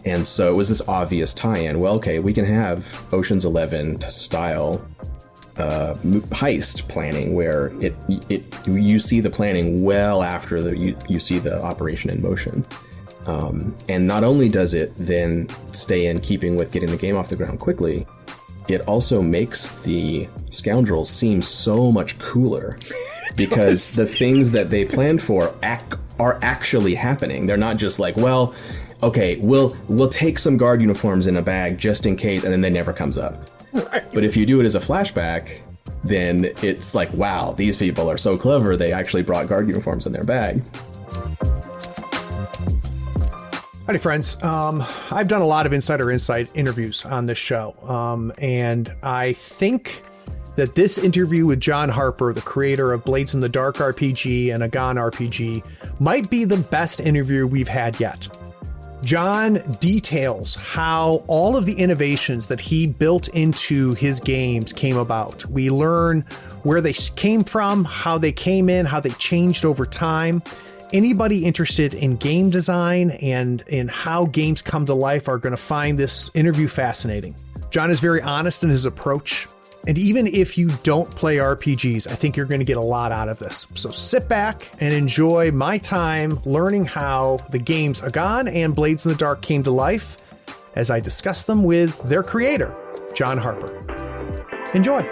And so it was this obvious tie-in. Well, okay, we can have Ocean's 11 style heist planning where you see the planning well after you see the operation in motion. And not only does it then stay in keeping with getting the game off the ground quickly, it also makes the scoundrels seem so much cooler because the things that they planned for are actually happening. They're not just like, well, okay, we'll take some guard uniforms in a bag just in case, and then they never comes up. Right. But if you do it as a flashback, then it's like, wow, these people are so clever, they actually brought guard uniforms in their bag. Howdy, friends. I've done a lot of Insider Insight interviews on this show, and I think that this interview with John Harper, the creator of Blades in the Dark RPG and AGON RPG, might be the best interview we've had yet. John details how all of the innovations that he built into his games came about. We learn where they came from, how they came in, how they changed over time. Anybody interested in game design and in how games come to life are going to find this interview fascinating. John is very honest in his approach. And even if you don't play RPGs, I think you're going to get a lot out of this. So sit back and enjoy my time learning how the games AGON and Blades in the Dark came to life as I discuss them with their creator, John Harper. Enjoy.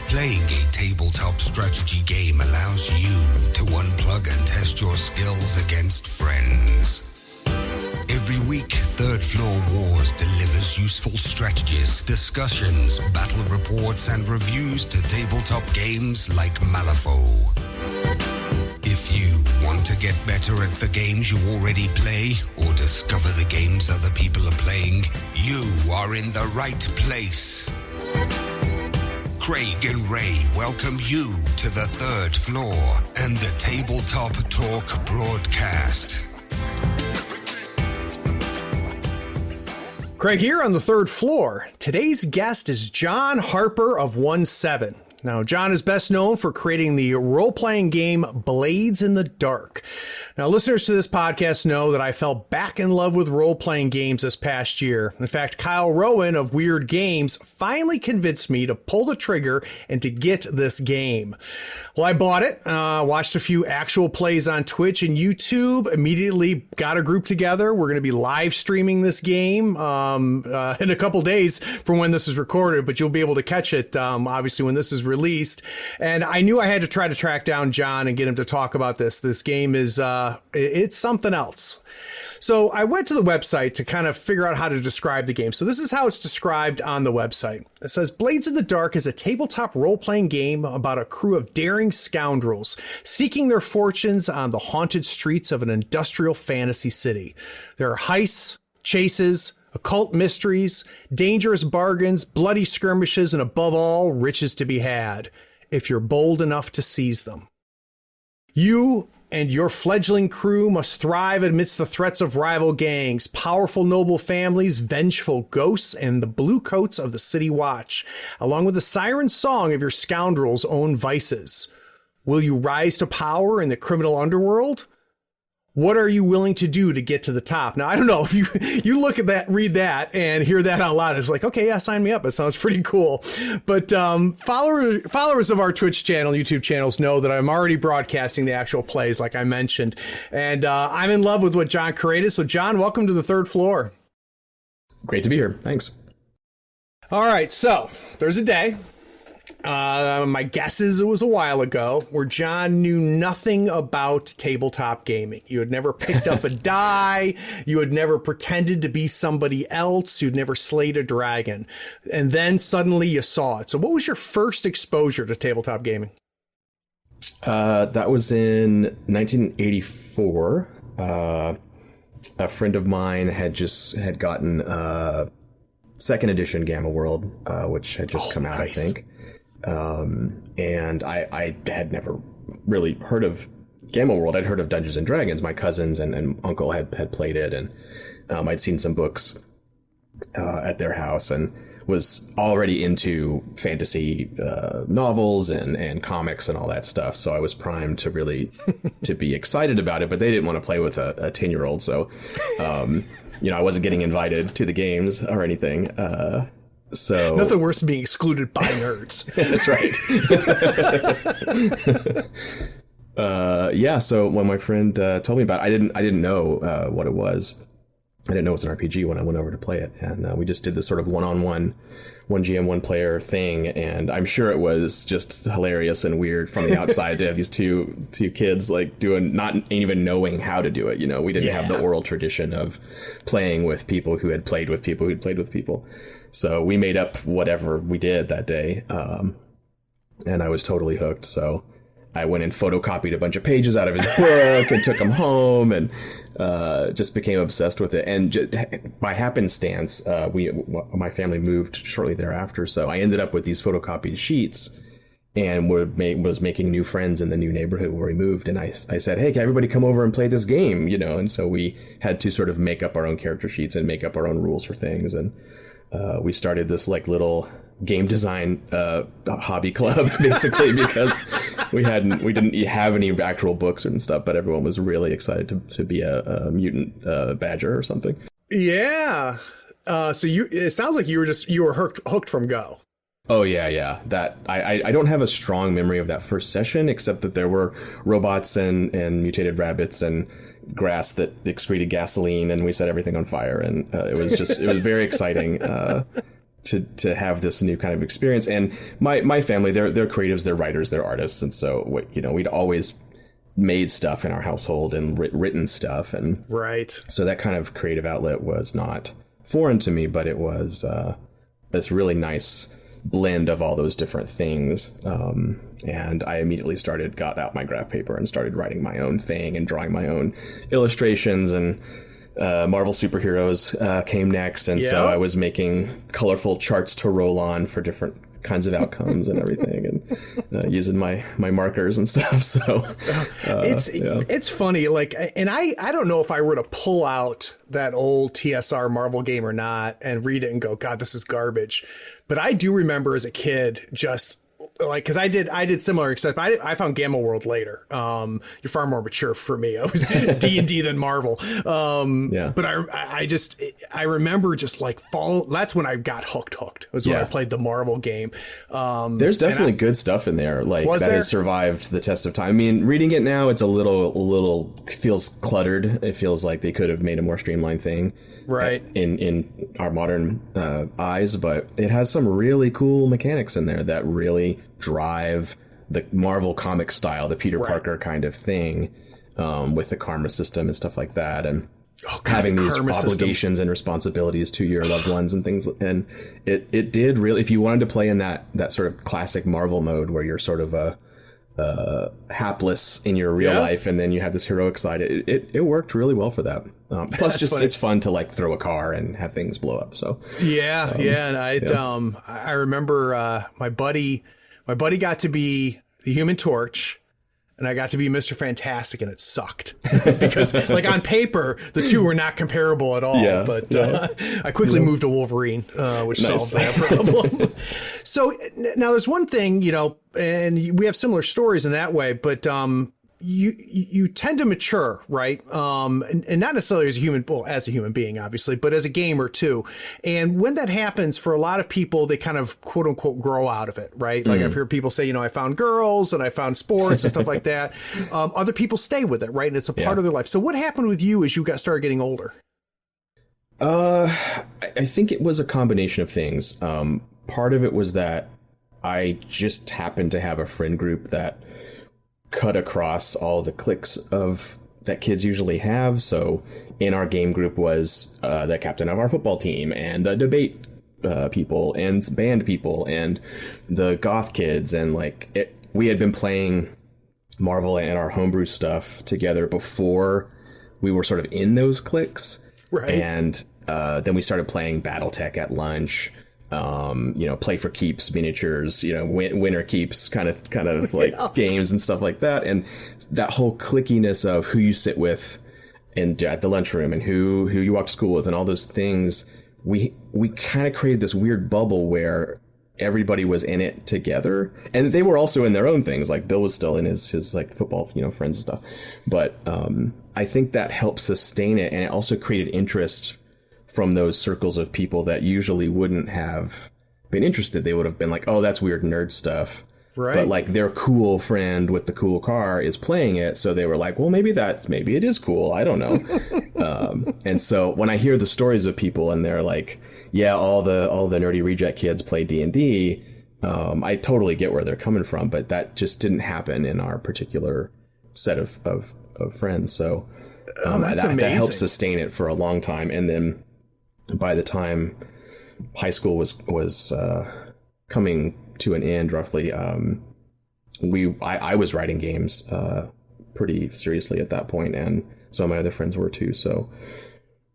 Playing a tabletop strategy game allows you to unplug and test your skills against friends. Every week, Third Floor Wars delivers useful strategies, discussions, battle reports, and reviews to tabletop games like Malifaux. If you want to get better at the games you already play, or discover the games other people are playing, you are in the right place. Craig and Ray welcome you to the Third Floor and the Tabletop Talk broadcast. Craig here on the Third Floor. Today's guest is John Harper of 1-7. Now, John is best known for creating the role-playing game Blades in the Dark. Now, listeners to this podcast know that I fell back in love with role-playing games this past year. In fact, Kyle Rowan of Weird Games finally convinced me to pull the trigger and to get this game. Well, I bought it, watched a few actual plays on Twitch and YouTube, immediately got a group together. We're going to be live streaming this game in a couple days from when this is recorded, but you'll be able to catch it, obviously, when this is released. And I knew I had to try to track down John and get him to talk about this. This game is, it's something else. So I went to the website to kind of figure out how to describe the game. So this is how it's described on the website. It says, Blades in the Dark is a tabletop role-playing game about a crew of daring scoundrels seeking their fortunes on the haunted streets of an industrial fantasy city. There are heists, chases, occult mysteries, dangerous bargains, bloody skirmishes, and above all, riches to be had, if you're bold enough to seize them. You and your fledgling crew must thrive amidst the threats of rival gangs, powerful noble families, vengeful ghosts, and the blue coats of the City Watch, along with the siren song of your scoundrels' own vices. Will you rise to power in the criminal underworld? What are you willing to do to get to the top? Now, I don't know if you look at that, read that, and hear that out loud. It's like, okay, yeah, sign me up. It sounds pretty cool. But followers of our Twitch channel, YouTube channels know that I'm already broadcasting the actual plays, like I mentioned. And I'm in love with what John created. So, John, welcome to the Third Floor. Great to be here. Thanks. All right. So there's a day. My guess is it was a while ago where John knew nothing about tabletop gaming. You had never picked up a die. You had never pretended to be somebody else. You'd never slayed a dragon. And then suddenly you saw it. So what was your first exposure to tabletop gaming? That was in 1984. A friend of mine had gotten second edition Gamma World, which had just come out, nice. I think. And I had never really heard of Gamma World. I'd heard of Dungeons and Dragons. My cousins and uncle had played it, and I'd seen some books at their house. And was already into fantasy novels and comics and all that stuff. So I was primed to really to be excited about it, but they didn't want to play with a 10-year-old. So, I wasn't getting invited to the games or anything. So nothing worse than being excluded by nerds. That's right. So when my friend told me about it, I didn't know what it was. I didn't know it was an RPG when I went over to play it. And we just did this sort of one-on-one, one GM, one player thing. And I'm sure it was just hilarious and weird from the outside to have these two kids like doing, not even knowing how to do it. We didn't have the oral tradition of playing with people who had played with people who'd played with people. So we made up whatever we did that day. And I was totally hooked. So I went and photocopied a bunch of pages out of his book and took them home and just became obsessed with it. And by happenstance, my family moved shortly thereafter. So I ended up with these photocopied sheets and was making new friends in the new neighborhood where we moved. And I said, hey, can everybody come over and play this game? And so we had to sort of make up our own character sheets and make up our own rules for things. And we started this like little game design hobby club basically because we didn't have any actual books and stuff, but everyone was really excited to be a mutant badger or something. Yeah. So it sounds like you were hooked from go. Oh yeah. That I don't have a strong memory of that first session, except that there were robots and mutated rabbits and grass that excreted gasoline, and we set everything on fire, and it was very exciting to have this new kind of experience. And my family, they're creatives, they're writers, they're artists, and so we'd always made stuff in our household and written stuff, and right. So that kind of creative outlet was not foreign to me, but it was this really nice blend of all those different things. And I immediately got out my graph paper and started writing my own thing and drawing my own illustrations, and Marvel superheroes came next. And so I was making colorful charts to roll on for different kinds of outcomes and everything, and using my markers and stuff. So it's funny, like, and I don't know if I were to pull out that old TSR Marvel game or not and read it and go, God, this is garbage. But I do remember as a kid, just like, because I did similar, except I found Gamma World later. You're far more mature for me. I was D&D than Marvel. But I remember just like that's when I got hooked. Was when I played the Marvel game. There's definitely good stuff in there, like that has survived the test of time. I mean, reading it now, it's a little feels cluttered. It feels like they could have made a more streamlined thing, right? In our modern eyes, but it has some really cool mechanics in there that really drive the Marvel comic style, the Peter Parker kind of thing, with the karma system and stuff like that, and having these obligations and responsibilities to your loved ones and things. And it did really, if you wanted to play in that sort of classic Marvel mode where you're sort of hapless in your real life and then you have this heroic side, it worked really well for that. Plus just funny. It's fun to like throw a car and have things blow up. So and I remember my buddy got to be the Human Torch, and I got to be Mr. Fantastic, and it sucked because, like, on paper, the two were not comparable at all. I quickly moved to Wolverine, which solved that problem. So now there's one thing, and we have similar stories in that way, but you tend to mature, right? And not necessarily as a human being, obviously, but as a gamer too. And when that happens, for a lot of people, they kind of quote unquote grow out of it, right? Like I've heard people say, I found girls and I found sports and stuff like that. Other people stay with it, right? And it's a part of their life. So what happened with you as you started getting older? I think it was a combination of things. Part of it was that I just happened to have a friend group that cut across all the cliques of that kids usually have. So in our game group was the captain of our football team and the debate people and band people and the goth kids, and we had been playing Marvel and our homebrew stuff together before we were sort of in those cliques, right? And then we started playing BattleTech at lunch. Play for keeps miniatures, winner keeps kind of like games and stuff like that. And that whole clickiness of who you sit with at the lunchroom and who you walk to school with and all those things we kind of created this weird bubble where everybody was in it together, and they were also in their own things. Like Bill was still in his like football, you know, friends and stuff. But I think that helped sustain it, and it also created interest from those circles of people that usually wouldn't have been interested. They would have been like, oh, that's weird nerd stuff. Right. But like their cool friend with the cool car is playing it. So they were like, well, maybe it is cool. I don't know. And so when I hear the stories of people and they're like, yeah, all the nerdy reject kids play D&D. I totally get where they're coming from, but that just didn't happen in our particular set of friends. So that helped sustain it for a long time. And then by the time high school was coming to an end, roughly, I was writing games pretty seriously at that point, and some of my other friends were too. So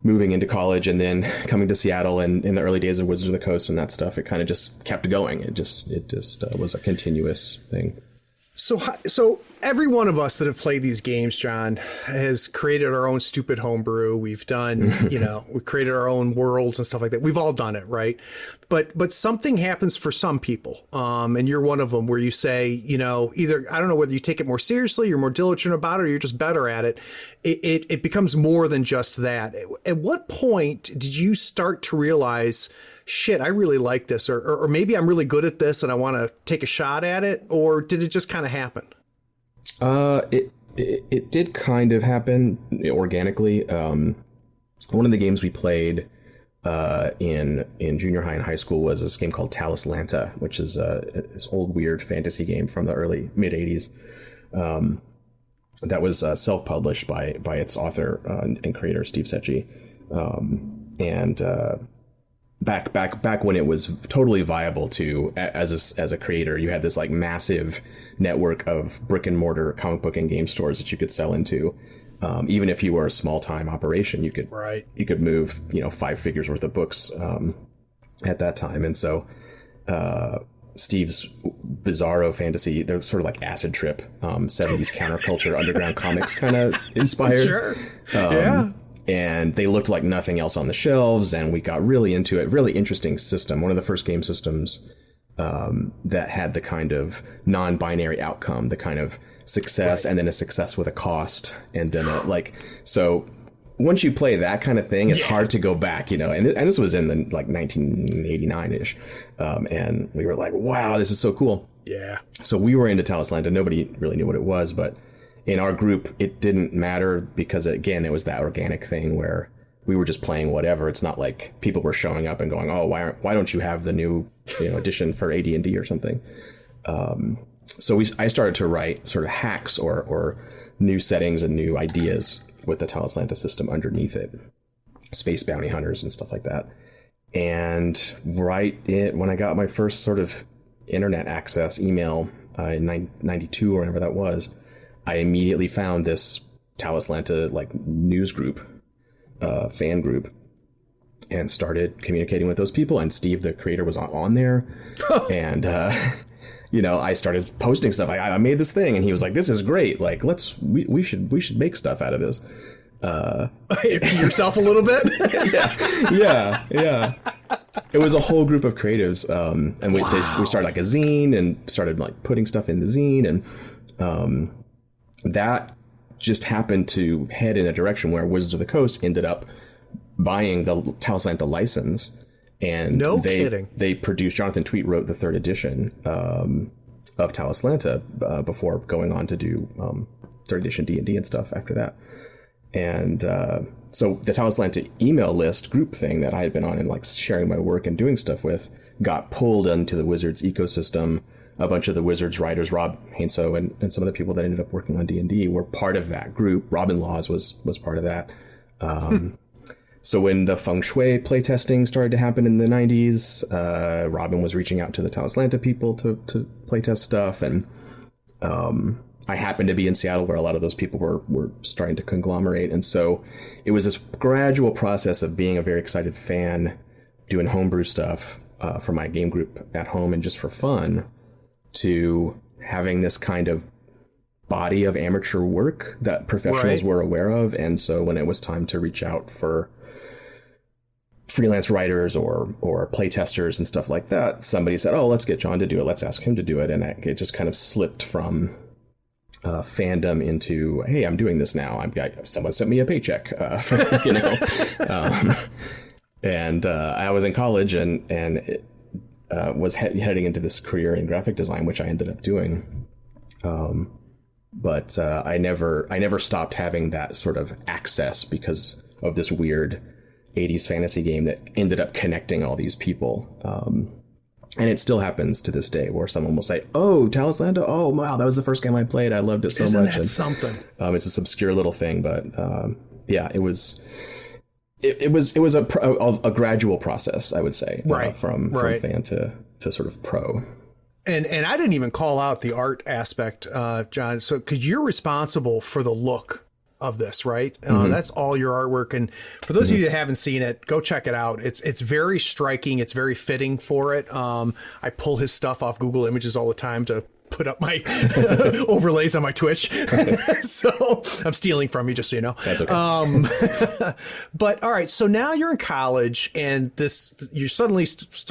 moving into college and then coming to Seattle, and in the early days of Wizards of the Coast and that stuff, it kind of just kept going. It just was a continuous thing. So every one of us that have played these games, John, has created our own stupid homebrew. We've done, we've created our own worlds and stuff like that. We've all done it, right? But something happens for some people, and you're one of them, where you say, either, I don't know whether you take it more seriously, you're more diligent about it, or you're just better at it. It becomes more than just that. At what point did you start to realize, shit, I really like this, or maybe I'm really good at this and I want to take a shot at it? Or did it just kind of happen? It did kind of happen organically. One of the games we played in junior high and high school was this game called Talislanta, which is this old weird fantasy game from the early mid 80s. That was self-published by its author and creator Steve Secchi. Back when it was totally viable to, as a creator, you had this like massive network of brick and mortar comic book and game stores that you could sell into. Even if you were a small time operation, you could move 5 figures worth of books at that time. And so Steve's bizarro fantasy, they're sort of like acid trip, 70s counterculture underground comics kind of inspired. Sure. Yeah. And they looked like nothing else on the shelves, and we got really into it. Really interesting system. One of the first game systems that had the kind of non-binary outcome, the kind of success, and then a success with a cost, and then so once you play that kind of thing, it's hard to go back, And this was in the 1989-ish, and we were like, wow, this is so cool. Yeah. So we were into Talislanta. Nobody really knew what it was, but in our group, it didn't matter because, again, it was that organic thing where we were just playing whatever. It's not like people were showing up and going, oh, why don't you have the new edition for AD&D or something? So I started to write sort of hacks or new settings and new ideas with the Talislanta system underneath it, space bounty hunters and stuff like that. And when I got my first sort of internet access email in 92 or whenever that was, I immediately found this Talislanta news group, fan group, and started communicating with those people. And Steve, the creator, was on there. And, I started posting stuff. I made this thing, and he was like, this is great. Like, we should make stuff out of this. Yourself a little bit? Yeah. It was a whole group of creatives. And we started like a zine and started putting stuff in the zine. And, that just happened to head in a direction where Wizards of the Coast ended up buying the Talislanta license, and they produced. Jonathan Tweet wrote the 3rd edition of Talislanta before going on to do 3rd edition D&D and stuff after that. And so the Talislanta email list group thing that I had been on and sharing my work and doing stuff with got pulled into the Wizards ecosystem. A bunch of the Wizards writers, Rob Hainso and some of the people that ended up working on D&D were part of that group. Robin Laws was part of that. So when the Feng Shui playtesting started to happen in the 90s, Robin was reaching out to the Talislanta people to playtest stuff. And I happened to be in Seattle where a lot of those people were starting to conglomerate. And so it was this gradual process of being a very excited fan, doing homebrew stuff for my game group at home and just for fun, to having this kind of body of amateur work that professionals were aware of. And so when it was time to reach out for freelance writers or play testers and stuff like that, somebody said, oh, let's get John to do it. Let's ask him to do it. And it just kind of slipped from fandom into, hey, I'm doing this now. Someone sent me a paycheck, you know. And I was in college and was heading into this career in graphic design, which I ended up doing. But I never stopped having that sort of access because of this weird 80s fantasy game that ended up connecting all these people. And it still happens to this day where someone will say, oh, Talislanda, oh, wow, that was the first game I played. I loved it so Isn't much. That something? It's this obscure little thing, but yeah, it was a gradual process, I would say, from fan to sort of pro. And I didn't even call out the art aspect, John. So because you're responsible for the look of this, right? That's all your artwork. And for those of you that haven't seen it, go check it out. It's very striking. It's very fitting for it. I pull his stuff off Google Images all the time to put up my overlays on my Twitch. So I'm stealing from you, just so you know. That's okay. But all right, so now you're in college and you suddenly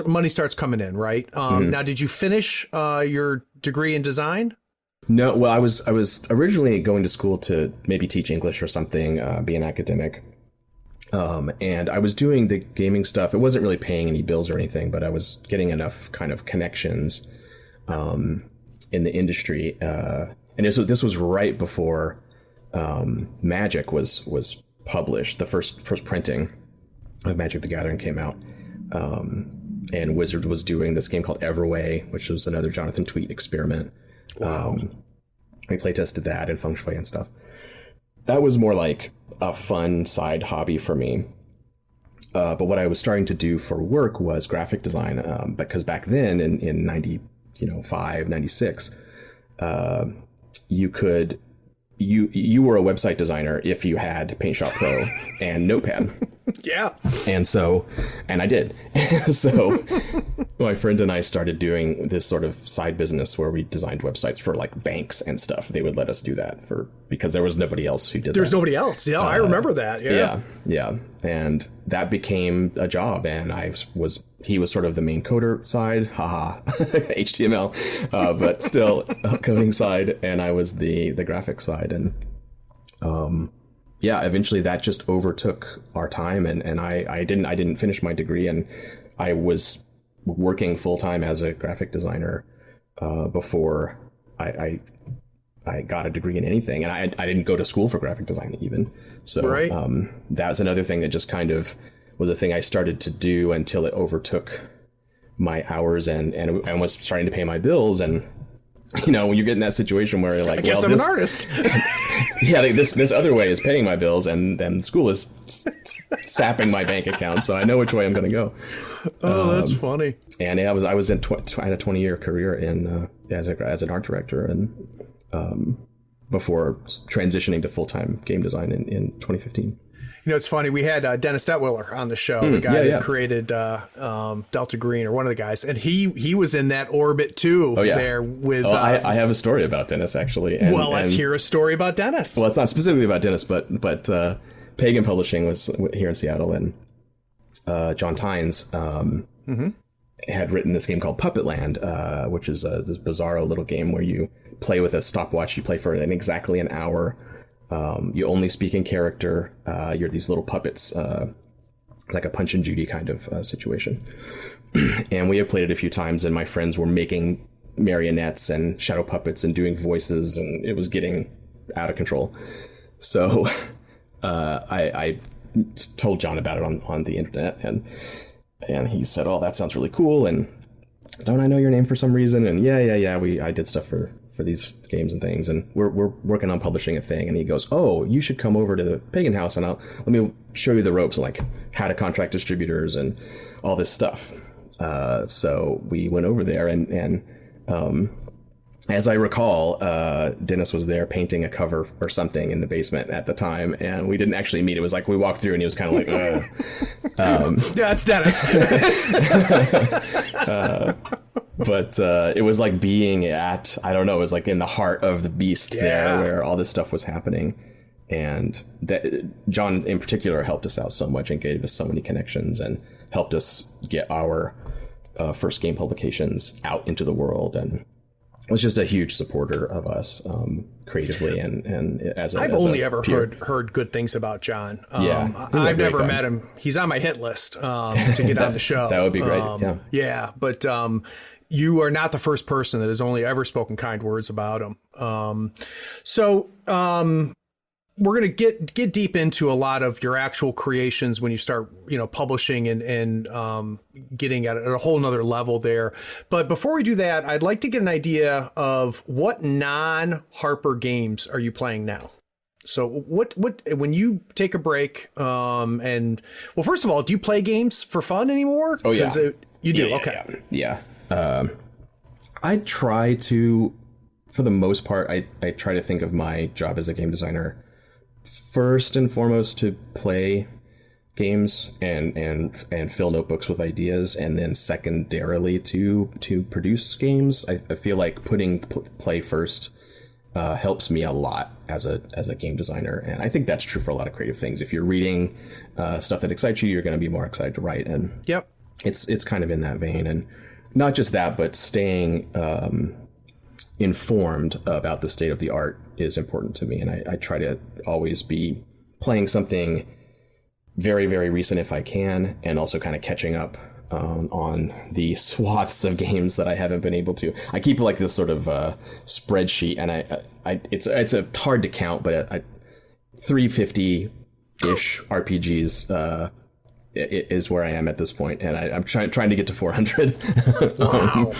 money starts coming in, right? Now, did you finish your degree in design? No, well, I was originally going to school to maybe teach English or something, be an academic. And I was doing the gaming stuff. It wasn't really paying any bills or anything, but I was getting enough kind of connections in the industry. And this was right before Magic was published. The first printing of Magic the Gathering came out. And Wizard was doing this game called Everway, which was another Jonathan Tweet experiment. Wow. We play tested that and feng shui and stuff. That was more like a fun side hobby for me. But what I was starting to do for work was graphic design, because back then in 95, 96, you were a website designer if you had Paint Shop Pro and Notepad. Yeah. And I did. So my friend and I started doing this sort of side business where we designed websites for like banks and stuff. They would let us do that because there was nobody else who did that. There's nobody else. Yeah, I remember that. Yeah. And that became a job. And he was sort of the main coder side, HTML, but still coding side. And I was the graphic side. And eventually that just overtook our time. And I didn't finish my degree, and I was working full time as a graphic designer before I got a degree in anything. And I didn't go to school for graphic design even. So that's another thing that just kind of was a thing I started to do until it overtook my hours and was starting to pay my bills. And when you get in that situation where you're like, I guess I'm an artist. Yeah, this other way is paying my bills, and then school is sapping my bank account, so I know which way I'm going to go. Oh, that's funny. And I had a 20-year career in as an art director, and before transitioning to full-time game design in 2015. It's funny. We had Dennis Detwiller on the show, the guy that created Delta Green, or one of the guys, and he was in that orbit too. There with. I have a story about Dennis actually. Let's hear a story about Dennis. Well, it's not specifically about Dennis, but Pagan Publishing was here in Seattle, and John Tynes had written this game called Puppet Land, which is this bizarro little game where you play with a stopwatch. You play for exactly an hour. You only speak in character. You're these little puppets. It's like a Punch and Judy kind of situation. And we have played it a few times, and my friends were making marionettes and shadow puppets and doing voices, and it was getting out of control. So I told John about it on the internet, and he said, "Oh, that sounds really cool." And don't I know your name for some reason? And yeah. I did stuff for these games and things, and we're working on publishing a thing. And he goes, "Oh, you should come over to the Pagan House, and let me show you the ropes, like how to contract distributors and all this stuff." So we went over there, and as I recall, Dennis was there painting a cover or something in the basement at the time, and we didn't actually meet. It was like we walked through, and he was kind of like, "Yeah, it's Dennis." But it was like being at, I don't know, it was like in the heart of the beast there, where all this stuff was happening. And that John in particular helped us out so much and gave us so many connections and helped us get our first game publications out into the world, and was just a huge supporter of us creatively and as a I've as only a ever peer. heard good things about John. Yeah, I've never met him. He's on my hit list to get on the show. That would be great. Yeah, but you are not the first person that has only ever spoken kind words about him. We're going to get deep into a lot of your actual creations when you start, publishing and getting at a whole nother level there. But before we do that, I'd like to get an idea of what non-Harper games are you playing now? So what when you take a break, and well, first of all, do you play games for fun anymore? Oh yeah, you do. Yeah, okay. Yeah. I try to, for the most part, I try to think of my job as a game designer first and foremost to play games and fill notebooks with ideas, and then secondarily to produce games. I feel like putting play first helps me a lot as a game designer, and I think that's true for a lot of creative things. If you're reading stuff that excites you, you're going to be more excited to write, and yep, it's kind of in that vein. And not just that, but staying informed about the state of the art is important to me, and I try to always be playing something very, very recent if I can, and also kind of catching up on the swaths of games that I haven't been able to. I keep like this sort of spreadsheet, and it's hard to count, but 350-ish RPGs is where I am at this point, and I'm trying to get to 400. Wow.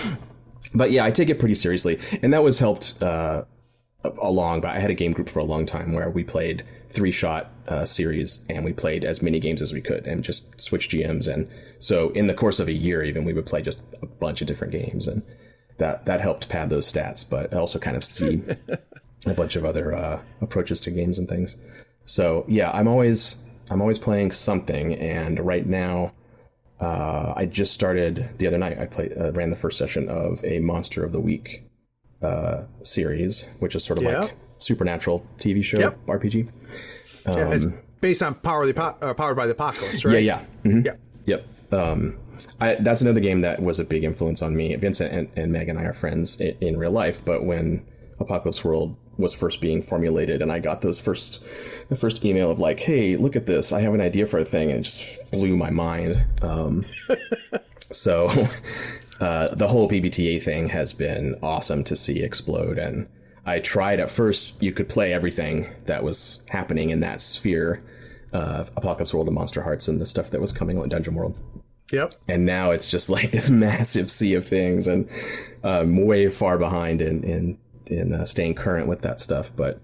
But yeah, I take it pretty seriously, and that was helped along. But I had a game group for a long time where we played 3-shot series, and we played as many games as we could, and just switched GMs. And so, in the course of a year, even we would play just a bunch of different games, and that helped pad those stats. But I also kind of see a bunch of other approaches to games and things. So yeah, I'm always playing something, and right now. I just started the other night. I ran the first session of a Monster of the Week series, which is sort of like supernatural TV show RPG. It's based on Powered by the Apocalypse, right? Yeah. Mm-hmm. Yep. That's another game that was a big influence on me. Vincent and Meg and I are friends in real life, but when Apocalypse World was first being formulated, and I got the first email of like, hey, look at this, I have an idea for a thing, and it just blew my mind. So the whole PBTA thing has been awesome to see explode, and I tried at first, you could play everything that was happening in that sphere, Apocalypse World and Monster Hearts and the stuff that was coming on Dungeon World. Yep. And now it's just like this massive sea of things, and way far behind in staying current with that stuff. But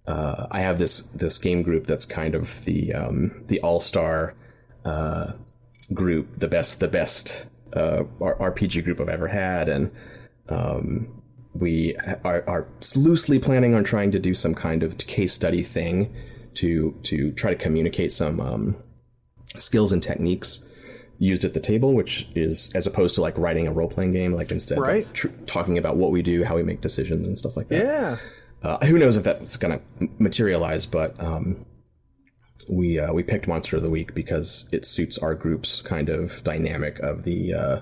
I have this game group that's kind of the all-star group, the best RPG group I've ever had, and we are loosely planning on trying to do some kind of case study thing to try to communicate some skills and techniques used at the table, which is as opposed to like writing a role-playing game, like instead right. Talking about what we do, how we make decisions and stuff like that. Yeah. Who knows if that's going to materialize, but we picked Monster of the Week because it suits our group's kind of dynamic of the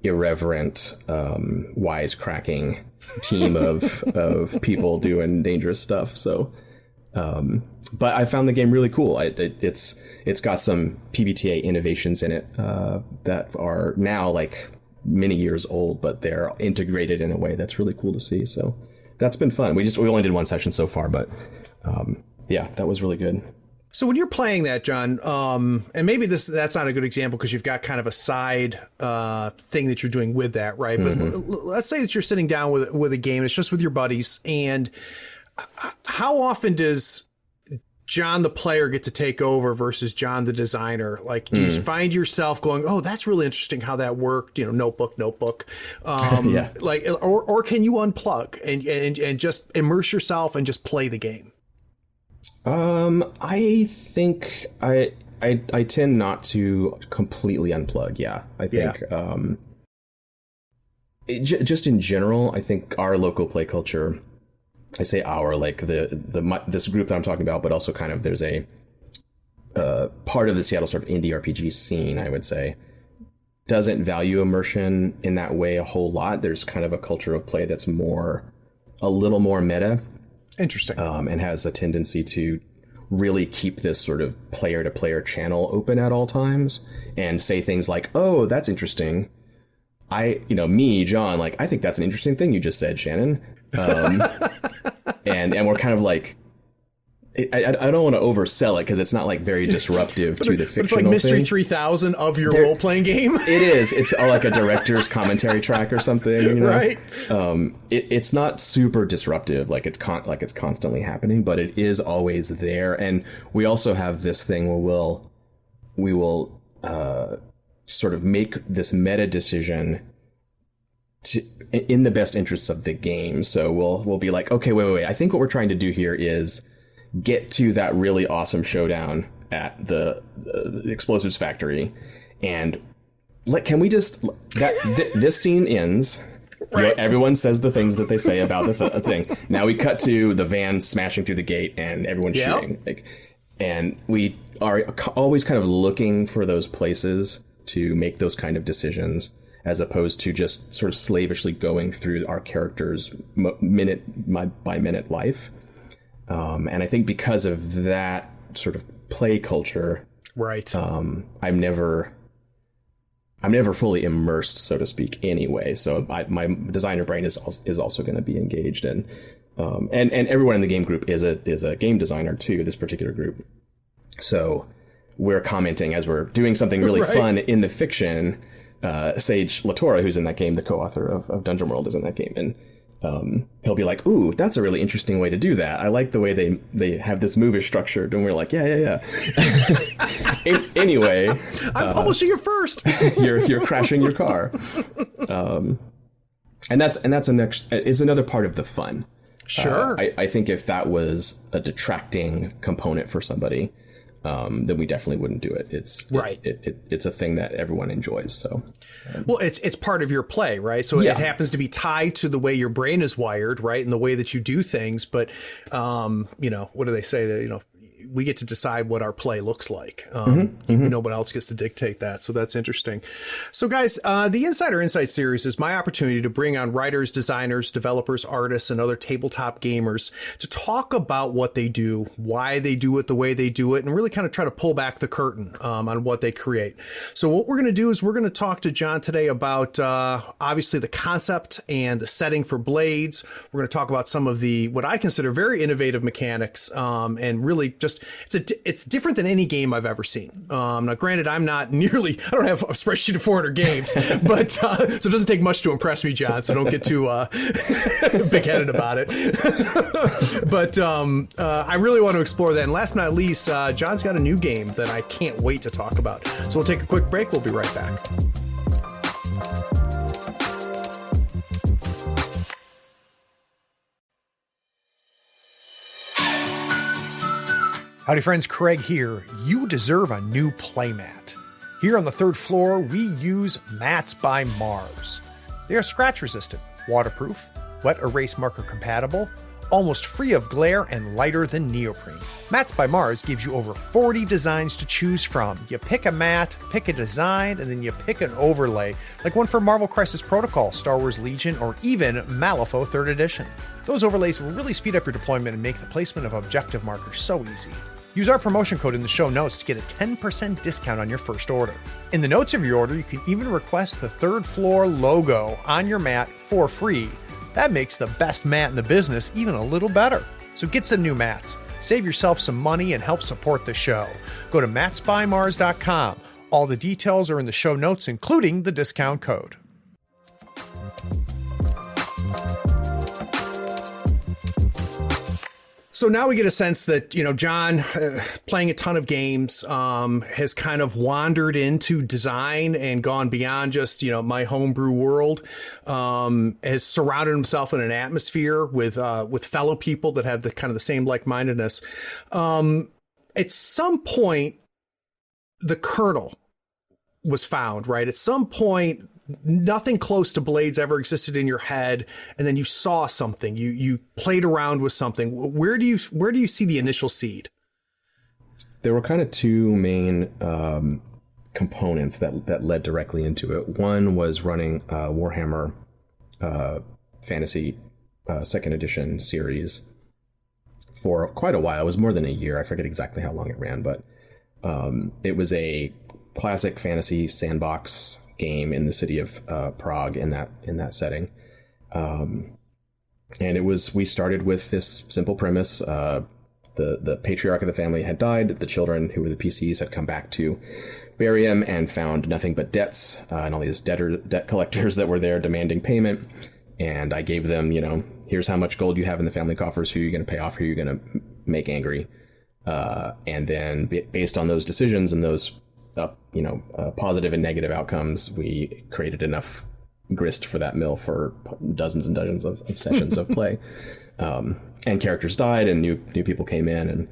irreverent, wisecracking team of people doing dangerous stuff. So, but I found the game really cool. It's got some PBTA innovations in it that are now like many years old, but they're integrated in a way that's really cool to see. So that's been fun. We only did one session so far, but yeah, that was really good. So when you're playing that, John, and maybe that's not a good example because you've got kind of a side thing that you're doing with that, right? Mm-hmm. But let's say that you're sitting down with a game, it's just with your buddies, and how often does John the player get to take over versus John the designer? Like, do you find yourself going, "Oh, that's really interesting how that worked"? Notebook. Yeah. Like, or can you unplug and just immerse yourself and just play the game? I think I tend not to completely unplug. Yeah, I think just in general, I think our local play culture I say our, like this group that I'm talking about, but also kind of there's a part of the Seattle sort of indie RPG scene, I would say, doesn't value immersion in that way a whole lot. There's kind of a culture of play that's a little more meta. Interesting. And has a tendency to really keep this sort of player-to-player channel open at all times and say things like, oh, that's interesting. John, like, I think that's an interesting thing you just said, Shannon. And we're kind of like, I don't want to oversell it because it's not like very disruptive to the fictional it's like Mystery thing. 3000 of your role-playing game. It is. It's like a director's commentary track or something, you know? Right. It's not super disruptive, like it's constantly happening, but it is always there. And we also have this thing where we will sort of make this meta decision in the best interests of the game. So we'll be like, okay, wait. I think what we're trying to do here is get to that really awesome showdown at the explosives factory, and can we just this scene ends. Right. Everyone says the things that they say about the thing. Now we cut to the van smashing through the gate and everyone's shooting. And we are always kind of looking for those places to make those kind of decisions, as opposed to just sort of slavishly going through our character's minute by minute life. And I think because of that sort of play culture, right? I'm never fully immersed, so to speak, anyway. So my designer brain is also going to be engaged, and everyone in the game group is a game designer too. This particular group, so we're commenting as we're doing something really fun in the fiction. Sage Latora, who's in that game, the co-author of Dungeon World, is in that game, and he'll be like, ooh, that's a really interesting way to do that. I like the way they have this movie structured. And we're like, yeah. Anyway. I'm publishing it first. you're crashing your car. And that's another part of the fun. Sure. I think if that was a detracting component for somebody, then we definitely wouldn't do it. It's a thing that everyone enjoys. So, well, it's part of your play, right? So it happens to be tied to the way your brain is wired, right, and the way that you do things. But what do they say? That we get to decide what our play looks like. Nobody else gets to dictate that. So that's interesting. So guys, the Insider Insight series is my opportunity to bring on writers, designers, developers, artists, and other tabletop gamers to talk about what they do, why they do it the way they do it, and really kind of try to pull back the curtain on what they create. So what we're going to do is we're going to talk to John today about obviously the concept and the setting for Blades. We're going to talk about some of the, what I consider very innovative mechanics, and really just it's different than any game I've ever seen. Now, granted, I don't have a spreadsheet of 400 games, but so it doesn't take much to impress me, John. So don't get too big-headed about it. But I really want to explore that. And last but not least, John's got a new game that I can't wait to talk about. So we'll take a quick break. We'll be right back. Howdy friends, Craig here. You deserve a new playmat. Here on the third floor, we use Mats by Mars. They are scratch resistant, waterproof, wet erase marker compatible, almost free of glare, and lighter than neoprene. Mats by Mars gives you over 40 designs to choose from. You pick a mat, pick a design, and then you pick an overlay, like one for Marvel Crisis Protocol, Star Wars Legion, or even Malifaux 3rd Edition. Those overlays will really speed up your deployment and make the placement of objective markers so easy. Use our promotion code in the show notes to get a 10% discount on your first order. In the notes of your order, you can even request the third floor logo on your mat for free. That makes the best mat in the business even a little better. So get some new mats, save yourself some money, and help support the show. Go to matsbymars.com. All the details are in the show notes, including the discount code. So now we get a sense that, John, playing a ton of games, has kind of wandered into design and gone beyond just, my homebrew world, has surrounded himself in an atmosphere with fellow people that have the kind of the same like-mindedness. At some point, the kernel was found, right? At some point, nothing close to Blades ever existed in your head, and then you saw something, you played around with something. Where do you see the initial seed? There were kind of two main components that led directly into it. One was running Warhammer Fantasy second edition series for quite a while. It was more than a year. I forget exactly how long it ran, but it was a classic fantasy sandbox game in the city of Prague in that setting. And we started with this simple premise. The patriarch of the family had died. The children, who were the PCs, had come back to bury him and found nothing but debts and all these debt collectors that were there demanding payment. And I gave them, here's how much gold you have in the family coffers. Who are you going to pay off? Who are you going to make angry? And then based on those decisions and those, positive and negative outcomes, we created enough grist for that mill for dozens and dozens of sessions of play. And characters died and new people came in, and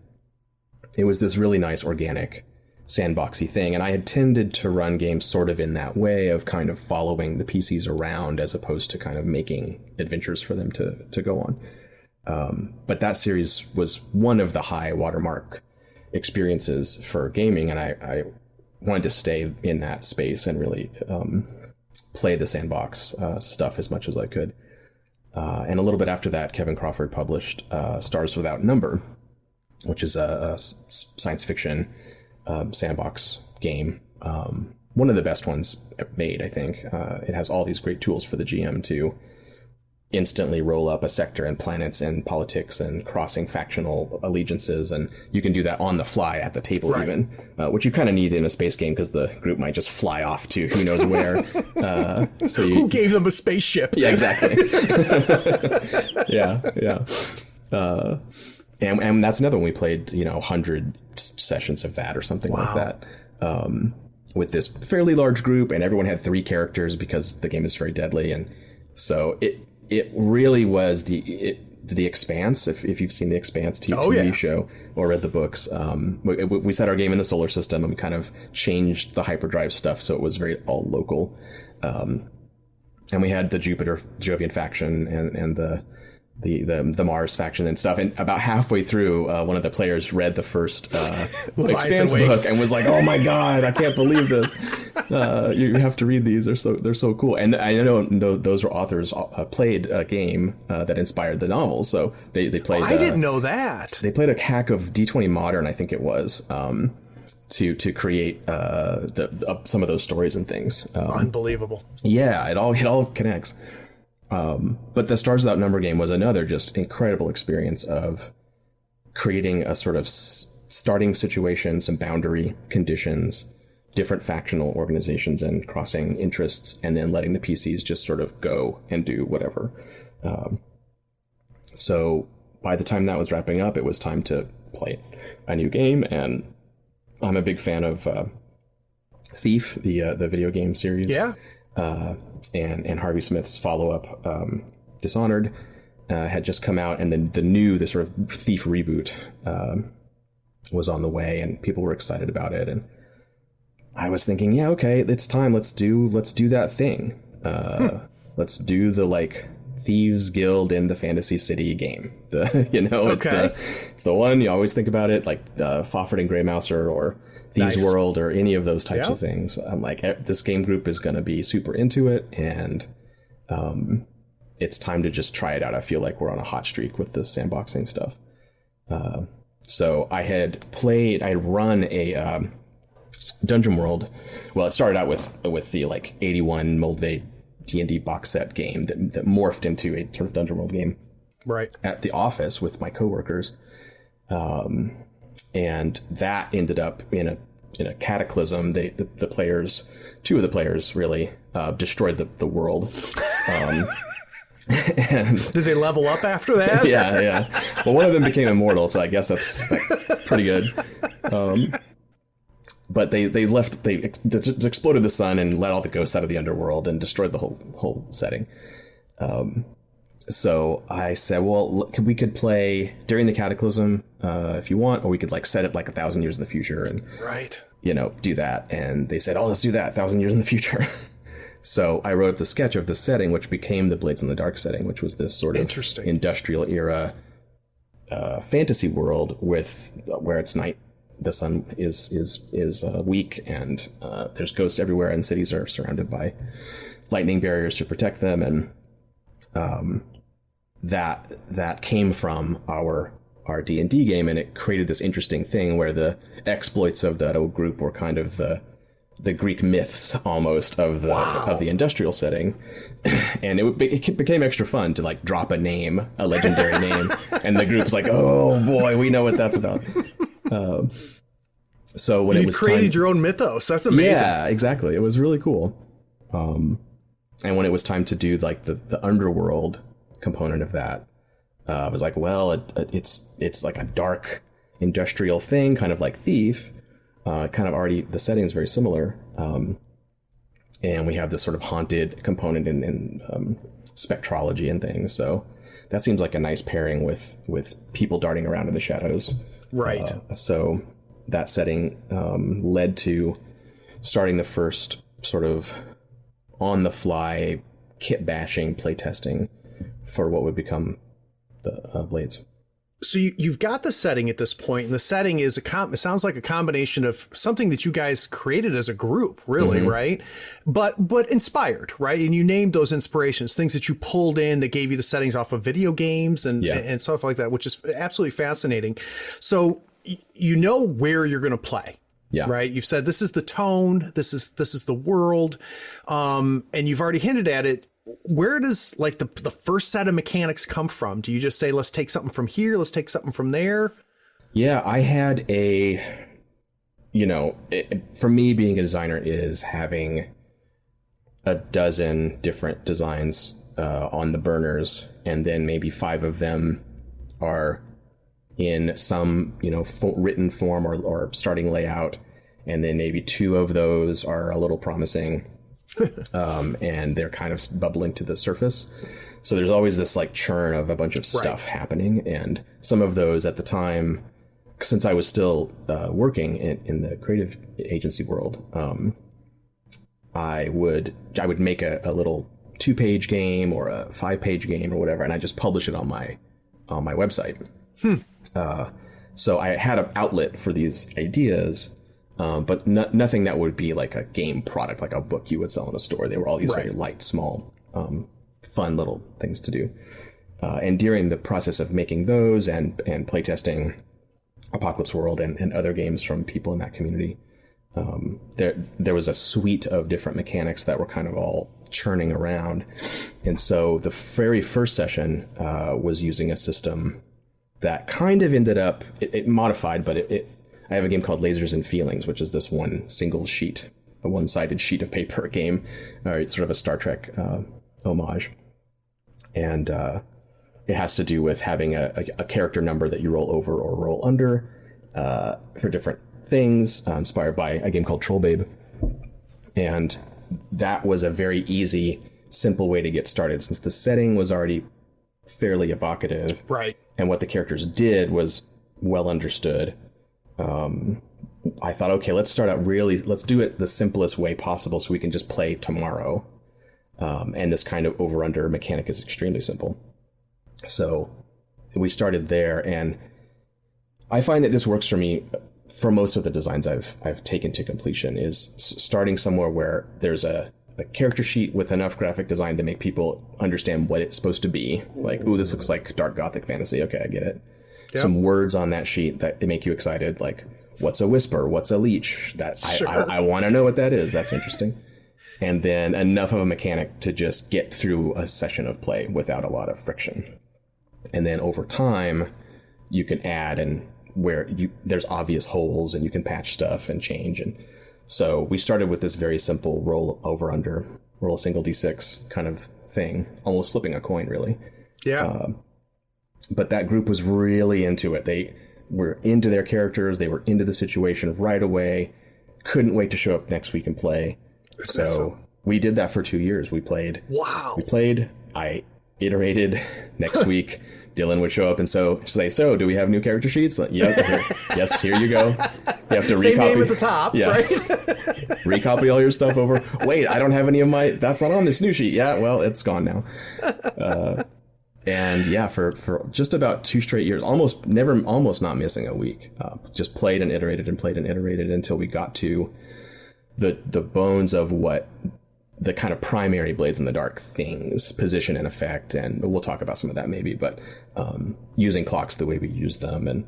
it was this really nice organic sandboxy thing. And I had tended to run games sort of in that way of kind of following the PCs around as opposed to kind of making adventures for them to go on. But that series was one of the high watermark experiences for gaming, and I wanted to stay in that space and really play the sandbox stuff as much as I could. And a little bit after that, Kevin Crawford published Stars Without Number, which is a science fiction sandbox game. One of the best ones made, I think. It has all these great tools for the GM to instantly roll up a sector and planets and politics and crossing factional allegiances, and you can do that on the fly at the table, right. Even, which you kind of need in a space game because the group might just fly off to who knows where. Who gave them a spaceship? Yeah, exactly. yeah. And that's another one we played, 100 sessions of that or something like that, with this fairly large group, and everyone had 3 characters because the game is very deadly, and so it really was the Expanse. If you've seen the Expanse TV show or read the books, we set our game in the solar system and kind of changed the hyperdrive stuff so it was very all local. And we had the Jupiter Jovian faction and the Mars faction and stuff. And about halfway through, one of the players read the first Expanse book and was like, "Oh my God, I can't believe this! You have to read these. They're so cool." And I know those authors played a game that inspired the novel. So they played. I didn't know that. They played a hack of D20 Modern, I think it was, to create some of those stories and things. Unbelievable. Yeah, it all connects. But the Stars Without Number game was another just incredible experience of creating a sort of starting situation, some boundary conditions, different factional organizations and crossing interests, and then letting the PCs just sort of go and do whatever. So by the time that was wrapping up, it was time to play a new game, and I'm a big fan of Thief, the video game series. Yeah. And Harvey Smith's follow-up, Dishonored, had just come out, and then the sort of Thief reboot was on the way, and people were excited about it. And I was thinking, yeah, okay, it's time. Let's do that thing. Let's do the Thieves Guild in the Fantasy City game. It's the one you always think about it, like Fafhrd and Greymouser or Thieves World or any of those types of things. I'm like, this game group is going to be super into it, and it's time to just try it out. I feel like we're on a hot streak with this sandboxing stuff. So I had run a Dungeon World. Well, it started out with the 81 Moldvay D&D box set game that morphed into a sort of Dungeon World game. Right. At the office with my coworkers. And that ended up in a cataclysm. The players, 2 of the players really destroyed the world. And did they level up after that? Yeah. Well, one of them became immortal, so I guess that's pretty good. But they exploded the sun and let all the ghosts out of the underworld and destroyed the whole setting. So I said, well, we could play during the Cataclysm if you want, or we could set it 1,000 years in the future and do that. And they said, oh, let's do that, 1,000 years in the future. So I wrote up the sketch of the setting, which became the Blades in the Dark setting, which was this sort of industrial era fantasy world where it's night, the sun is weak, and there's ghosts everywhere, and cities are surrounded by lightning barriers to protect them, and that came from our D&D game, and it created this interesting thing where the exploits of that old group were kind of the Greek myths almost of the industrial setting. And it became extra fun to like drop a legendary name, and the group's like, oh boy, we know what that's about. So when it was created your own mythos, that's amazing. Yeah, exactly. It was really cool. And when it was time to do like the underworld component of that, I was like, well, it's like a dark industrial thing, kind of like Thief. Kind of already, the setting is very similar. And we have this sort of haunted component in spectrology and things. So that seems like a nice pairing with people darting around in the shadows. Right. So that setting led to starting the first sort of on-the-fly kit bashing playtesting for what would become the Blades. So you've got the setting at this point, and the setting is it sounds like a combination of something that you guys created as a group, really, right? But inspired, right? And you named those inspirations, things that you pulled in that gave you the settings off of video games and stuff like that, which is absolutely fascinating. So you know where you're going to play. Yeah. Right. You've said this is the tone. This is the world. And you've already hinted at it. Where does like the first set of mechanics come from? Do you just say, let's take something from here, let's take something from there? Yeah, I had for me, being a designer is having a dozen different designs on the burners, and then maybe 5 of them are in some, written form or starting layout. And then maybe 2 of those are a little promising. And they're kind of bubbling to the surface. So there's always this like churn of a bunch of stuff happening. And some of those at the time, since I was still working in the creative agency world, I would make a little 2-page game or a 5-page game or whatever, and I just publish it on my website. So I had an outlet for these ideas. But nothing that would be like a game product, like a book you would sell in a store. They were all these very light, small, fun little things to do. And during the process of making those and playtesting Apocalypse World and other games from people in that community, there was a suite of different mechanics that were kind of all churning around. And so the very first session was using a system that kind of ended up, it modified, but I have a game called Lasers and Feelings, which is this one single sheet, a one-sided sheet of paper game. It's sort of a Star Trek homage. And it has to do with having a character number that you roll over or roll under for different things, inspired by a game called Troll Babe. And that was a very easy, simple way to get started, since the setting was already fairly evocative. Right. And what the characters did was well understood. I thought, okay, let's do it the simplest way possible so we can just play tomorrow. And this kind of over-under mechanic is extremely simple. So we started there, and I find that this works for me for most of the designs I've taken to completion, is starting somewhere where there's a character sheet with enough graphic design to make people understand what it's supposed to be. Like, ooh, this looks like dark gothic fantasy. Okay, I get it. Yep. Some words on that sheet that make you excited, like what's a whisper, what's a leech. That I want to know what that is. That's interesting. And then enough of a mechanic to just get through a session of play without a lot of friction. And then over time, you can add and where there's obvious holes, and you can patch stuff and change. And so we started with this very simple roll over under, roll a single d6 kind of thing, almost flipping a coin, really. Yeah. But that group was really into it. They were into their characters. They were into the situation right away. Couldn't wait to show up next week and play. So we did that for 2 years. We played. Wow. We played. I iterated next week, Dylan would show up and say, so do we have new character sheets? Like, yep. Yes, here you go. You have to Same recopy name at the top, yeah. right? Recopy all your stuff over. Wait, I don't have any of that's not on this new sheet. Yeah, well, it's gone now. And yeah, for just about 2 straight years, almost not missing a week. Just played and iterated until we got to the bones of what the kind of primary Blades in the Dark things, position and effect, and we'll talk about some of that maybe, but using clocks the way we use them and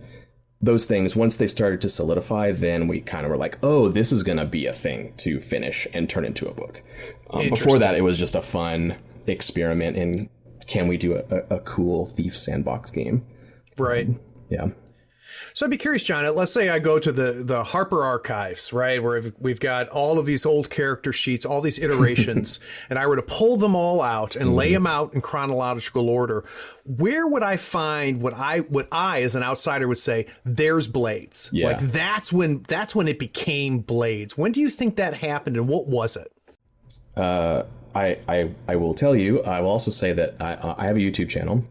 those things, once they started to solidify, then we kind of were like, oh, this is going to be a thing to finish and turn into a book. Before that, it was just a fun experiment in, can we do a cool Thief sandbox game? Right. Yeah. So I'd be curious, John, let's say I go to the Harper archives, right, where we've got all of these old character sheets, all these iterations, and I were to pull them all out and lay them out in chronological order. Where would I find what I as an outsider would say, there's Blades? Yeah. Like that's when it became Blades. When do you think that happened, and what was it? I will tell you. I will also say that I have a YouTube channel,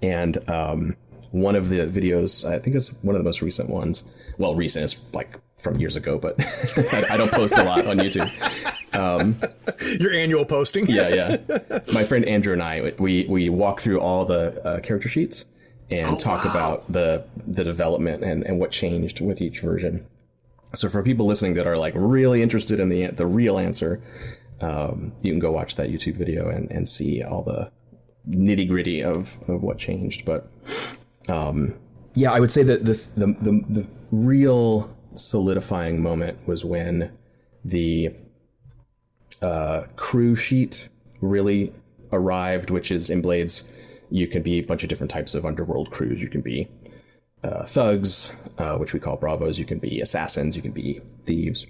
and one of the videos, I think it's one of the most recent ones. Well, recent is like from years ago, but I don't post a lot on YouTube. Your annual posting. Yeah. My friend Andrew and I, we walk through all the character sheets and talk about the development and what changed with each version. So for people listening that are like really interested in the real answer, you can go watch that YouTube video and see all the nitty gritty of what changed. But yeah, I would say that the real solidifying moment was when the crew sheet really arrived, which is in Blades. You can be a bunch of different types of underworld crews. You can be thugs, which we call bravos. You can be assassins. You can be thieves.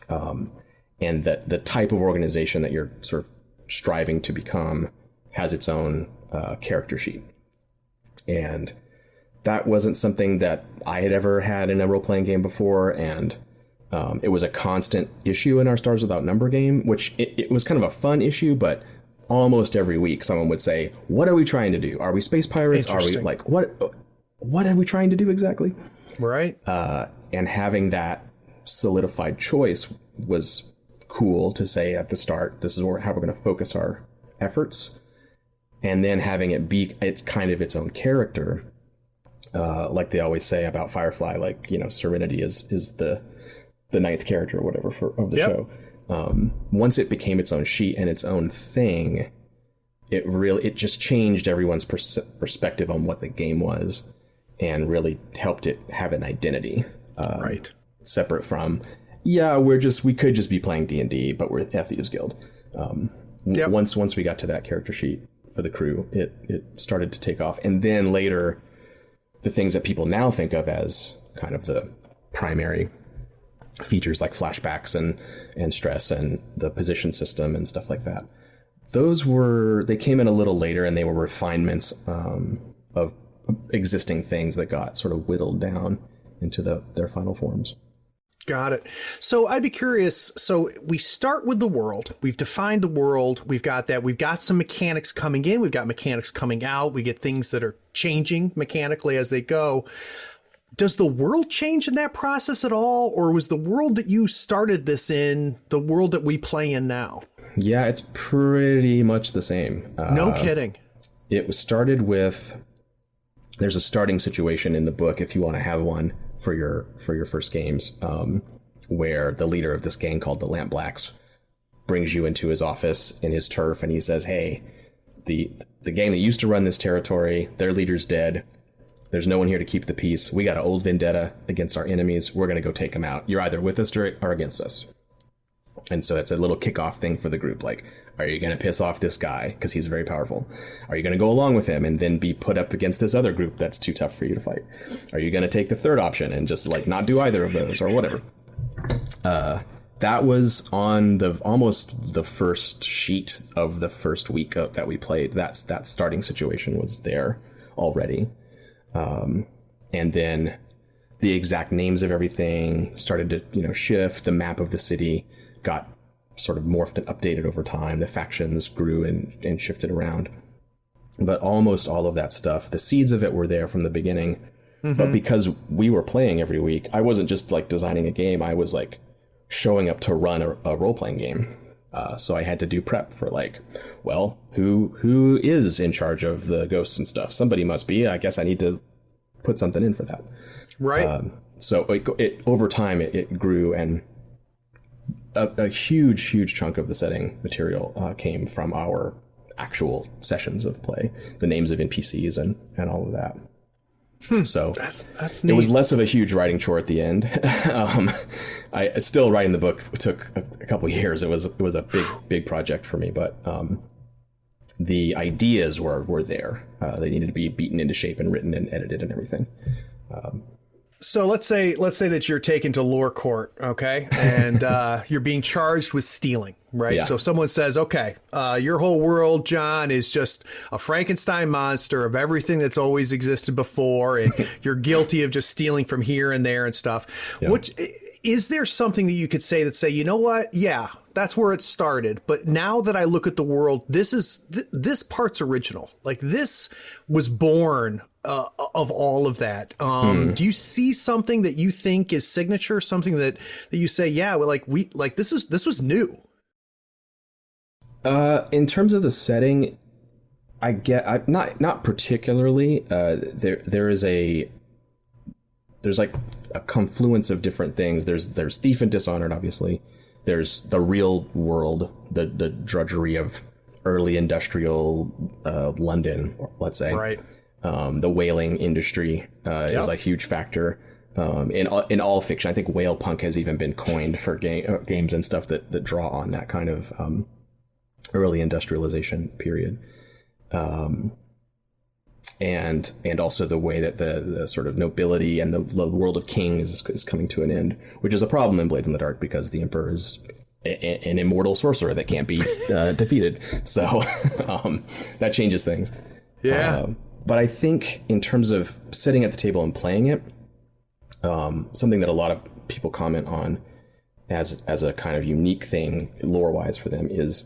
And that the type of organization that you're sort of striving to become has its own character sheet. And that wasn't something that I had ever had in a role-playing game before, and it was a constant issue in our Stars Without Number game, which it was kind of a fun issue, but almost every week someone would say, what are we trying to do? Are we space pirates? Are we like, what are we trying to do exactly? Right. And having that solidified choice was cool to say at the start, this is how we're going to focus our efforts. And then having it be, it's kind of its own character. Like they always say about Firefly, like, Serenity is the ninth character or whatever of the show. Once it became its own sheet and its own thing, it just changed everyone's perspective on what the game was and really helped it have an identity. Right. Separate from, we could just be playing D&D, but we're a Thieves Guild. Once we got to that character sheet for the crew, it started to take off. And then later, the things that people now think of as kind of the primary features like flashbacks and stress and the position system and stuff like that. They came in a little later, and they were refinements of existing things that got sort of whittled down into their final forms. Got it. So I'd be curious. So we start with the world. We've defined the world. We've got that. We've got some mechanics coming in. We've got mechanics coming out. We get things that are changing mechanically as they go. Does the world change in that process at all? Or was the world that you started this in the world that we play in now? Yeah, it's pretty much the same. No kidding. It was started with, there's a starting situation in the book if you want to have one for your first games, where the leader of this gang called the Lamp Blacks brings you into his office in his turf, and he says, hey, the gang that used to run this territory, their leader's dead. There's no one here to keep the peace. We got an old vendetta against our enemies. We're going to go take them out. You're either with us or against us. And so it's a little kickoff thing for the group. Like, are you going to piss off this guy because he's very powerful? Are you going to go along with him and then be put up against this other group that's too tough for you to fight? Are you going to take the third option and just like not do either of those or whatever? That was on almost the first sheet of the first week that we played. That starting situation was there already. And then the exact names of everything started to, shift. The map of the city got sort of morphed and updated over time. The factions grew and shifted around. but almost all of that stuff, the seeds of it were there from the beginning. But because we were playing every week, I wasn't just like designing a game. I was like showing up to run a role-playing game. So I had to do prep for like, well, who is in charge of the ghosts and stuff? Somebody must be. I guess I need to put something in for that. Right. So it over time it grew, and a huge chunk of the setting material came from our actual sessions of play, the names of NPCs and all of that. So that's neat. It was less of a huge writing chore at the end. I still writing the book took a couple of years. It was a big project for me, but the ideas were there. They needed to be beaten into shape and written and edited and everything. So let's say that you're taken to lore court, okay, and you're being charged with stealing, right? Yeah. So if someone says, okay, your whole world, John, is just a Frankenstein monster of everything that's always existed before, and you're guilty of just stealing from here and there and stuff. Yeah. Which is there something that you could say, you know what? Yeah, that's where it started. But now that I look at the world, this part's original. Like this was born of all of that. Do you see something that you think is signature, something that you say, yeah, well, this was new? In terms of the setting, not particularly. There's like a confluence of different things. There's Thief and Dishonored, obviously. There's the real world, the drudgery of early industrial London, let's say. Right. The whaling industry is a huge factor in all fiction. I think whale punk has even been coined for games and stuff that draw on that kind of early industrialization period. And also the way that the sort of nobility and the world of kings is coming to an end, which is a problem in Blades in the Dark because the Emperor is an immortal sorcerer that can't be defeated. So that changes things. Yeah. But I think in terms of sitting at the table and playing it, something that a lot of people comment on as a kind of unique thing lore-wise for them is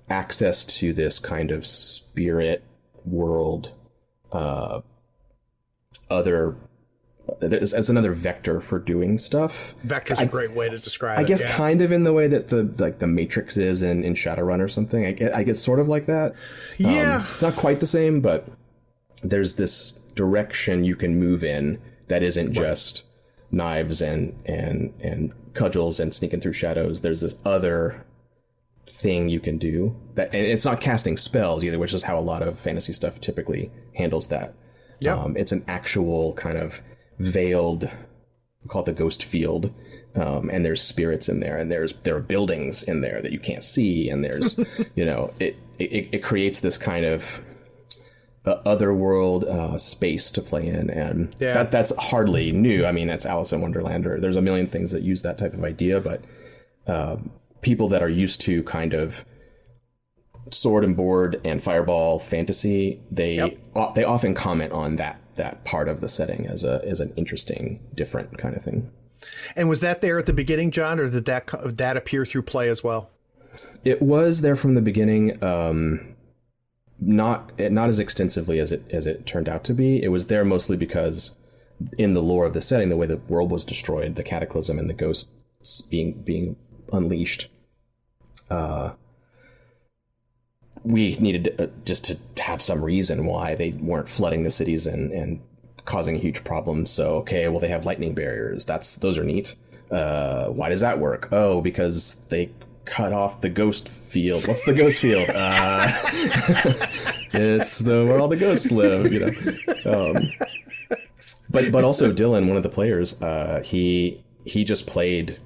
access to this kind of spirit world, as another vector for doing stuff. Vector's a great way to describe it. I guess kind of in the way that the Matrix is in Shadowrun or something. I get sort of like that. Yeah. It's not quite the same, but there's this direction you can move in that isn't just knives and cudgels and sneaking through shadows. There's this other thing you can do that, and it's not casting spells either, which is how a lot of fantasy stuff typically handles that. Yeah. It's an actual kind of veiled, we call it the ghost field, and there's spirits in there, and there are buildings in there that you can't see, and there's it creates this kind of otherworld space to play in, and that's hardly new. I mean, it's Alice in Wonderland, or there's a million things that use that type of idea, but people that are used to kind of sword and board and fireball fantasy, they often comment on that part of the setting as an interesting, different kind of thing. And was that there at the beginning, John, or did that appear through play as well? It was there from the beginning. Not as extensively as it turned out to be. It was there mostly because in the lore of the setting, the way the world was destroyed, the cataclysm and the ghosts being unleashed, we needed just to have some reason why they weren't flooding the cities and causing huge problems. So, okay, well, they have lightning barriers. Those are neat. Why does that work? Oh, because they cut off the ghost field. What's the ghost field? It's where all the ghosts live, But also Dylan, one of the players, he just played,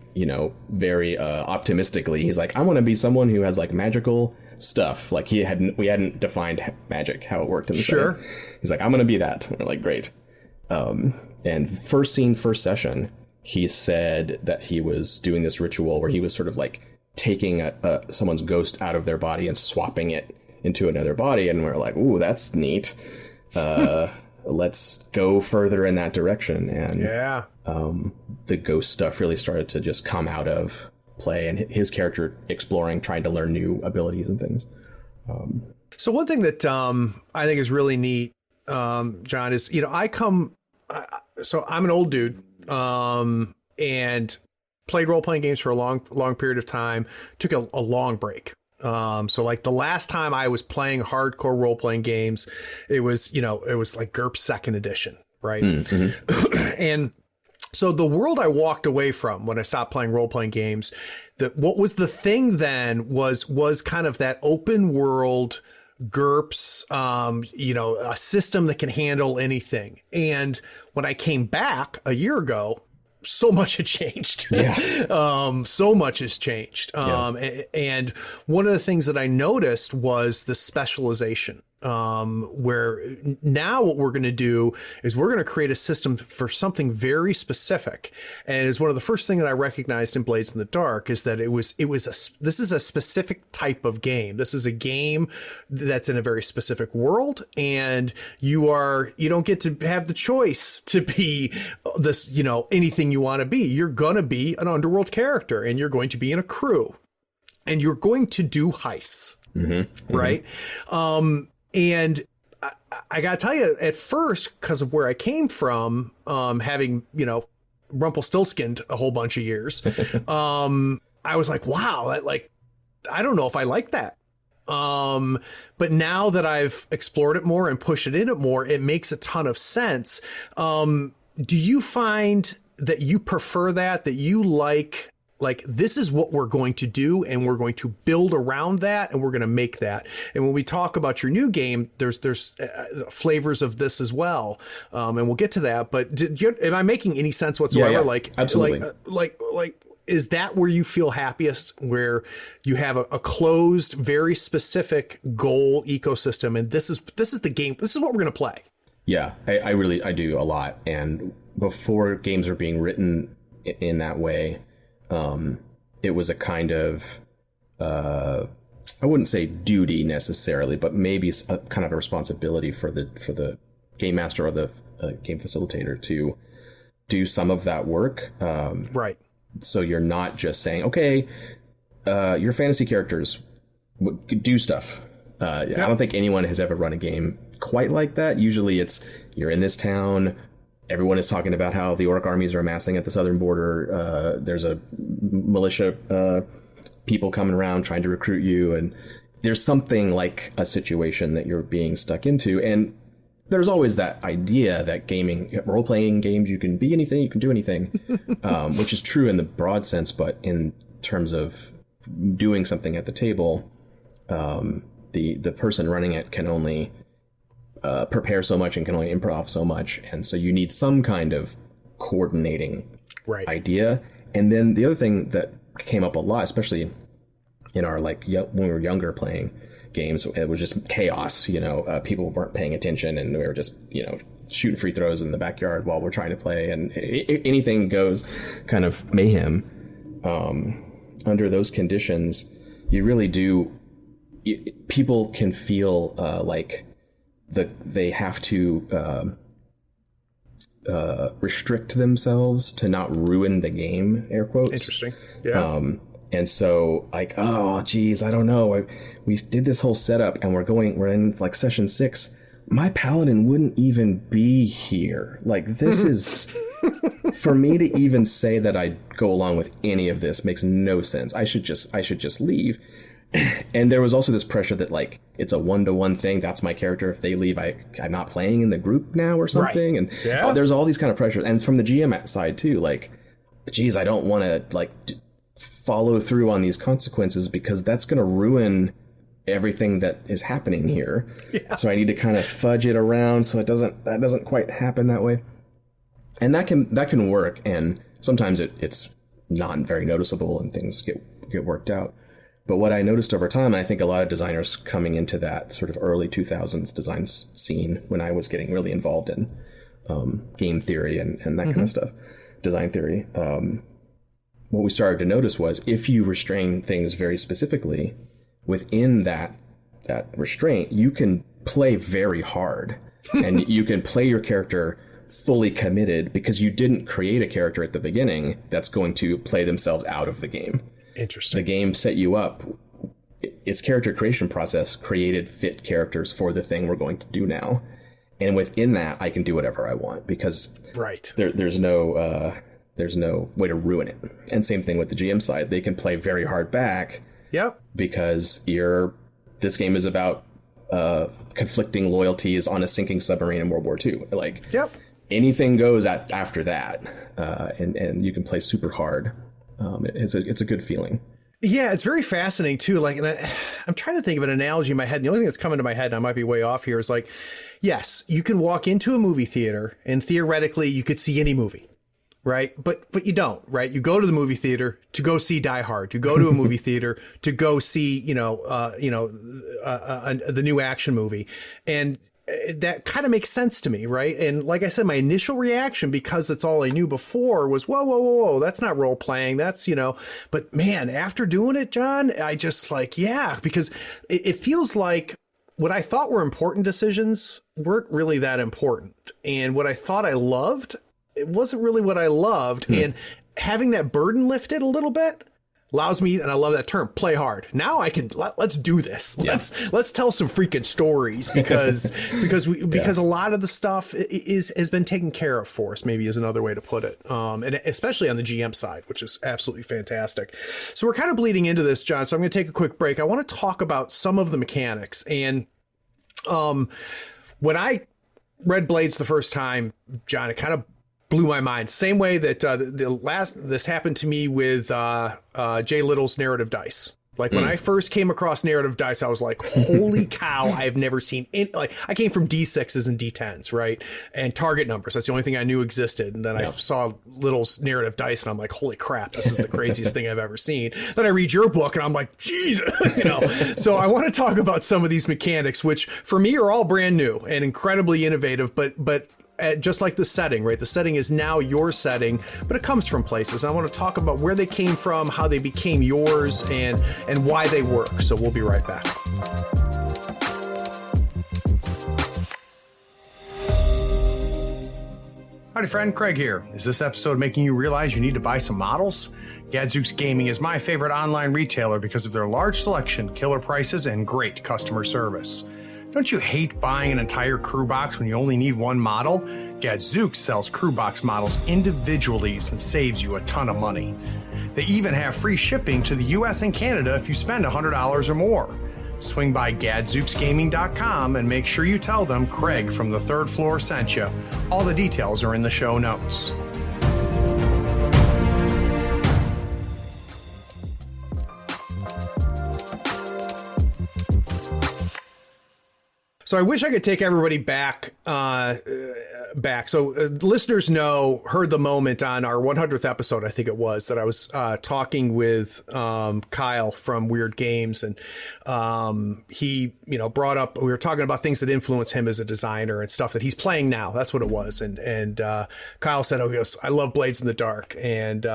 very optimistically. He's like, I want to be someone who has like magical stuff. Like we hadn't defined magic, how it worked in the setting. He's like, I'm going to be that. And we're like, great. And first session, he said that he was doing this ritual where he was sort of like taking someone's ghost out of their body and swapping it into another body, and we're like, ooh, that's neat. Let's go further in that direction. And the ghost stuff really started to just come out of play, and his character exploring, trying to learn new abilities and things. So one thing that I think is really neat, John, is, so I'm an old dude, and played role-playing games for a long period of time, took a long break. So like the last time I was playing hardcore role-playing games, it was like GURPS second edition, right? Mm-hmm. And so the world I walked away from when I stopped playing role-playing games, what was the thing then was kind of that open world GURPS, a system that can handle anything. And when I came back a year ago, so much had changed. Yeah. So much has changed. And one of the things that I noticed was the specialization, where now what we're going to do is we're going to create a system for something very specific. And it's one of the first things that I recognized in Blades in the Dark is that this is a specific type of game. This is a game that's in a very specific world, and you don't get to have the choice to be this, anything you want to be. You're going to be an underworld character, and you're going to be in a crew, and you're going to do heists. Mm-hmm. Right. And I got to tell you, at first, because of where I came from, having, Rumpelstiltskined a whole bunch of years, I was like, wow, I don't know if I like that. But now that I've explored it more and pushed it in it more, it makes a ton of sense. Do you find that you prefer that you like this is what we're going to do, and we're going to build around that, and we're going to make that? And when we talk about your new game, there's flavors of this as well, and we'll get to that. But am I making any sense whatsoever? Yeah. Absolutely. Is that where you feel happiest, where you have a closed, very specific goal ecosystem, and this is the game, this is what we're going to play? Yeah, I do a lot. And before games are being written in that way, it was a kind of, I wouldn't say duty necessarily, but maybe a kind of a responsibility for the game master or the game facilitator to do some of that work. Right. So you're not just saying, okay, your fantasy characters do stuff. I don't think anyone has ever run a game quite like that. Usually it's, you're in this town, everyone is talking about how the orc armies are amassing at the southern border. There's a militia people coming around trying to recruit you, and there's something like a situation that you're being stuck into. And there's always that idea that role-playing games, you can be anything, you can do anything, which is true in the broad sense, but in terms of doing something at the table, the person running it can only prepare so much and can only improv so much. And so you need some kind of coordinating idea. And then the other thing that came up a lot, especially in our when we were younger playing games, it was just chaos. People weren't paying attention, and we were just shooting free throws in the backyard while we're trying to play, and anything goes, kind of mayhem. Under those conditions, you really do. People can feel like they have to restrict themselves to not ruin the game, air quotes. Interesting. Yeah. And so oh geez, I don't know. We did this whole setup, and we're in session 6. My paladin wouldn't even be here. This is for me to even say that I go along with any of this makes no sense. I should just leave. And there was also this pressure that it's a 1-to-1 thing. That's my character. If they leave, I'm not playing in the group now or something. Right. And there's all these kind of pressures. And from the GM side too, geez, I don't want to follow through on these consequences because that's going to ruin everything that is happening here. Yeah. So I need to kind of fudge it around so that doesn't quite happen that way. And that can work. And sometimes it's not very noticeable and things get worked out. But what I noticed over time, and I think a lot of designers coming into that sort of early 2000s design scene, when I was getting really involved in game theory and that kind of stuff, design theory, what we started to notice was if you restrain things very specifically within that restraint, you can play very hard and you can play your character fully committed because you didn't create a character at the beginning that's going to play themselves out of the game. Interesting. The game set you up its character creation process created fit characters for the thing we're going to do now. And within that, I can do whatever I want because there's no way to ruin it. And same thing with the GM side. They can play very hard back. Yep. Because this game is about conflicting loyalties on a sinking submarine in World War II. Like, yep. Anything goes after that, and you can play super hard. It's a good feeling. Yeah, it's very fascinating too. Like, and I'm trying to think of an analogy in my head. And the only thing that's coming to my head, and I might be way off here, is like, yes, you can walk into a movie theater and theoretically you could see any movie, right? But you don't, right? You go to the movie theater to go see Die Hard. You go to a movie theater to go see, the new action movie, and that kind of makes sense to me, right? And like I said, my initial reaction, because it's all I knew before, was whoa, that's not role playing. That's, but man, after doing it, John, I just because it feels like what I thought were important decisions weren't really that important. And what I thought I loved, it wasn't really what I loved. And having that burden lifted a little bit allows me, and I love that term, play hard. Now I can let's do this. Yeah. Let's tell some freaking stories because a lot of the stuff has been taken care of for us, maybe is another way to put it. And especially on the GM side, which is absolutely fantastic. So we're kind of bleeding into this, John. So I'm going to take a quick break. I want to talk about some of the mechanics. And when I read Blades the first time, John, it kind of blew my mind. Same way that this happened to me with Jay Little's Narrative Dice. Like when I first came across Narrative Dice, I was like, holy cow, I've never seen it. Like I came from D6s and D10s, right? And target numbers. That's the only thing I knew existed. And then I saw Little's Narrative Dice and I'm like, holy crap, this is the craziest thing I've ever seen. Then I read your book and I'm like, Jesus, So I want to talk about some of these mechanics, which for me are all brand new and incredibly innovative, but just like the setting, right? The setting is now your setting, but it comes from places. I want to talk about where they came from, how they became yours, and why they work. So we'll be right back. Howdy friend, Craig here. Is this episode making you realize you need to buy some models? Gadzooks Gaming is my favorite online retailer because of their large selection, killer prices, and great customer service. Don't you hate buying an entire crew box when you only need one model? Gadzooks sells crew box models individually and saves you a ton of money. They even have free shipping to the US and Canada if you spend $100 or more. Swing by gadzooksgaming.com and make sure you tell them Craig from the third floor sent you. All the details are in the show notes. So I wish I could take everybody back. So listeners heard the moment on our 100th episode, I think it was, that I was talking with Kyle from Weird Games, and he, brought up, we were talking about things that influence him as a designer and stuff that he's playing now. That's what it was. And Kyle said, he goes, I love Blades in the Dark. And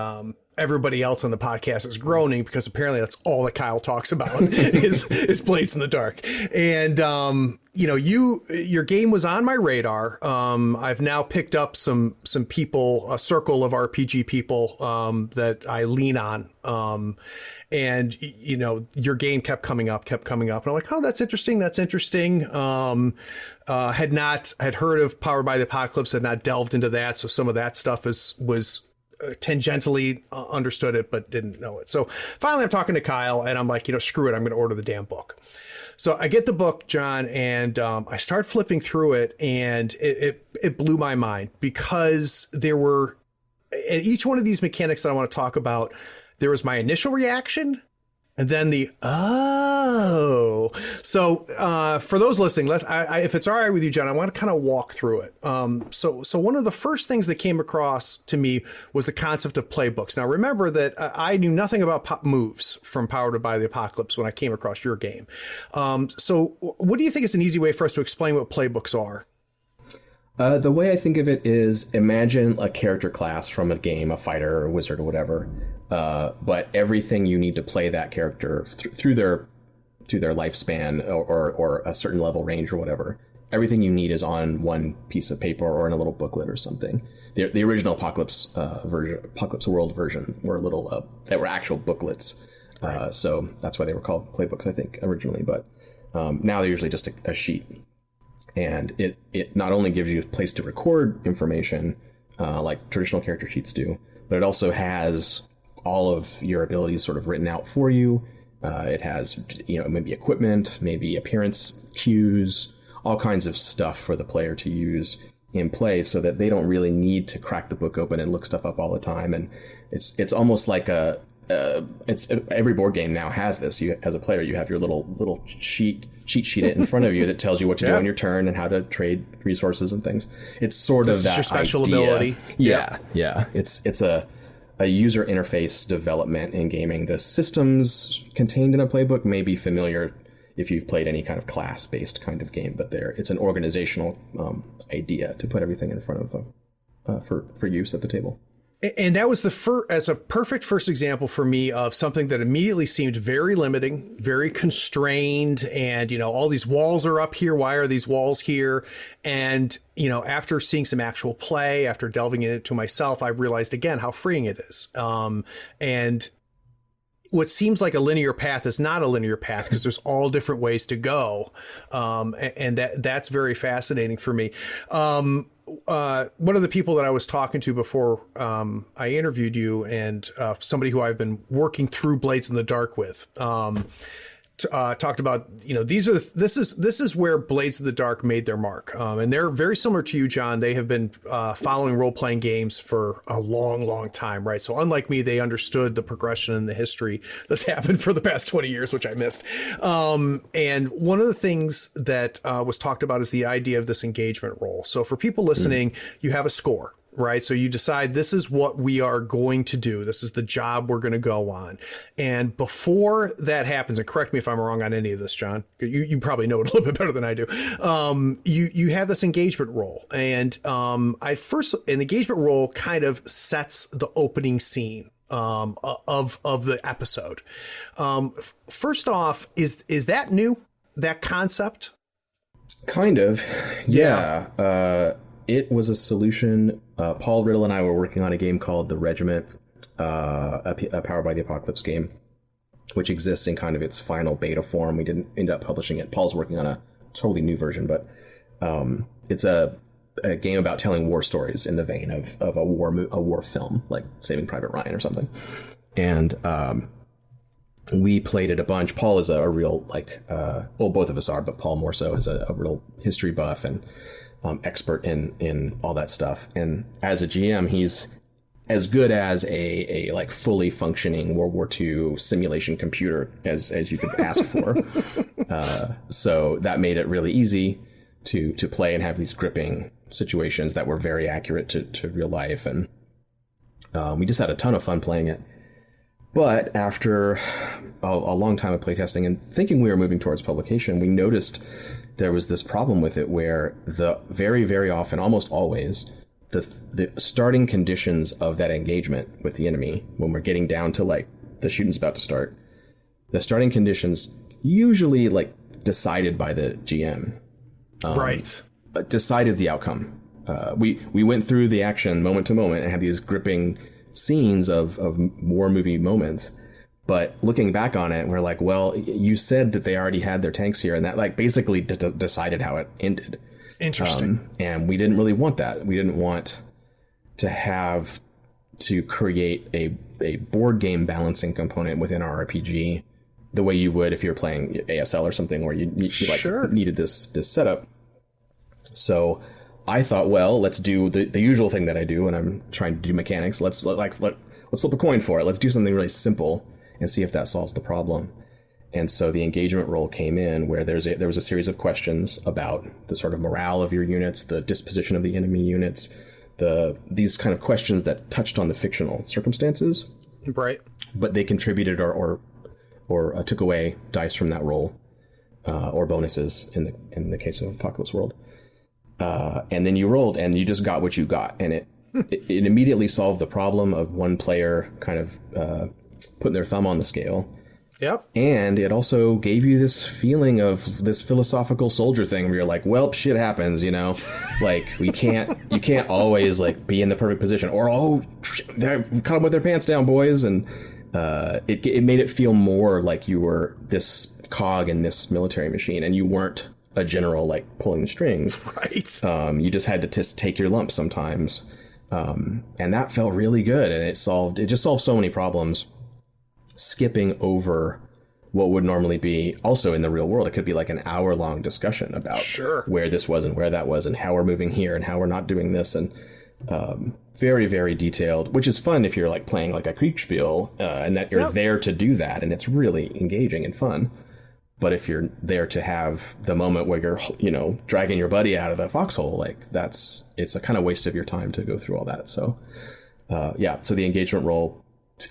everybody else on the podcast is groaning because apparently that's all that Kyle talks about is Blades in the Dark. And, your game was on my radar. I've now picked up some people, a circle of RPG people, that I lean on. And your game kept coming up. And I'm like, oh, that's interesting. Had heard of Powered by the Apocalypse, had not delved into that. So some of that stuff was tangentially understood it, but didn't know it. So finally I'm talking to Kyle and I'm like, screw it. I'm going to order the damn book. So I get the book, John, and I start flipping through it, and it blew my mind because there were, at each one of these mechanics that I want to talk about, there was my initial reaction and then the, oh. So for those listening, if it's all right with you, John, I want to kind of walk through it. So one of the first things that came across to me was the concept of playbooks. Now, remember that I knew nothing about moves from Powered by the Apocalypse when I came across your game. So what do you think is an easy way for us to explain what playbooks are? The way I think of it is, imagine a character class from a game, a fighter or a wizard or whatever, but everything you need to play that character through their lifespan or a certain level range or whatever, everything you need is on one piece of paper or in a little booklet or something. The original Apocalypse World version were little that were actual booklets. So that's why they were called playbooks, I think, originally. But now they're usually just a sheet. And it not only gives you a place to record information, like traditional character sheets do, but it also has all of your abilities sort of written out for you. It has, maybe equipment, maybe appearance cues, all kinds of stuff for the player to use in play, so that they don't really need to crack the book open and look stuff up all the time. And it's almost like every board game now has this. You, as a player, you have your little cheat sheet in front of you that tells you what to do on your turn and how to trade resources and things. It's sort of that your special idea. ability. Yeah. It's a user interface development in gaming. The systems contained in a playbook may be familiar if you've played any kind of class-based kind of game, but it's an organizational idea to put everything in front of for use at the table. And that was as a perfect first example for me of something that immediately seemed very limiting, very constrained. And, all these walls are up here. Why are these walls here? And, after seeing some actual play, after delving into myself, I realized again how freeing it is. And what seems like a linear path is not a linear path, because there's all different ways to go. And that's very fascinating for me. One of the people that I was talking to before I interviewed you, and somebody who I've been working through Blades in the Dark with, talked about, this is where Blades in the Dark made their mark. And they're very similar to you, John. They have been following role-playing games for a long, long time, right? So unlike me, they understood the progression and the history that's happened for the past 20 years, which I missed. And one of the things that was talked about is the idea of this engagement role. So for people listening, you have a score, right? So you decide this is what we are going to do. This is the job we're going to go on. And before that happens, and correct me if I'm wrong on any of this, John, you probably know it a little bit better than I do. You have this engagement role. And an engagement role kind of sets the opening scene of the episode. First off, is that new, that concept? Kind of. Yeah. It was a solution. Paul Riddle and I were working on a game called The Regiment, a Powered by the Apocalypse game, which exists in kind of its final beta form. We didn't end up publishing it. Paul's working on a totally new version, but it's a game about telling war stories in the vein of a war film, like Saving Private Ryan or something. And we played it a bunch. Paul is a real, both of us are, but Paul more so is a real history buff and expert in all that stuff. And as a GM, he's as good as a fully functioning World War II simulation computer as you could ask for. So that made it really easy to play and have these gripping situations that were very accurate to real life. And we just had a ton of fun playing it. But after a long time of playtesting and thinking we were moving towards publication, we noticed there was this problem with it where very, very often, almost always, the starting conditions of that engagement with the enemy, when we're getting down to the shooting's about to start, the starting conditions usually decided by the GM. Right. Decided the outcome. We went through the action moment to moment and had these gripping scenes of war movie moments. But looking back on it, we're like, well, you said that they already had their tanks here, and that basically decided how it ended. Interesting. And we didn't really want that. We didn't want to have to create a board game balancing component within our RPG the way you would if you were playing ASL or something, where you needed this setup. So I thought, well, let's do the usual thing that I do when I'm trying to do mechanics. Let's flip a coin for it. Let's do something really simple and see if that solves the problem. And so the engagement role came in, where there was a series of questions about the sort of morale of your units, the disposition of the enemy units, these kind of questions that touched on the fictional circumstances. Right. But they contributed or took away dice from that roll, or bonuses in the case of Apocalypse World. And then you rolled, and you just got what you got, and it immediately solved the problem of one player kind of putting their thumb on the scale. Yep. And it also gave you this feeling of this philosophical soldier thing where you're like, well, shit happens, you can't always be in the perfect position, or they're caught them with their pants down, boys. And it made it feel more like you were this cog in this military machine, and you weren't a general like pulling the strings. Right. You just had to just take your lumps sometimes, and that felt really good. And it just solved so many problems. Skipping over what would normally be also in the real world, it could be like an hour-long discussion about where this was and where that was, and how we're moving here and how we're not doing this, and very, very detailed, which is fun if you're like playing like a Kriegspiel, and that you're there to do that, and it's really engaging and fun. But if you're there to have the moment where you're, you know, dragging your buddy out of the foxhole, like it's a kind of waste of your time to go through all that. So, so the engagement role,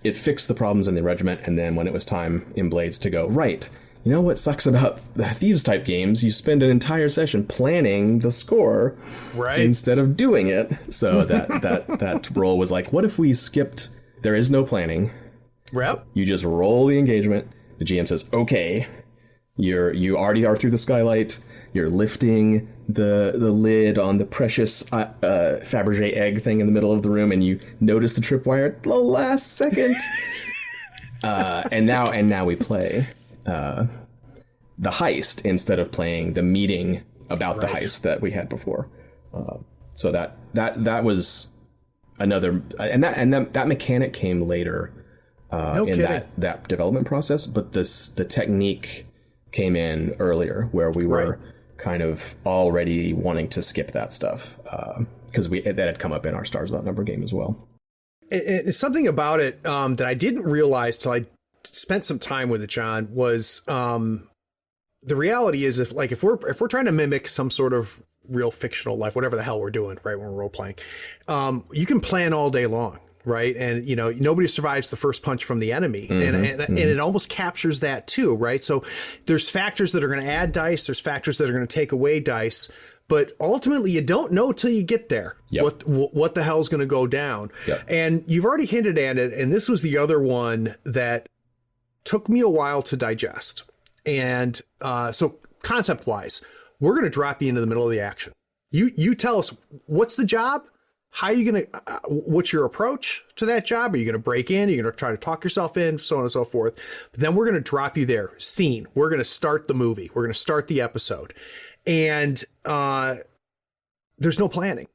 it fixed the problems in the regiment. And then when it was time in Blades to go, right, you know what sucks about the Thieves type games? You spend an entire session planning the score instead of doing it. So that role was like, what if we skipped, there is no planning. Yep. You just roll the engagement. The GM says, okay. You already are through the skylight. You're lifting the lid on the precious Fabergé egg thing in the middle of the room, and you notice the tripwire at the last second. And now we play the heist instead of playing the meeting about the heist that we had before. So that was another, and that mechanic came later in that development process, but the technique came in earlier, where we were kind of already wanting to skip that stuff, because that had come up in our Stars Without Number game as well. It's something about it that I didn't realize till I spent some time with it, John, was the reality is if we're trying to mimic some sort of real fictional life, whatever the hell we're doing, right, when we're role playing, you can plan all day long. Right. And, you know, nobody survives the first punch from the enemy. And it almost captures that, too. Right. So there's factors that are going to add dice. There's factors that are going to take away dice. But ultimately, you don't know till you get there what the hell's going to go down. Yep. And you've already hinted at it. And this was the other one that took me a while to digest. And so concept wise, we're going to drop you into the middle of the action. You tell us, what's the job? How are you going to, what's your approach to that job? Are you going to break in? Are you going to try to talk yourself in? So on and so forth. But then we're going to drop you there. Scene. We're going to start the movie. We're going to start the episode. And there's no planning.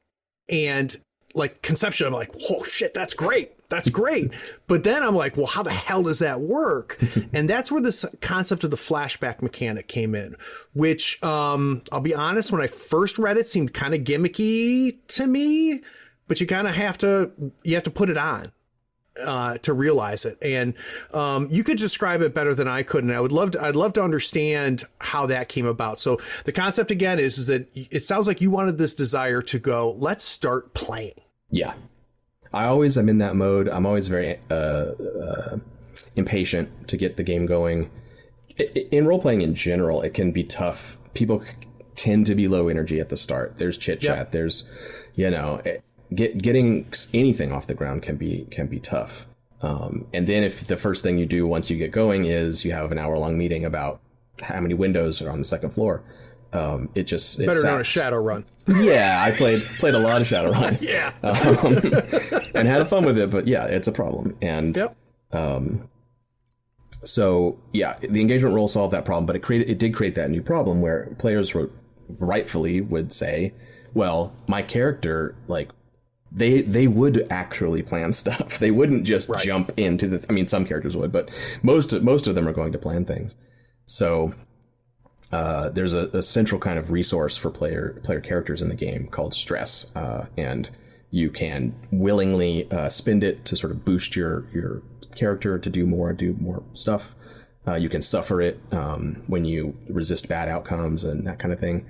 And like conception, I'm like, oh shit, that's great. That's great. But then I'm like, well, how the hell does that work? And that's where this concept of the flashback mechanic came in, which I'll be honest, when I first read it, seemed kind of gimmicky to me. But you kind of have to put it on to realize it. And you could describe it better than I could. And I'd love to understand how that came about. So the concept again is that it sounds like you wanted this desire to go, let's start playing. Yeah. I always am in that mode. I'm always very impatient to get the game going. In role playing in general, it can be tough. People tend to be low energy at the start. There's chit chat. Yep. There's, you know, getting anything off the ground can be tough. And then if the first thing you do once you get going is you have an hour-long meeting about how many windows are on the second floor, it better known as Shadowrun. Yeah, I played a lot of Shadowrun. Yeah, and had fun with it. But yeah, it's a problem. And so yeah, the engagement role solved that problem, but it did create that new problem where players rightfully would say, well, my character, like, they would actually plan stuff. They wouldn't just jump into I mean, some characters would, but most of them are going to plan things. So there's a central kind of resource for player characters in the game called stress, and you can willingly spend it to sort of boost your character to do more stuff. You can suffer it when you resist bad outcomes and that kind of thing.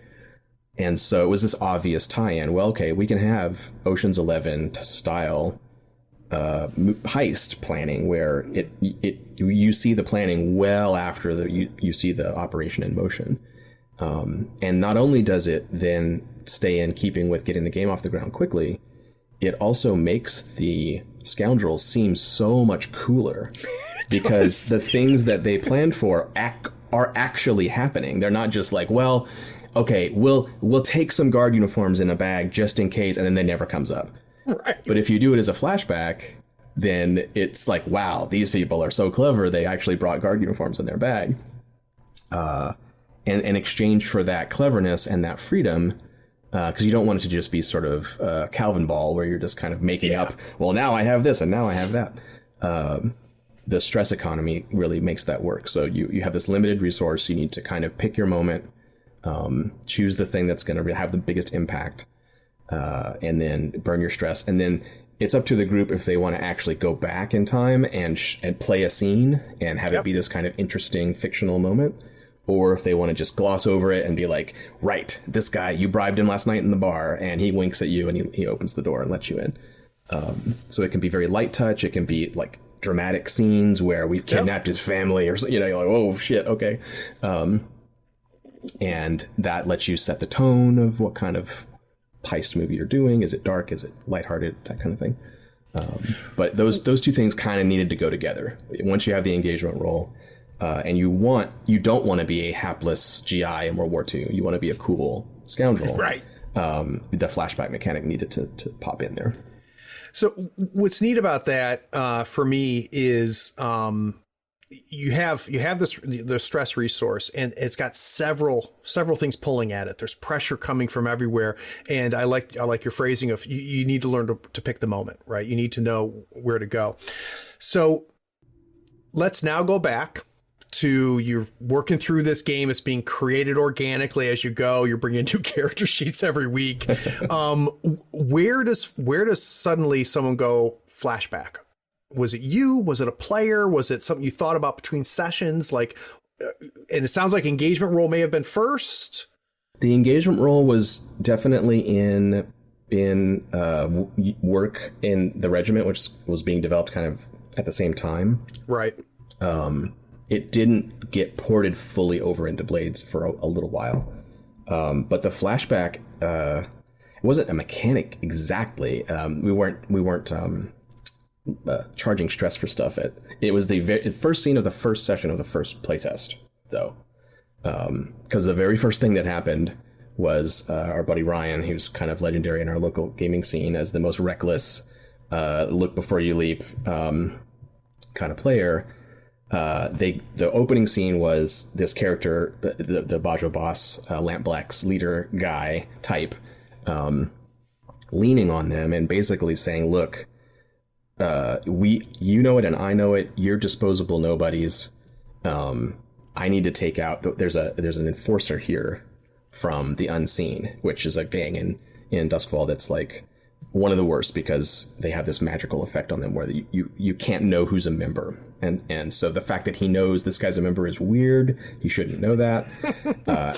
And so it was this obvious tie-in. Well, okay, we can have Ocean's 11 style heist planning where you see the planning well after you see the operation in motion. And not only does it then stay in keeping with getting the game off the ground quickly, it also makes the scoundrels seem so much cooler because the things that they planned for are actually happening. They're not just like, well, okay, we'll take some guard uniforms in a bag just in case, and then they never comes up. Right. But if you do it as a flashback, then it's like, wow, these people are so clever. They actually brought guard uniforms in their bag. And in exchange for that cleverness and that freedom, because you don't want it to just be sort of Calvin ball where you're just kind of making up, well, now I have this and now I have that. The stress economy really makes that work. So you have this limited resource. You need to kind of pick your moment, choose the thing that's going to have the biggest impact, and then burn your stress. And then it's up to the group if they want to actually go back in time and play a scene and have it be this kind of interesting fictional moment, or if they want to just gloss over it and be like, right, this guy, you bribed him last night in the bar and he winks at you and he opens the door and lets you in. So it can be very light touch. It can be like dramatic scenes where we've kidnapped his family, or you're like, oh shit, okay. And that lets you set the tone of what kind of heist movie you're doing. Is it dark? Is it lighthearted? That kind of thing. But those two things kind of needed to go together. Once you have the engagement role, and you don't want to be a hapless GI in World War II. You want to be a cool scoundrel. Right. The flashback mechanic needed to pop in there. So what's neat about that for me is you have the stress resource, and it's got several things pulling at it. There's pressure coming from everywhere, and I like your phrasing of you need to learn to pick the moment, right? You need to know where to go. So let's now go back to you're working through this game. It's being created organically as you go. You're bringing new character sheets every week. Where does suddenly someone go flashback? Was it you? Was it a player? Was it something you thought about between sessions? Like, and it sounds like engagement role may have been first. The engagement role was definitely in work in the regiment, which was being developed kind of at the same time. Right. It didn't get ported fully over into Blades for a little while. But the flashback wasn't a mechanic exactly. We weren't charging stress for stuff. It was the first scene of the first session of the first playtest, though. Because the very first thing that happened was our buddy Ryan, who's kind of legendary in our local gaming scene as the most reckless, look before you leap kind of player. The opening scene was this character, the Bajo boss, Lamp Black's leader guy type, leaning on them and basically saying, look, you know it and I know it, you're disposable nobodies. I need to take out, there's an enforcer here from the Unseen, which is a gang in Duskfall that's like one of the worst because they have this magical effect on them where you can't know who's a member. And so the fact that he knows this guy's a member is weird. He shouldn't know that.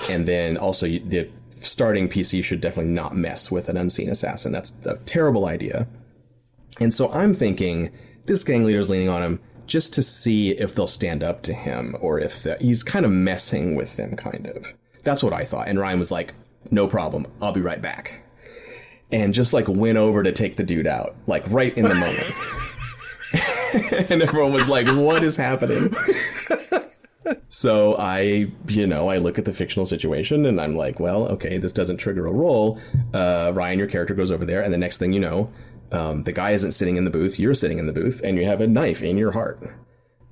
And then also the starting PC should definitely not mess with an Unseen assassin. That's a terrible idea. And so I'm thinking this gang leader's leaning on him just to see if they'll stand up to him or if he's kind of messing with them, kind of. That's what I thought. And Ryan was like, no problem. I'll be right back. And just like went over to take the dude out, like right in the moment. And everyone was like, what is happening? So I look at the fictional situation and I'm like, well, okay, this doesn't trigger a roll. Ryan, your character goes over there. And the next thing you know, the guy isn't sitting in the booth. You're sitting in the booth and you have a knife in your heart.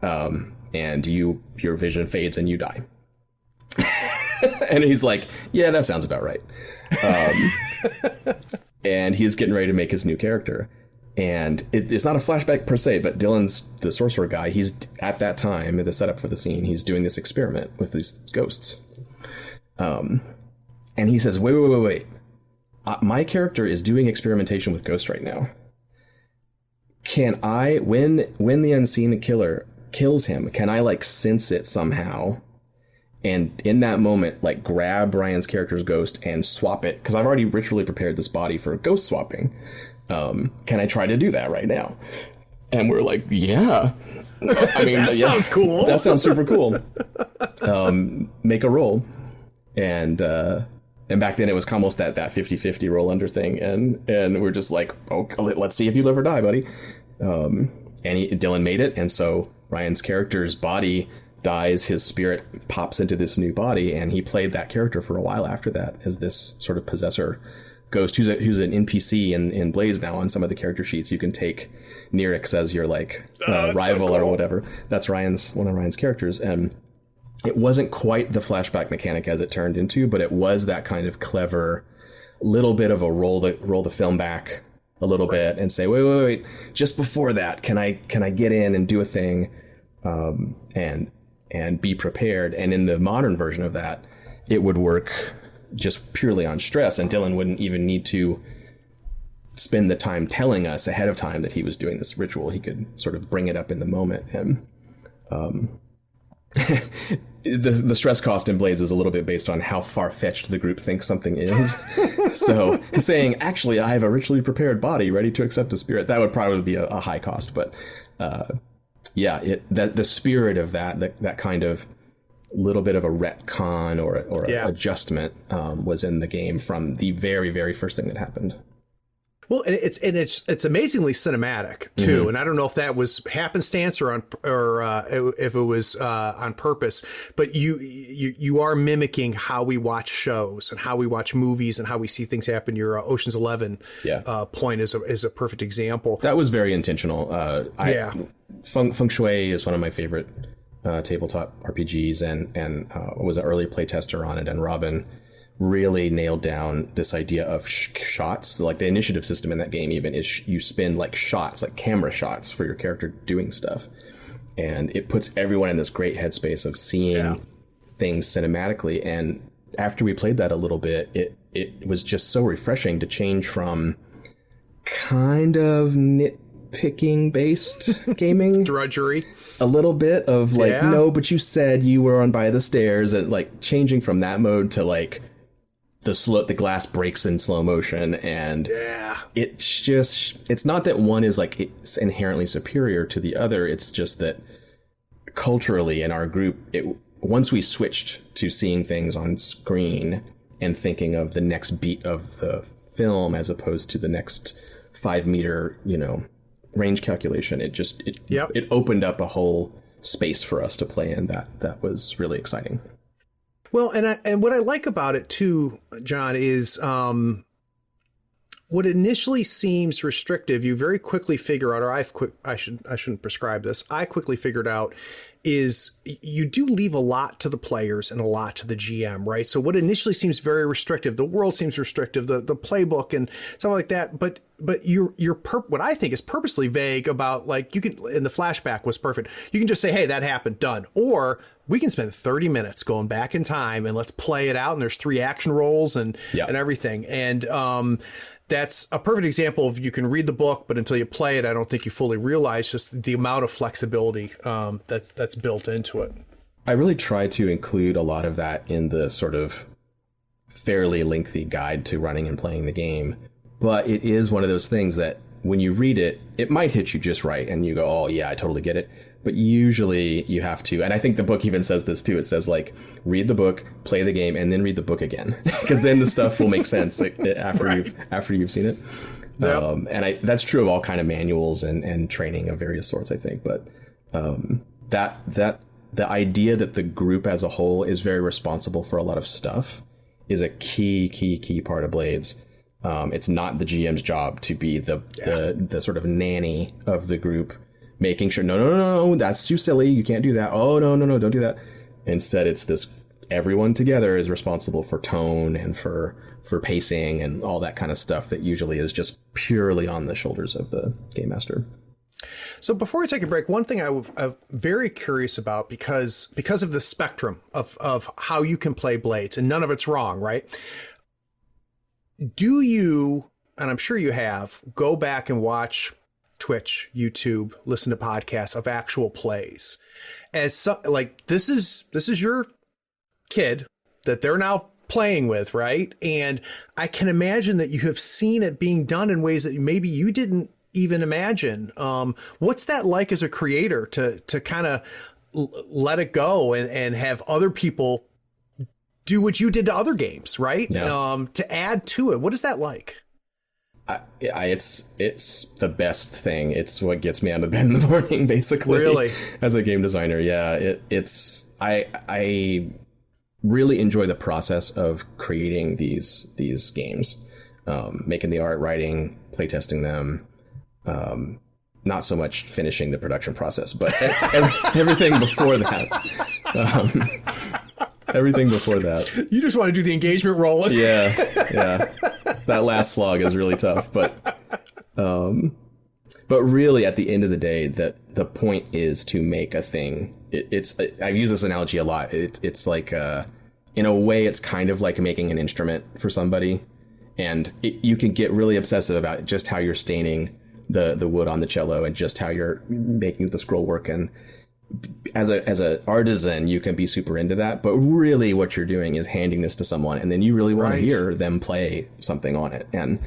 And your vision fades and you die. And he's like, yeah, that sounds about right. And he's getting ready to make his new character. And it's not a flashback per se, but Dylan's the sorcerer guy. He's at that time, the setup for the scene, he's doing this experiment with these ghosts. And he says, wait. My character is doing experimentation with ghosts right now. Can I, when the Unseen killer kills him, can I like sense it somehow? And in that moment, like grab Ryan's character's ghost and swap it, because I've already ritually prepared this body for ghost swapping. Can I try to do that right now? And we're like, yeah. I mean, that sounds cool. That sounds super cool. Make a roll. And back then it was almost that 50-50 roll under thing. And we're just like, oh, let's see if you live or die, buddy. And Dylan made it. And so Ryan's character's body dies, his spirit pops into this new body, and he played that character for a while after that as this sort of possessor Ghost, who's an NPC in Blades now on some of the character sheets. You can take Nirix as your like rival, so cool, or whatever. That's one of Ryan's characters, and it wasn't quite the flashback mechanic as it turned into, but it was that kind of clever little bit of a roll the film back a little bit and say, wait, just before that, can I get in and do a thing, and be prepared. And in the modern version of that, it would work just purely on stress, and Dylan wouldn't even need to spend the time telling us ahead of time that he was doing this ritual. He could sort of bring it up in the moment. And the stress cost in Blades is a little bit based on how far-fetched the group thinks something is. So saying, actually, I have a ritually prepared body ready to accept a spirit, that would probably be a high cost. But the spirit of that kind of little bit of a retcon or adjustment was in the game from the very, very first thing that happened. Well, and it's amazingly cinematic too, mm-hmm. And I don't know if that was happenstance or if it was on purpose. But you are mimicking how we watch shows and how we watch movies and how we see things happen. Your Ocean's 11 point is a perfect example. That was very intentional. Feng Shui is one of my favorite tabletop RPGs, and was an early playtester on it, and Robin really nailed down this idea of shots. Like the initiative system in that game even is you spend like shots, like camera shots for your character doing stuff, and it puts everyone in this great headspace of seeing things cinematically. And after we played that a little bit, it was just so refreshing to change from kind of nitpicking based gaming drudgery, a little bit of like, no, but you said you were on by the stairs, and like changing from that mode to like the glass breaks in slow motion. And it's not that one is like it's inherently superior to the other. It's just that culturally in our group, once we switched to seeing things on screen and thinking of the next beat of the film as opposed to the next 5 meter, range calculation, it opened up a whole space for us to play in that was really exciting. Well, and what I like about it too, John, is what initially seems restrictive, you very quickly figure out, or I shouldn't prescribe this, I quickly figured out, is you do leave a lot to the players and a lot to the GM, right? So what initially seems very restrictive, the world seems restrictive, the playbook and stuff like that, but you're what I think is purposely vague about, like, you can, and the flashback was perfect. You can just say, hey, that happened, done. Or we can spend 30 minutes going back in time and let's play it out. And there's 3 action rolls and everything. And that's a perfect example of, you can read the book, but until you play it, I don't think you fully realize just the amount of flexibility that's built into it. I really try to include a lot of that in the sort of fairly lengthy guide to running and playing the game. But it is one of those things that when you read it, it might hit you just right. And you go, oh, yeah, I totally get it. But usually you have to, and I think the book even says this too. It says, like, read the book, play the game, and then read the book again, because then the stuff will make sense after you've seen it. Yep. And that's true of all kind of manuals and training of various sorts, I think. But that the idea that the group as a whole is very responsible for a lot of stuff is a key part of Blades. It's not the GM's job to be the sort of nanny of the group, making sure, no, that's too silly, you can't do that. Oh, no, don't do that. Instead, it's this, everyone together is responsible for tone and for pacing and all that kind of stuff that usually is just purely on the shoulders of the game master. So before we take a break, one thing I'm very curious about, because of the spectrum of how you can play Blades, and none of it's wrong, right? Do you, and I'm sure you have, go back and watch Twitch, YouTube, listen to podcasts of actual plays? Like, this is your kid that they're now playing with, right? And I can imagine that you have seen it being done in ways that maybe you didn't even imagine. What's that like as a creator to kind of let it go and have other people do what you did to other games, right? Yeah. To add to it. What is that like? It's the best thing. It's what gets me out of bed in the morning, basically. Really? As a game designer, yeah. I really enjoy the process of creating these games. making the art, writing, playtesting them. Not so much finishing the production process, but everything before that. Everything before that. You just want to do the engagement rolling. Yeah. That last slog is really tough, but really, at the end of the day, that the point is to make a thing. I've used this analogy a lot. It's like, in a way, it's kind of like making an instrument for somebody, and you can get really obsessive about just how you're staining the wood on the cello and just how you're making the scroll work. And as a artisan, you can be super into that. But really what you're doing is handing this to someone, and then you really want to hear them play something on it. And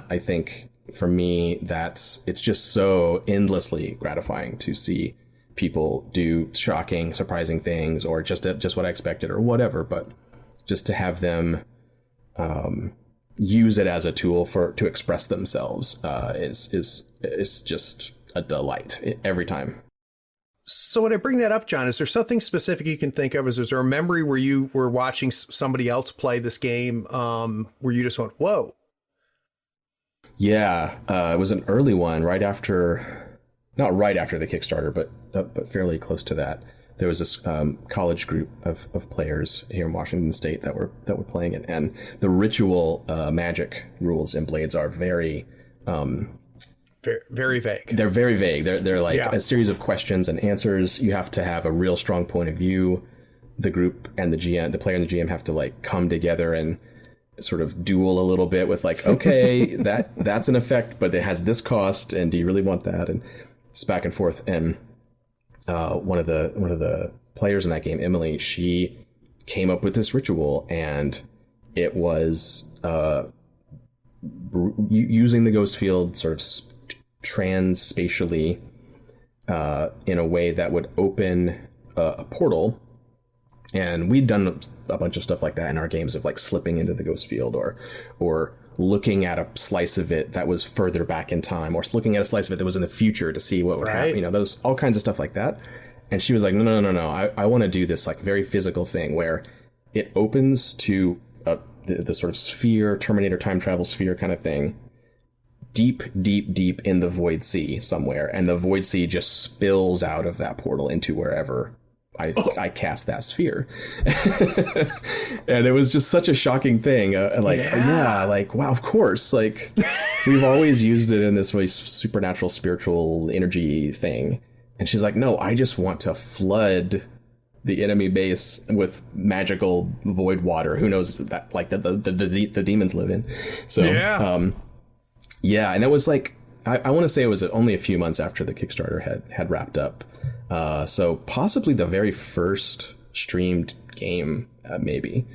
I think for me, it's just so endlessly gratifying to see people do shocking, surprising things, or just what I expected or whatever. But just to have them use it as a tool to express themselves is just a delight every time. So when I bring that up, John, is there something specific you can think of? Is there a memory where you were watching somebody else play this game where you just went, whoa? Yeah, it was an early one, not right after the Kickstarter, but fairly close to that. There was this college group of players here in Washington State that were playing it, and the ritual magic rules in Blades are very very vague. They're very vague. They're like a series of questions and answers. You have to have a real strong point of view. The group and the GM, the player and the GM, have to like come together and sort of duel a little bit with like, okay, that's an effect, but it has this cost, and do you really want that? And it's back and forth. And one of the players in that game, Emily, she came up with this ritual, and it was using the ghost field sort of trans-spatially in a way that would open a portal. And we'd done a bunch of stuff like that in our games, of like slipping into the ghost field, or looking at a slice of it that was further back in time, or looking at a slice of it that was in the future to see what would happen. Those all kinds of stuff like that. And she was like, no. I want to do this like very physical thing where it opens to the sort of sphere, Terminator time travel sphere kind of thing, deep in the void sea somewhere, and the void sea just spills out of that portal into wherever I cast that sphere. And it was just such a shocking thing. Wow, of course. Like, we've always used it in this really supernatural, spiritual energy thing. And she's like, no, I just want to flood the enemy base with magical void water. Who knows that, like, the demons live in. So, and it was like, I want to say it was only a few months after the Kickstarter had wrapped up. So possibly the very first streamed game, maybe.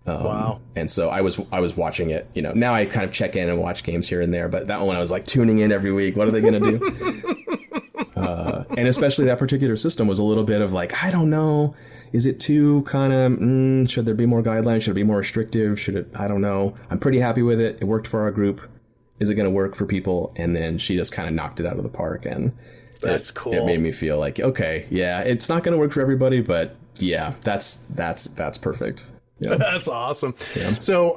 Wow. And so I was watching it, now I kind of check in and watch games here and there, but that one I was like tuning in every week. What are they going to do? And especially that particular system was a little bit of like, I don't know. Is it too kind of, should there be more guidelines? Should it be more restrictive? I don't know. I'm pretty happy with it. It worked for our group. Is it going to work for people? And then she just kind of knocked it out of the park. And that's cool. It made me feel like, okay, yeah, it's not going to work for everybody, but yeah, that's perfect. Yeah. That's awesome. Yeah. So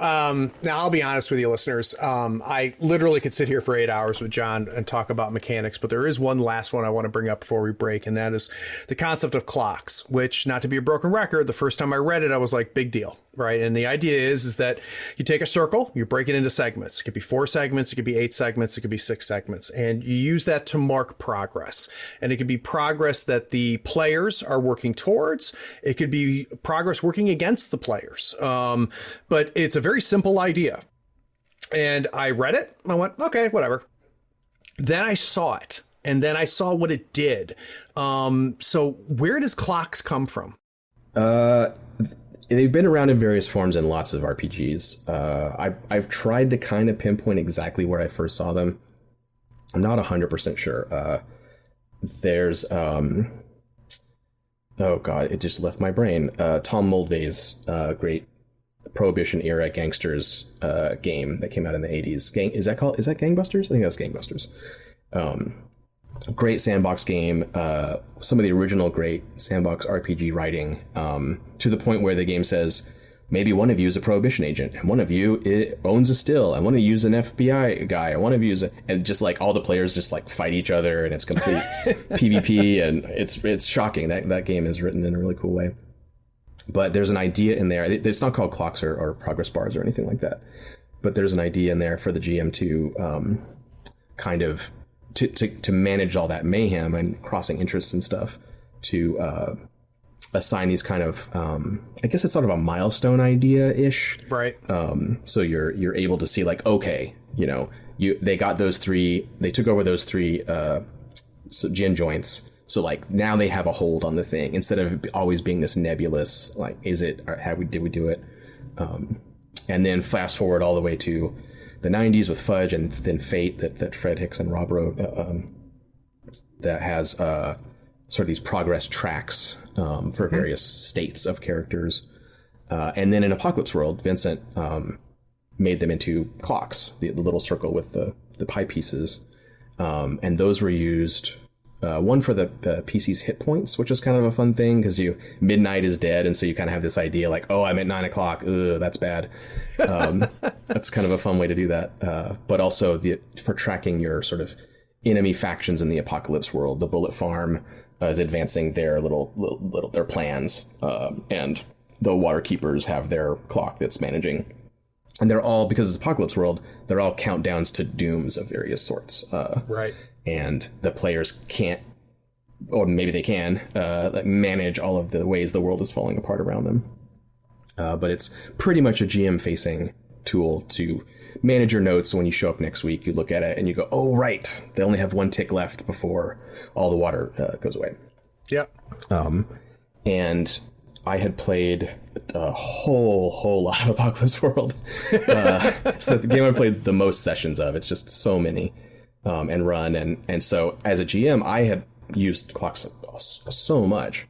now I'll be honest with you, listeners. I literally could sit here for 8 hours with John and talk about mechanics, but there is one last one I want to bring up before we break, and that is the concept of clocks, which, not to be a broken record, the first time I read it, I was like, big deal, right? And the idea is that you take a circle, you break it into segments. It could be 4 segments, it could be 8 segments, it could be 6 segments, and you use that to mark progress. And it could be progress that the players are working towards. It could be progress working against the players. But it's a very simple idea. And I read it. I went, okay, whatever. Then I saw it. And then I saw what it did. So where does clocks come from? They've been around in various forms in lots of RPGs. I've tried to kind of pinpoint exactly where I first saw them. I'm not 100% sure. There's... oh god, it just left my brain. Tom Moldvay's great Prohibition era gangsters game that came out in the 80s. Is that Gangbusters? I think that's Gangbusters. Great sandbox game. Some of the original great sandbox RPG writing, to the point where the game says, maybe one of you is a prohibition agent, and one of you owns a still, and one of you is an FBI guy, and one of you is and just like all the players just like fight each other, and it's complete PvP, and it's shocking. That game is written in a really cool way. But there's an idea in there. It's not called clocks or progress bars or anything like that. But there's an idea in there for the GM to kind of to manage all that mayhem and crossing interests and stuff, to assign these kind of I guess it's sort of a milestone idea-ish. Right. So you're able to see like, okay, they got those three, they took over those three gin joints. So like now they have a hold on the thing instead of always being this nebulous, like, is it, or did we do it? And then fast forward all the way to the 90s with Fudge, and then Fate that Fred Hicks and Rob wrote, that has sort of these progress tracks for various states of characters. And then in Apocalypse World, Vincent made them into clocks, the little circle with the pie pieces. And those were used, one for the PC's hit points, which is kind of a fun thing because midnight is dead, and so you kind of have this idea like, oh, I'm at 9 o'clock. Ugh, that's bad. That's kind of a fun way to do that. But also for tracking your sort of enemy factions in the Apocalypse World. The Bullet Farm is advancing their their plans, and the Waterkeepers have their clock that's managing. And they're all, because it's Apocalypse World, they're all countdowns to dooms of various sorts. Right. And the players can't, or maybe they can, manage all of the ways the world is falling apart around them. But it's pretty much a GM-facing tool to manage your notes. So when you show up next week, you look at it and you go, oh, right, they only have one tick left before all the water goes away. Yeah. And I had played a whole lot of Apocalypse World. So the game I played the most sessions of. It's just so many. And run, and so as a GM, I had used clocks so much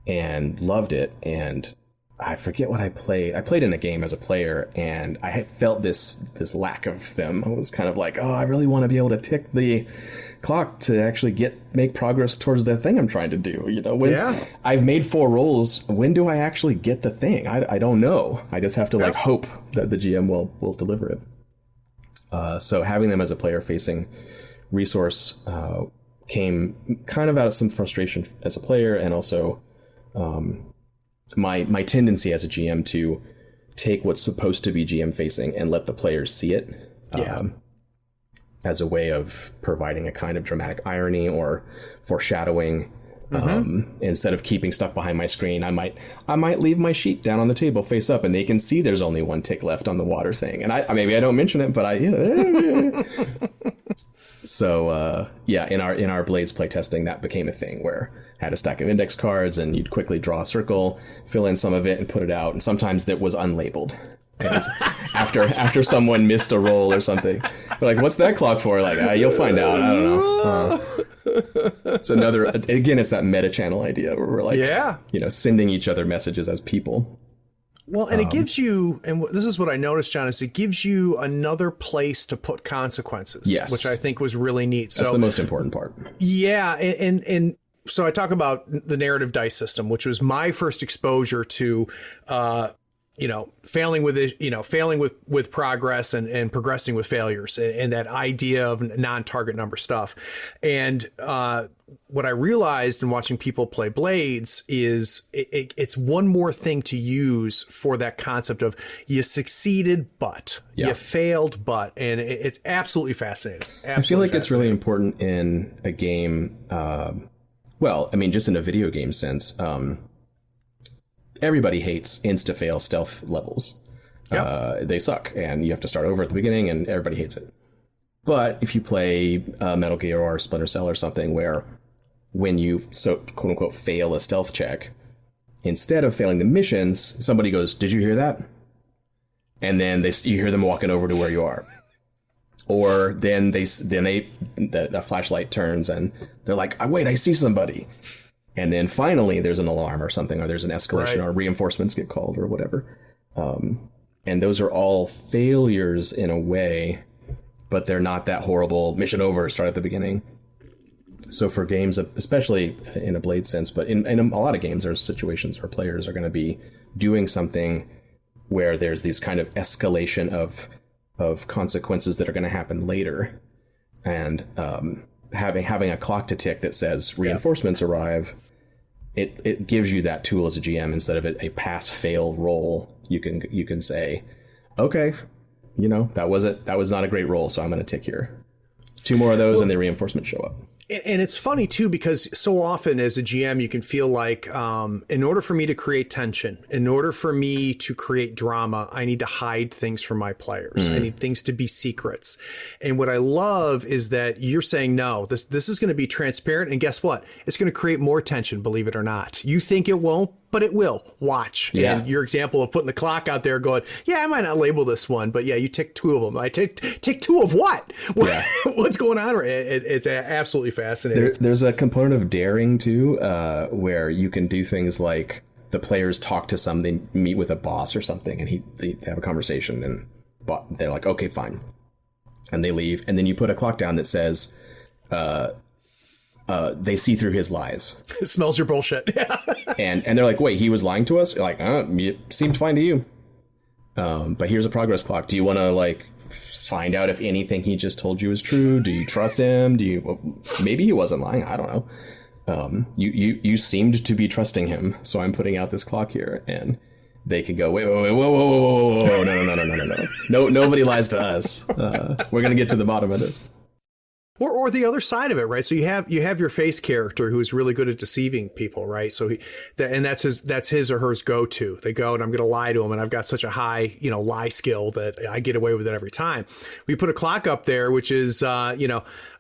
and loved it, and I forget what I played. I played in a game as a player, and I had felt this lack of them. I was kind of like, oh, I really want to be able to tick the clock to actually make progress towards the thing I'm trying to do. When I've made 4 rolls, when do I actually get the thing? I don't know. I just have to like hope that the GM will deliver it. So having them as a player-facing resource came kind of out of some frustration as a player, and also my tendency as a GM to take what's supposed to be GM-facing and let the players see it as a way of providing a kind of dramatic irony or foreshadowing. Instead of keeping stuff behind my screen, I might leave my sheet down on the table face up, and they can see there's only one tick left on the water thing. And maybe I don't mention it, but So in our Blades playtesting, that became a thing where I had a stack of index cards, and you'd quickly draw a circle, fill in some of it, and put it out. And sometimes that was unlabeled. After someone missed a roll or something, they're like, "What's that clock for?" Like, you'll find out. I don't know. It's it's that meta channel idea where we're like, sending each other messages as people. Well, and it gives you, and this is what I noticed, John, is it gives you another place to put consequences, which I think was really neat. That's the most important part. Yeah, and so I talk about the narrative dice system, which was my first exposure to failing with progress and progressing with failures, and that idea of non-target number stuff. And what I realized in watching people play Blades is it's one more thing to use for that concept of you succeeded, but you failed, but, and it's absolutely fascinating. I feel like it's really important in a game. Just in a video game sense, everybody hates insta-fail stealth levels. They suck, and you have to start over at the beginning, and everybody hates it. But if you play Metal Gear or Splinter Cell or something, where when you quote-unquote fail a stealth check, instead of failing the missions, somebody goes, "Did you hear that?" And then you hear them walking over to where you are. Or then the flashlight turns, and they're like, "Wait, I see somebody." And then finally there's an alarm or something, or there's an escalation, or reinforcements get called or whatever. And those are all failures in a way, but they're not that horrible mission over, start at the beginning. So for games, especially in a Blade sense, but in a lot of games, there's situations where players are going to be doing something where there's these kind of escalation of consequences that are going to happen later, and having a clock to tick that says reinforcements arrive, it gives you that tool as a GM. Instead of a pass fail roll, you can say, okay, that was not a great roll, so I'm going to tick here. 2 more of those, and the reinforcements show up. And it's funny, too, because so often as a GM, you can feel like in order for me to create tension, in order for me to create drama, I need to hide things from my players. I need things to be secrets. And what I love is that you're saying, no, this is going to be transparent. And guess what? It's going to create more tension, believe it or not. You think it won't, but it will. Watch. Yeah. And your example of putting the clock out there going, yeah, I might not label this one, but yeah, you tick 2 of them. I tick 2 of what? Yeah. What's going on? It's absolutely fascinating. There's a component of daring too, where you can do things like the players talk to they meet with a boss or something, and they have a conversation, and they're like, okay, fine. And they leave. And then you put a clock down that says, they see through his lies. It smells your bullshit. and they're like, wait, he was lying to us? You're like, it seemed fine to you. But here's a progress clock. Do you want to find out if anything he just told you is true? Do you trust him? Maybe he wasn't lying. I don't know. You seemed to be trusting him. So I'm putting out this clock here, and they could go, wait, whoa, no, nobody lies to us. We're going to get to the bottom of this. Or the other side of it, right? So you have your face character who's really good at deceiving people, right? So that's his or hers go-to. They go, and I'm going to lie to him, and I've got such a high, lie skill that I get away with it every time. We put a clock up there, which is,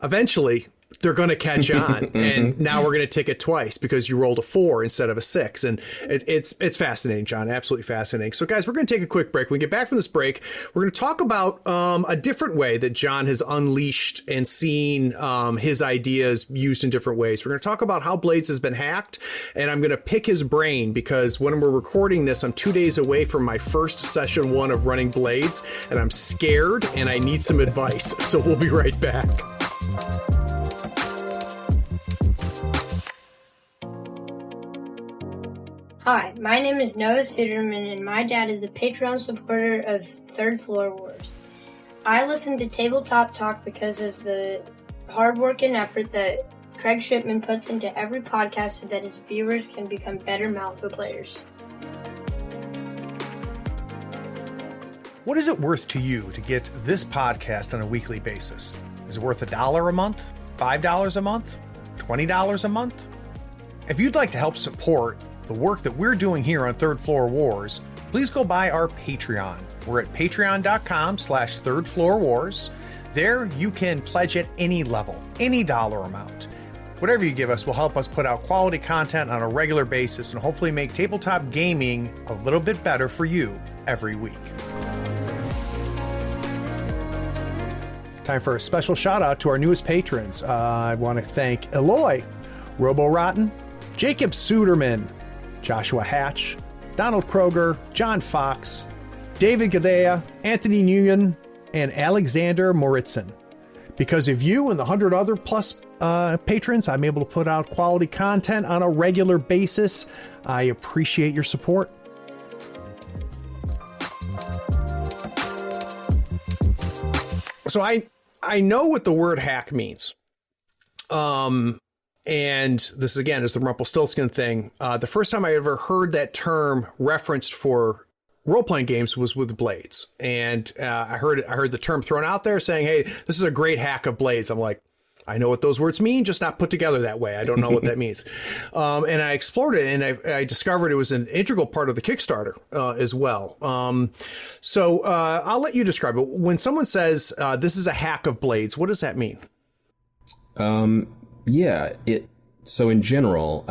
eventually they're going to catch on, and now we're going to tick it twice because you rolled a 4 instead of a 6, and it's fascinating, John. Absolutely fascinating. So, guys, we're going to take a quick break. When we get back from this break, we're going to talk about a different way that John has unleashed and seen his ideas used in different ways. We're going to talk about how Blades has been hacked, and I'm going to pick his brain because when we're recording this, I'm 2 days away from my first session 1 of running Blades, and I'm scared and I need some advice. So we'll be right back. Hi, my name is Noah Suderman, and my dad is a Patreon supporter of Third Floor Wars. I listen to Tabletop Talk because of the hard work and effort that Craig Shipman puts into every podcast so that his viewers can become better Malifaux players. What is it worth to you to get this podcast on a weekly basis? Is it worth $1 a month? $5 a month? $20 a month? If you'd like to help support the work that we're doing here on Third Floor Wars, please go by our Patreon. We're at patreon.com/Third Floor Wars. There you can pledge at any level, any dollar amount. Whatever you give us will help us put out quality content on a regular basis and hopefully make tabletop gaming a little bit better for you every week. Time for a special shout out to our newest patrons. I want to thank Eloy, Robo Rotten, Jacob Suderman, Joshua Hatch, Donald Kroger, John Fox, David Gadea, Anthony Nguyen, and Alexander Moritzen. Because of you and the 100 other plus patrons, I'm able to put out quality content on a regular basis. I appreciate your support. So I know what the word hack means. And this, again, is the Rumpelstiltskin thing. The first time I ever heard that term referenced for role-playing games was with Blades. And I heard the term thrown out there saying, hey, this is a great hack of Blades. I'm like, I know what those words mean, just not put together that way. I don't know what that means. And I explored it, and I discovered it was an integral part of the Kickstarter as well. So I'll let you describe it. When someone says this is a hack of Blades, what does that mean? Yeah, so in general,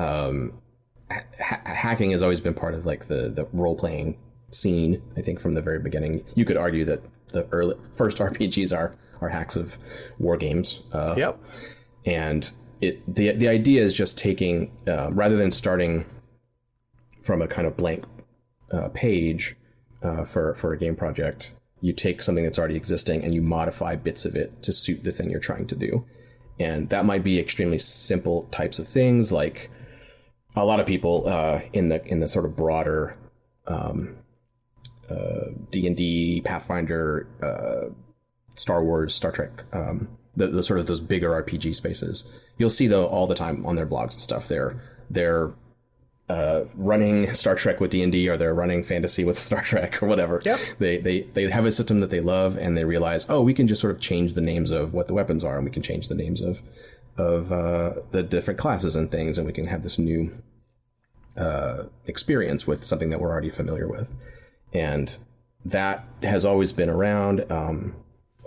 hacking has always been part of the role-playing scene. I think from the very beginning, you could argue that the first RPGs are hacks of war games. Yep. And the idea is just taking, rather than starting from a kind of blank page for a game project, you take something that's already existing and you modify bits of it to suit the thing you're trying to do. And that might be extremely simple types of things, like a lot of people in the sort of broader D&D, Pathfinder, Star Wars, Star Trek, the sort of those bigger RPG spaces. You'll see though all the time on their blogs and stuff. They're running Star Trek with D&D, or they're running fantasy with Star Trek or whatever. Yep. They have a system that they love, and they realize, oh, we can just sort of change the names of what the weapons are, and we can change the names of the different classes and things, and we can have this new experience with something that we're already familiar with. And that has always been around.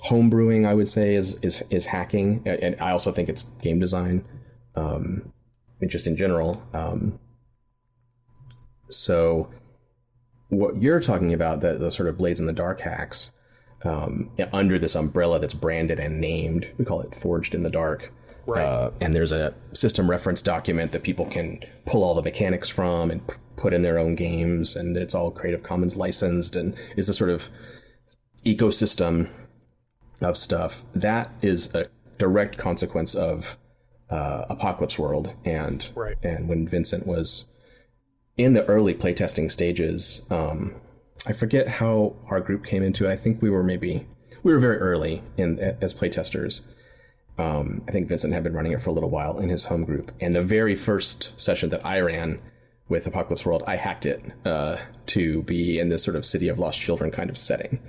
Homebrewing, I would say, is hacking, and I also think it's game design, and just in general. So what you're talking about, the sort of Blades in the Dark hacks, under this umbrella that's branded and named, we call it Forged in the Dark. Right. And there's a system reference document that people can pull all the mechanics from and put in their own games, and it's all Creative Commons licensed, and is a sort of ecosystem of stuff. That is a direct consequence of Apocalypse World, and when Vincent was in the early playtesting stages. I forget how our group came into it. I think we were very early as playtesters. I think Vincent had been running it for a little while in his home group. And the very first session that I ran with Apocalypse World, I hacked it to be in this sort of City of Lost Children kind of setting.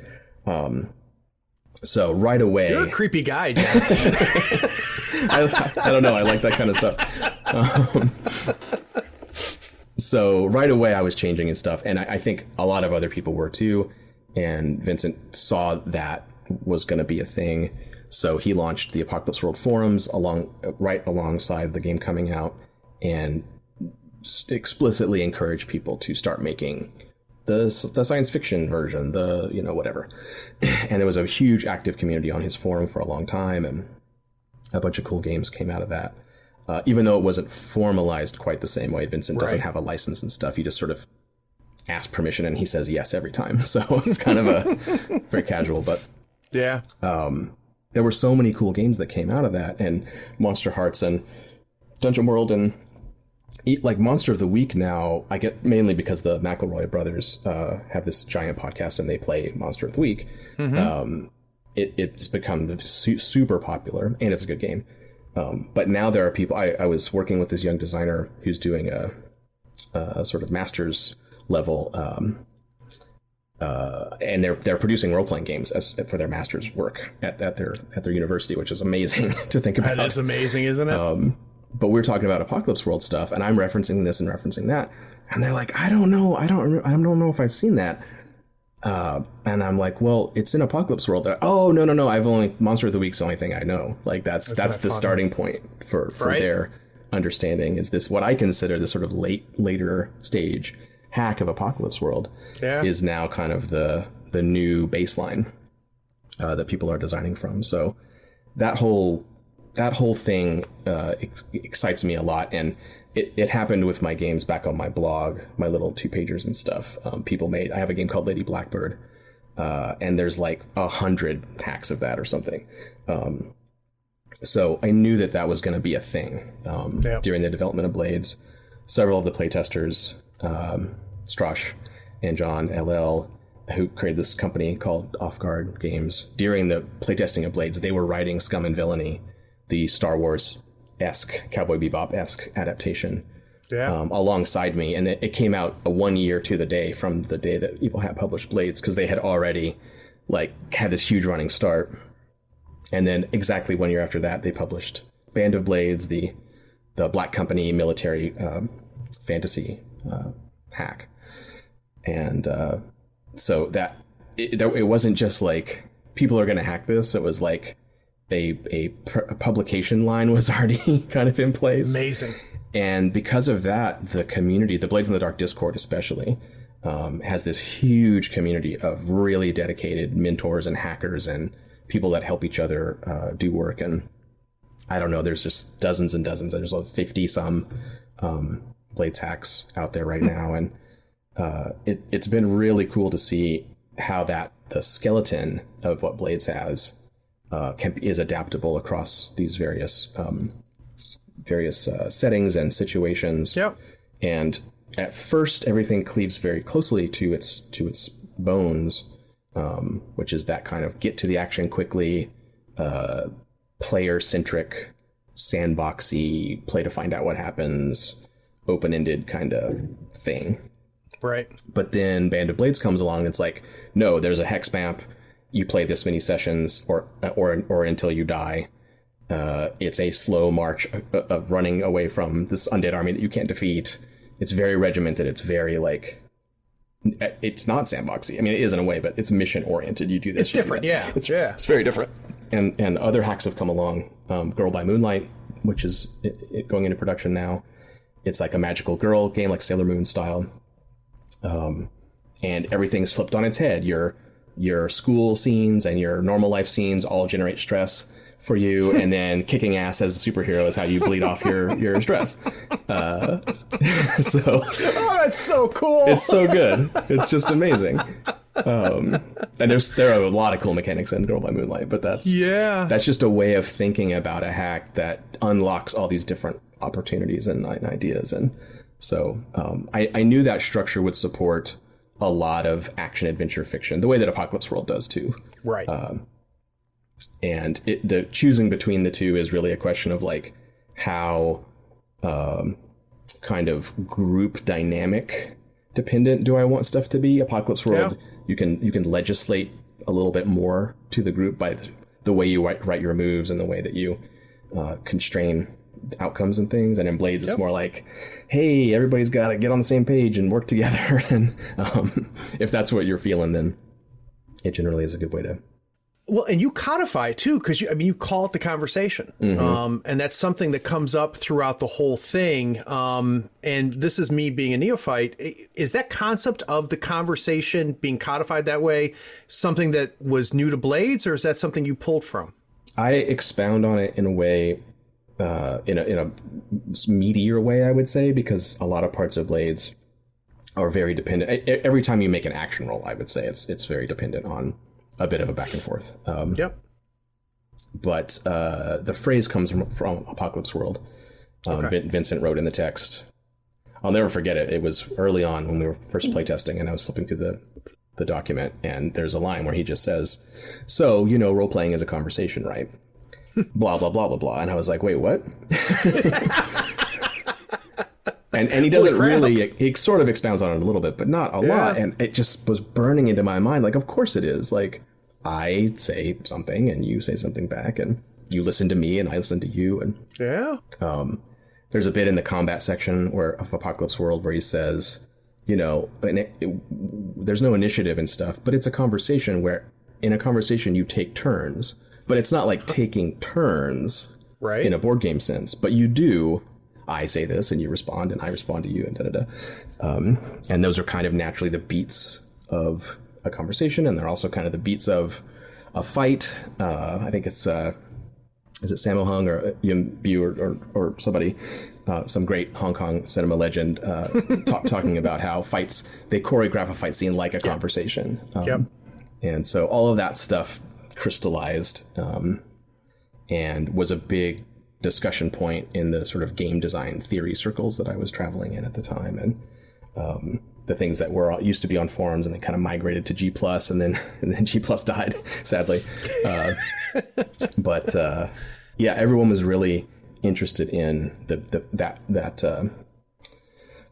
So right away... You're a creepy guy, John. I don't know. I like that kind of stuff. So right away I was changing his stuff. And I think a lot of other people were too. And Vincent saw that was going to be a thing. So he launched the Apocalypse World forums right alongside the game coming out, and explicitly encouraged people to start making the science fiction version, whatever. And there was a huge active community on his forum for a long time, and a bunch of cool games came out of that. Even though it wasn't formalized quite the same way, Vincent doesn't have a license and stuff. He just sort of asks permission, and he says yes every time. So it's kind of a very casual, but yeah. There were so many cool games that came out of that, and Monster Hearts and Dungeon World, and like Monster of the Week now, I get mainly because the McElroy brothers have this giant podcast and they play Monster of the Week. Mm-hmm. It's become super popular, and it's a good game. But now there are people, I was working with this young designer who's doing a sort of master's level, and they're producing role-playing games for their master's work at their university, which is amazing to think about. That is amazing, isn't it? But we're talking about Apocalypse World stuff, and I'm referencing this and referencing that, and they're like, I don't know if I've seen that. And I'm like, well, it's in Apocalypse World. They're, oh, no, Monster of the Week's the only thing I know. Like that's the starting point for their understanding. Is this what I consider the sort of later stage hack of Apocalypse World is now kind of the new baseline that people are designing from. So that whole thing excites me a lot, and it happened with my games back on my blog, my little 2-pagers and stuff. I have a game called Lady Blackbird, and there's like 100 hacks of that or something. So I knew that was going to be a thing during the development of Blades. Several of the playtesters, Strash and John LL, who created this company called Off Guard Games, during the playtesting of Blades, they were writing Scum and Villainy, the Star Wars-esque, Cowboy Bebop-esque adaptation, alongside me. And it came out 1 year to the day from the day that Evil Hat published Blades, because they had already had this huge running start. And then exactly 1 year after that, they published Band of Blades, the Black Company military fantasy hack. And so that it wasn't just like people are going to hack this. It was like a publication line was already kind of in place. Amazing. And because of that, the community, the Blades in the Dark Discord especially, has this huge community of really dedicated mentors and hackers and people that help each other do work. And I don't know, there's just dozens and dozens. There's like 50 some Blades hacks out there right now. And it's been really cool to see how the skeleton of what Blades has is adaptable across these various settings and situations. Yep. And at first, everything cleaves very closely to its Bones, which is that kind of get to the action quickly, player-centric, sandboxy, play to find out what happens, open-ended kind of thing. Right. But then Band of Blades comes along and it's like, no, there's a hex map. You play this many sessions or until you die. It's a slow march of running away from this undead army that you can't defeat. It's very regimented. It's very like, it's not sandboxy. I mean, it is in a way, but it's mission oriented. You do this. It's different. Yeah. It's very different. And other hacks have come along. Girl by Moonlight, which is going into production now. It's like a magical girl game, like Sailor Moon style. And everything's flipped on its head. Your school scenes and your normal life scenes all generate stress for you, and then kicking ass as a superhero is how you bleed off your stress. So, oh, that's so cool. It's so good. It's just amazing. And there are a lot of cool mechanics in Girl by Moonlight, but that's just a way of thinking about a hack that unlocks all these different opportunities and ideas. And so I knew that structure would support a lot of action adventure fiction, the way that Apocalypse World does too. Right. And the choosing between the two is really a question of like how kind of group dynamic dependent do I want stuff to be. Apocalypse World, you can legislate a little bit more to the group by the way you write your moves and the way that you constrain outcomes and things. And in Blades, it's more like, hey, everybody's got to get on the same page and work together. And if that's what you're feeling, then it generally is a good way to. Well, and you codify it too, because you call it the conversation. Mm-hmm. And that's something that comes up throughout the whole thing. And this is me being a neophyte. Is that concept of the conversation being codified that way something that was new to Blades, or is that something you pulled from? I expound on it in a way, in a meatier way, I would say, because a lot of parts of Blades are very dependent. Every time you make an action roll, I would say it's very dependent on a bit of a back and forth. But the phrase comes from Apocalypse World. Vincent wrote in the text. I'll never forget it. It was early on when we were first playtesting, and I was flipping through the document, and there's a line where he just says, so, role-playing is a conversation, right? Blah, blah, blah, blah, blah. And I was like, wait, what? And he doesn't really, he sort of expounds on it a little bit, but not a lot. And it just was burning into my mind. Like, of course it is. Like, I say something and you say something back, and you listen to me and I listen to you. And there's a bit in the combat section of Apocalypse World where he says, there's no initiative and stuff, but it's a conversation where in a conversation you take turns, but it's not like taking turns in a board game sense, but you do. I say this and you respond and I respond to you and da-da-da. And those are kind of naturally the beats of a conversation, and they're also kind of the beats of a fight. I think it's, is it Sammo Hung or Yim Bu or somebody, some great Hong Kong cinema legend talking about how they choreograph a fight scene like a conversation. And so all of that stuff crystallized and was a big discussion point in the sort of game design theory circles that I was traveling in at the time, and the things that used to be on forums and they kind of migrated to G+, and then G+ died, sadly. But everyone was really interested in that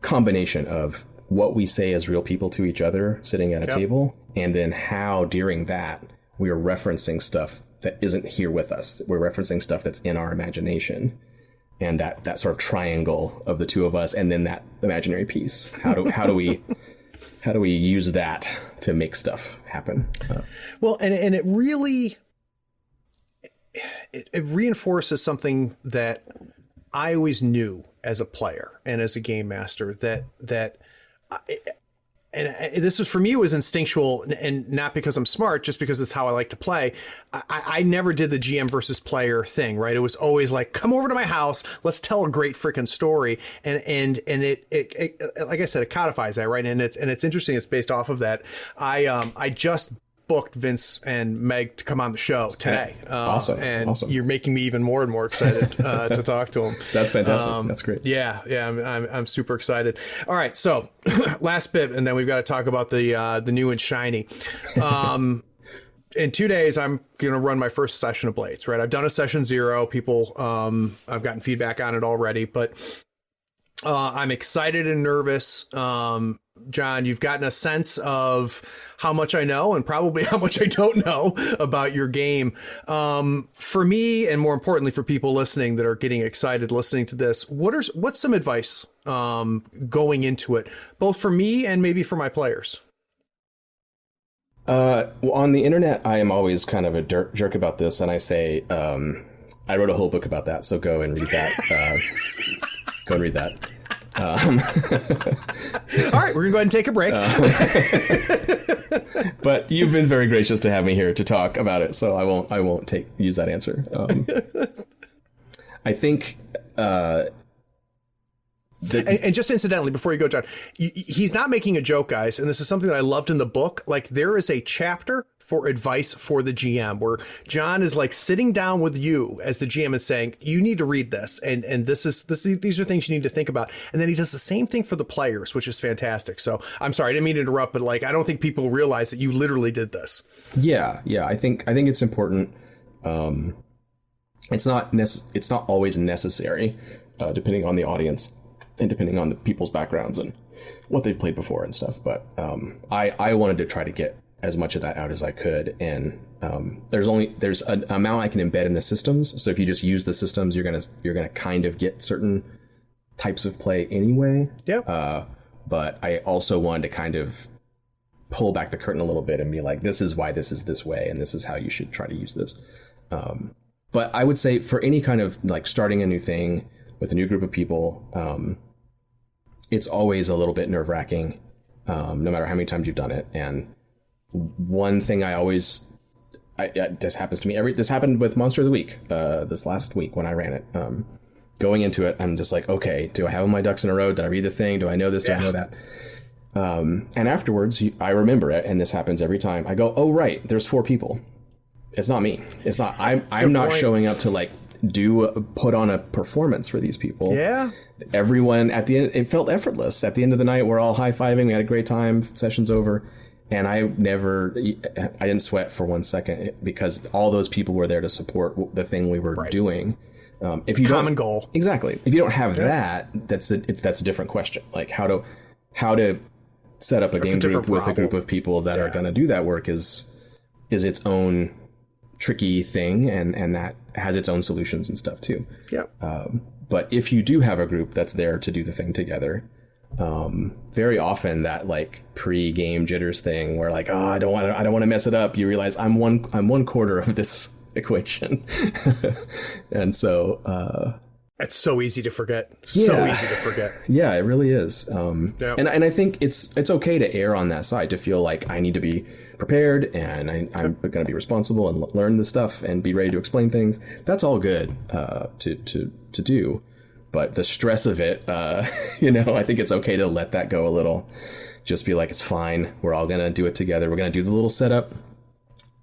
combination of what we say as real people to each other sitting at a table, and then how during that we are referencing stuff that isn't here with us. We're referencing stuff that's in our imagination, and that sort of triangle of the two of us, and then that imaginary piece. How do we use that to make stuff happen? Well, and it really it reinforces something that I always knew as a player and as a game master, that this was, for me, it was instinctual, and not because I'm smart, just because it's how I like to play. I never did the GM versus player thing, right? It was always like, come over to my house, let's tell a great freaking story. And it like I said, it codifies that, right? And it's interesting. It's based off of that. I just booked Vince and Meg to come on the show today. Awesome. And awesome. You're making me even more and more excited to talk to them. That's fantastic. That's great. Yeah. I'm super excited. All right. So last bit, and then we've got to talk about the new and shiny. In 2 days, I'm going to run my first session of Blades, right? I've done a session 0. People, I've gotten feedback on it already, but I'm excited and nervous. John, you've gotten a sense of how much I know and probably how much I don't know about your game. For me, and more importantly, for people listening that are getting excited listening to this, what's some advice going into it, both for me and maybe for my players? Well, on the internet, I am always kind of a jerk about this, and I say, I wrote a whole book about that, so go and read that. Go and read that. All right, we're gonna go ahead and take a break. But you've been very gracious to have me here to talk about it, so I won't use that answer. I think. And just incidentally, before you go, John, he's not making a joke, guys. And this is something that I loved in the book. Like, there is a chapter for advice for the GM where John is like sitting down with you as the GM and saying, you need to read this. And these are things you need to think about. And then he does the same thing for the players, which is fantastic. So I'm sorry, I didn't mean to interrupt, but like, I don't think people realize that you literally did this. Yeah. I think it's important. It's not always necessary, depending on the audience. And depending on the people's backgrounds and what they've played before and stuff. But I wanted to try to get as much of that out as I could. And there's an amount I can embed in the systems. So if you just use the systems, you're gonna kind of get certain types of play anyway. Yeah. But I also wanted to kind of pull back the curtain a little bit and be like, this is why this is this way, and this is how you should try to use this. But I would say for any kind of like starting a new thing with a new group of people, it's always a little bit nerve-wracking, no matter how many times you've done it. And one thing this happens to me this happened with Monster of the Week this last week when I ran it. Going into it, I'm just like, okay, do I have all my ducks in a row? Did I read the thing? Do I know this? Do I know that? And afterwards, I remember it, and this happens every time. I go, oh right, there's 4 people. It's not me. It's not. I'm not showing up to like put on a performance for these people. Yeah. Everyone at the end, it felt effortless. At the end of the night, we're all high-fiving. We had a great time. Session's over. And I didn't sweat for 1 second because all those people were there to support the thing we were doing. If you common goal. Exactly. If you don't have that, that's a different question. Like how to set up a game group with a group of people that are going to do that work is its own tricky thing, and that has its own solutions and stuff too. Yeah. But if you do have a group that's there to do the thing together, very often that like pre-game jitters thing where like, oh, I don't want to mess it up. You realize I'm one quarter of this equation. And so it's so easy to forget. So easy to forget. Yeah, it really is. And I think it's okay to err on that side, to feel like I need to be prepared and I'm going to be responsible and learn the stuff and be ready to explain things. That's all good to do. But the stress of it, I think it's okay to let that go a little. Just be like, it's fine. We're all going to do it together. We're going to do the little setup.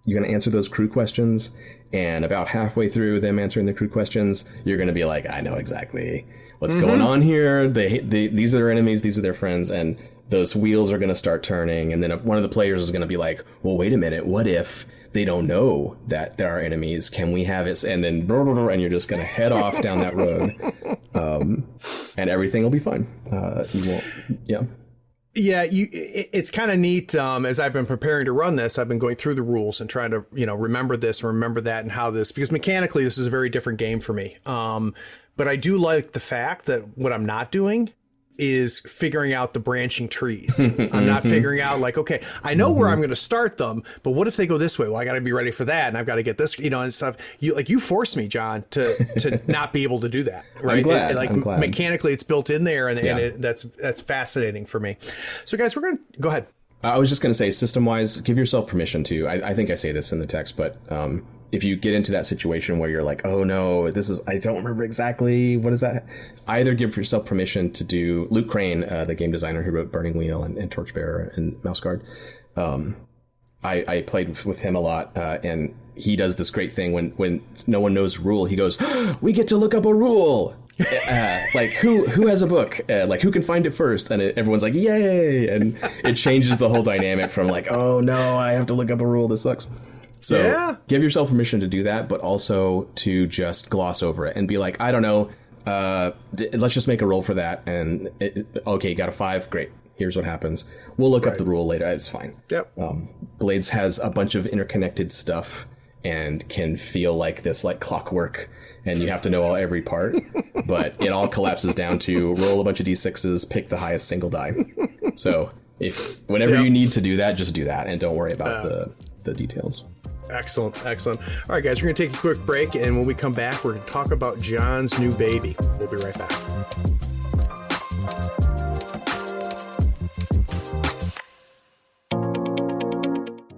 You're going to answer those crew questions. And about halfway through them answering the crew questions, you're going to be like, I know exactly what's going on here. These are their enemies. These are their friends. And those wheels are going to start turning. And then one of the players is going to be like, well, wait a minute. What if they don't know that there are enemies? Can we have it? And then, and you're just going to head off down that road. And everything will be fine. You won't, yeah. Yeah, it's kind of neat. As I've been preparing to run this, I've been going through the rules and trying to, remember this and remember that and how this, because mechanically this is a very different game for me. But I do like the fact that what I'm not doing is figuring out the branching trees. I'm not figuring out like, okay, I know where I'm going to start them, but what if they go this way? Well, I got to be ready for that. And I've got to get this, and stuff. You force me, John, to not be able to do that. Right. I'm glad. Mechanically it's built in there and that's fascinating for me. So guys, we're going to go ahead. I was just going to say, system wise, give yourself permission to, I think I say this in the text, but, if you get into that situation where you're like, oh no, I don't remember exactly, what is that? Either give yourself permission to do, Luke Crane, the game designer who wrote Burning Wheel and Torchbearer and Mouse Guard, I played with him a lot, and he does this great thing when no one knows a rule. He goes, "We get to look up a rule." Like who has a book? Like who can find it first? And everyone's like, "Yay!" And it changes the whole dynamic from like, "Oh no, I have to look up a rule. This sucks." So give yourself permission to do that, but also to just gloss over it and be like, "I don't know. Let's just make a roll for that." And okay, got a 5. Great. Here's what happens. We'll look up the rule later. It's fine. Yep. Blades has a bunch of interconnected stuff and can feel like this like clockwork, and you have to know every part. But it all collapses down to roll a bunch of d6s, pick the highest single die. So if whenever you need to do that, just do that, and don't worry about the details. Excellent. All right, guys, we're going to take a quick break, and when we come back, we're going to talk about John's new baby. We'll be right back.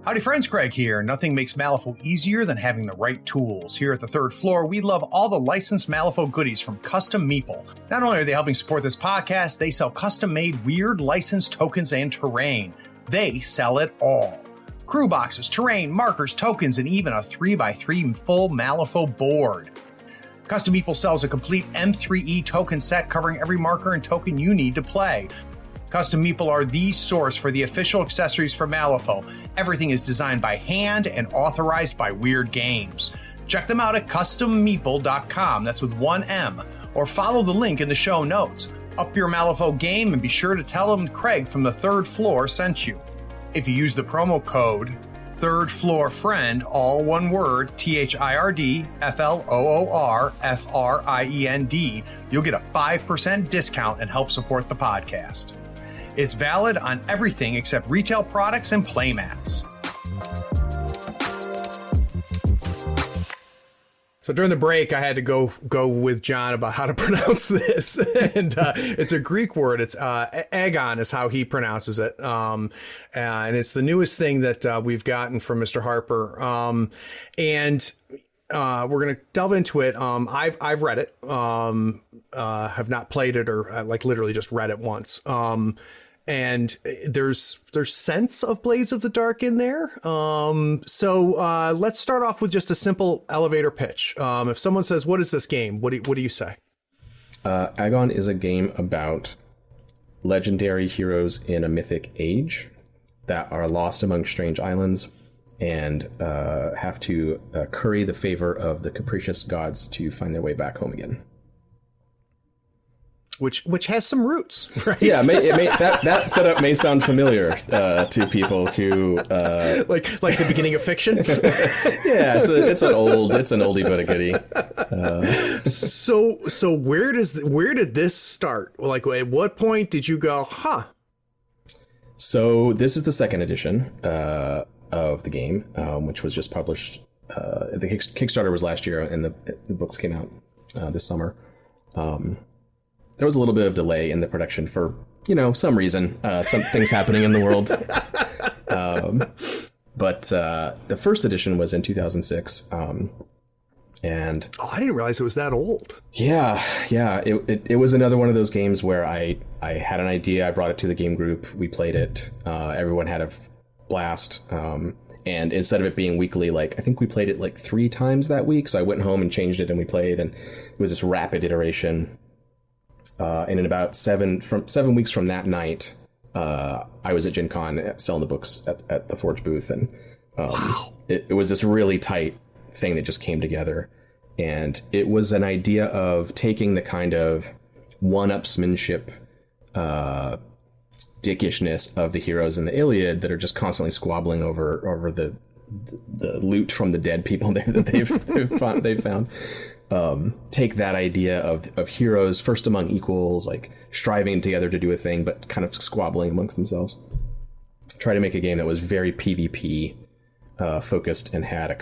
Howdy friends, Craig here. Nothing makes Malifaux easier than having the right tools. Here at the third floor, we love all the licensed Malifaux goodies from Custom Meeple. Not only are they helping support this podcast, they sell custom-made weird licensed tokens and terrain. They sell it all. Crew boxes, terrain, markers, tokens, and even a 3x3 full Malifaux board. Custom Meeple sells a complete M3E token set covering every marker and token you need to play. Custom Meeple are the source for the official accessories for Malifaux. Everything is designed by hand and authorized by Weird Games. Check them out at custommeeple.com, that's with one M, or follow the link in the show notes. Up your Malifaux game and be sure to tell them Craig from the third floor sent you. If you use the promo code Third Floor Friend, all one word, THIRDFLOORFRIEND, you'll get a 5% discount and help support the podcast. It's valid on everything except retail products and playmats. So during the break, I had to go with John about how to pronounce this, and it's a Greek word. It's AGON is how he pronounces it, and it's the newest thing that we've gotten from Mr. Harper, and we're gonna delve into it. I've read it, have not played it, or like literally just read it once. And there's sense of Blades of the Dark in there. So let's start off with just a simple elevator pitch. If someone says, "What is this game?" What do you say? AGON is a game about legendary heroes in a mythic age that are lost among strange islands and have to curry the favor of the capricious gods to find their way back home again. Which has some roots, right? Yeah, that setup may sound familiar to people who like the beginning of Fiction. Yeah, it's an oldie but a goodie. So where did this start? Like, at what point did you go, huh? So this is the second edition of the game, which was just published. The Kickstarter was last year, and the books came out this summer. There was a little bit of delay in the production for, some reason, some things happening in the world. But the first edition was in 2006. And I didn't realize it was that old. Yeah. It was another one of those games where I had an idea. I brought it to the game group. We played it. Everyone had a blast. And instead of it being weekly, I think we played it 3 times that week. So I went home and changed it, and we played, and it was this rapid iteration. And in about 7 weeks from that night, I was at Gen Con selling the books at the Forge booth, and wow. It was this really tight thing that just came together. And it was an idea of taking the kind of one-upsmanship dickishness of the heroes in the Iliad that are just constantly squabbling over the loot from the dead people there that they've found. Take that idea of heroes first among equals, striving together to do a thing, but kind of squabbling amongst themselves. Try to make a game that was very PvP focused and had a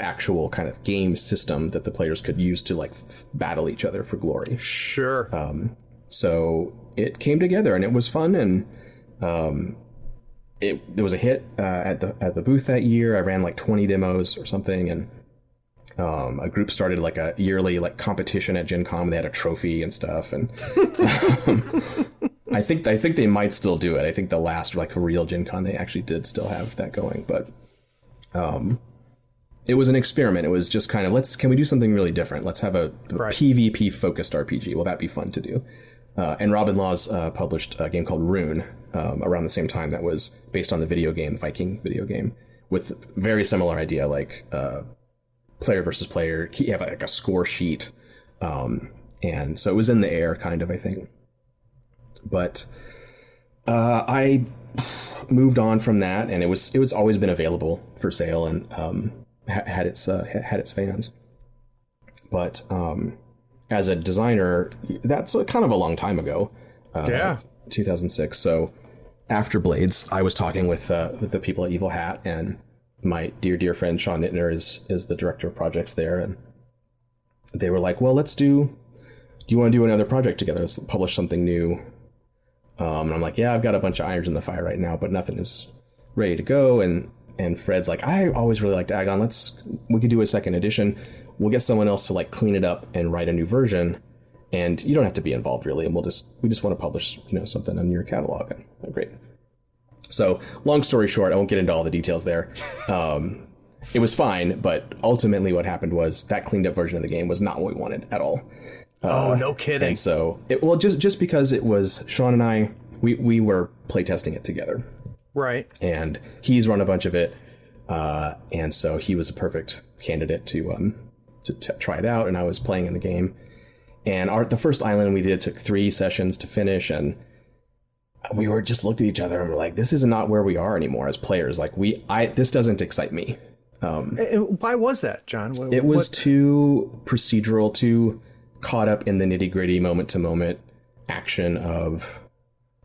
actual game system that the players could use to battle each other for glory. Sure. So it came together, and it was fun, and it was a hit at the booth that year. I ran 20 demos or something, and a group started a yearly competition at Gen Con. They had a trophy and stuff, and I think they might still do it. I think the last real Gen Con they actually did still have that going, but it was an experiment. It was just kind of, can we do something really different? Let's have a PvP focused RPG. Will that be fun to do? And Robin Laws published a game called Rune around the same time that was based on the video game, Viking video game, with very similar idea, like player versus player. You have like a score sheet. And so it was in the air, kind of, I think. But I moved on from that, and it was always been available for sale and had its fans. But as a designer, that's kind of a long time ago. 2006. So after Blades, I was talking with the people at Evil Hat, and my dear friend Sean Nittner is the director of projects there, and they were like, well, do you want to do another project together? Let's publish something new. And I'm like, yeah, I've got a bunch of irons in the fire right now, but nothing is ready to go. And Fred's like, I always really liked Agon. We could do a second edition. We'll get someone else to like clean it up and write a new version. And you don't have to be involved really. And we just want to publish, something on your catalog. And great. So long story short, I won't get into all the details there. It was fine, but ultimately what happened was that cleaned up version of the game was not what we wanted at all. Oh, no kidding. And so, just because it was Sean and I, we were playtesting it together. Right. And he's run a bunch of it. And so he was a perfect candidate to try it out. And I was playing in the game. And the first island we did took 3 sessions to finish. And we were just looked at each other and we're like, this is not where we are anymore as players. Like this doesn't excite me. Why was that, John? It was too procedural, too caught up in the nitty gritty moment to moment action of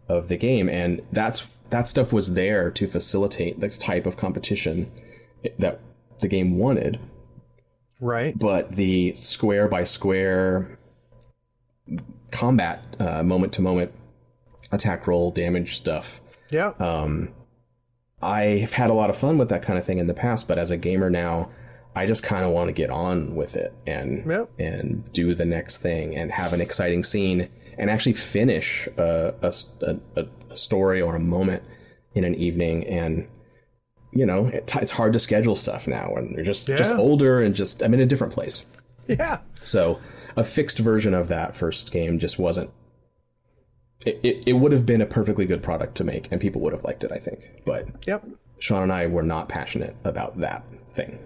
the game. And that stuff was there to facilitate the type of competition that the game wanted. Right. But the square by square combat, moment to moment attack roll damage stuff. Yeah. I've had a lot of fun with that kind of thing in the past, but as a gamer now, I just kind of want to get on with it and do the next thing and have an exciting scene and actually finish a story or a moment in an evening. And it's hard to schedule stuff now, and you're just older and I'm in a different place. Yeah. So a fixed version of that first game just wasn't. It would have been a perfectly good product to make, and people would have liked it, I think. But Sean and I were not passionate about that thing.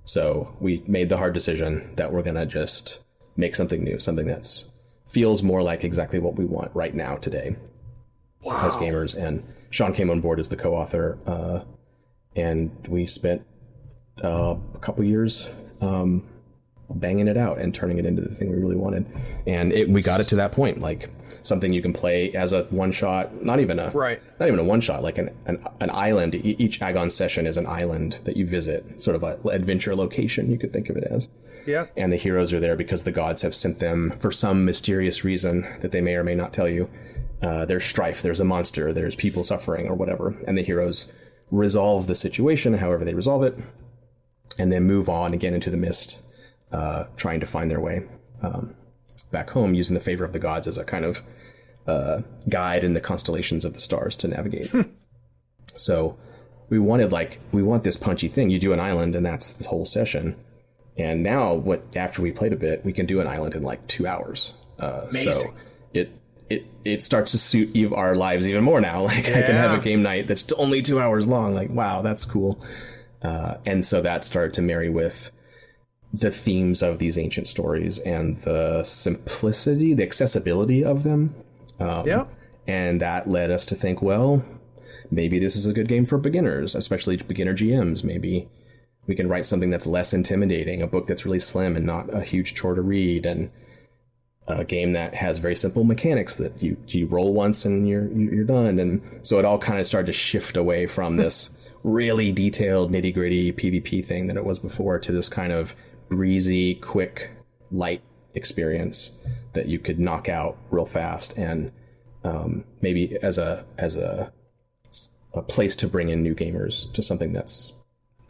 So we made the hard decision that we're going to just make something new, something that feels more like exactly what we want right now, today, as gamers. And Sean came on board as the co-author, and we spent a couple years banging it out and turning it into the thing we really wanted. And we got it to that point, like something you can play as a one shot, not even a one shot, like an island. Each Agon session is an island that you visit, sort of an adventure location, you could think of it as. Yeah. And the heroes are there because the gods have sent them for some mysterious reason that they may or may not tell you. There's strife, there's a monster, there's people suffering or whatever. And the heroes resolve the situation, however they resolve it, and then move on again into the mist, trying to find their way back home, using the favor of the gods as a kind of guide in the constellations of the stars to navigate. So we want this punchy thing. You do an island and that's this whole session. And now after we played a bit, we can do an island in like 2 hours. Amazing. So it starts to suit our lives even more now. Like I can have a game night that's only 2 hours long. Like, wow, that's cool. And so that started to marry with the themes of these ancient stories and the simplicity, the accessibility of them. And that led us to think, well, maybe this is a good game for beginners, especially beginner GMs. Maybe we can write something that's less intimidating, a book that's really slim and not a huge chore to read, and a game that has very simple mechanics that you roll once and you're done. And so it all kind of started to shift away from this really detailed, nitty-gritty PvP thing that it was before to this kind of breezy, quick, light experience that you could knock out real fast, and maybe as a place to bring in new gamers to something that's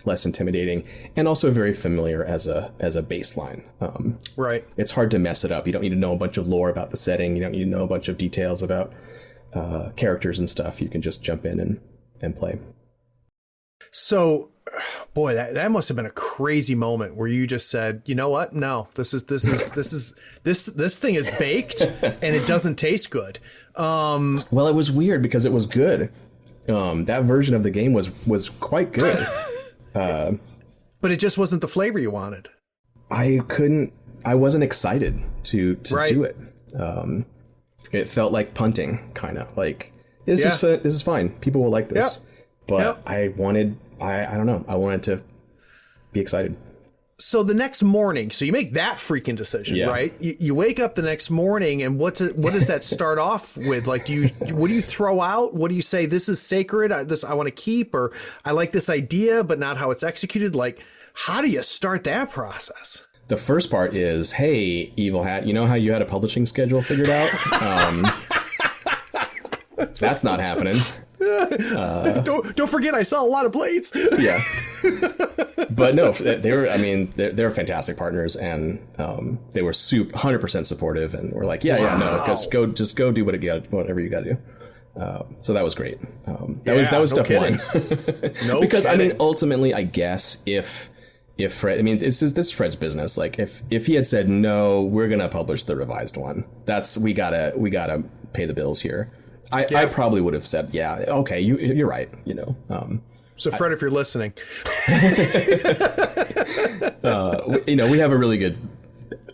less intimidating and also very familiar as a baseline. Right. It's hard to mess it up. You don't need to know a bunch of lore about the setting. You don't need to know a bunch of details about characters and stuff. You can just jump in and play. So Boy, that must have been a crazy moment where you just said, you know what? No, this thing is baked and it doesn't taste good. Well, it was weird because it was good. That version of the game was quite good. But it just wasn't the flavor you wanted. I wasn't excited to do it. It felt like punting, kind of like this is fine. People will like this. Yep. But I don't know. I wanted to be excited. So the next morning, so you make that freaking decision, right? You wake up the next morning, and what does that start off with? Like, what do you throw out? What do you say? This is sacred. I want to keep, or I like this idea, but not how it's executed. Like, how do you start that process? The first part is, hey, Evil Hat, you know how you had a publishing schedule figured out? That's not happening. Don't forget, I saw a lot of blades. Yeah, but no, they're fantastic partners, and they were 100% supportive, and we're like, just go do whatever you got to do. So that was great. That was step one. No because kidding. I mean, ultimately, I guess if Fred, I mean, this is Fred's business. Like if he had said no, we're gonna publish the revised one. We gotta pay the bills here. I probably would have said, yeah, okay, you're right, you know. So Fred, if you're listening, we have a really good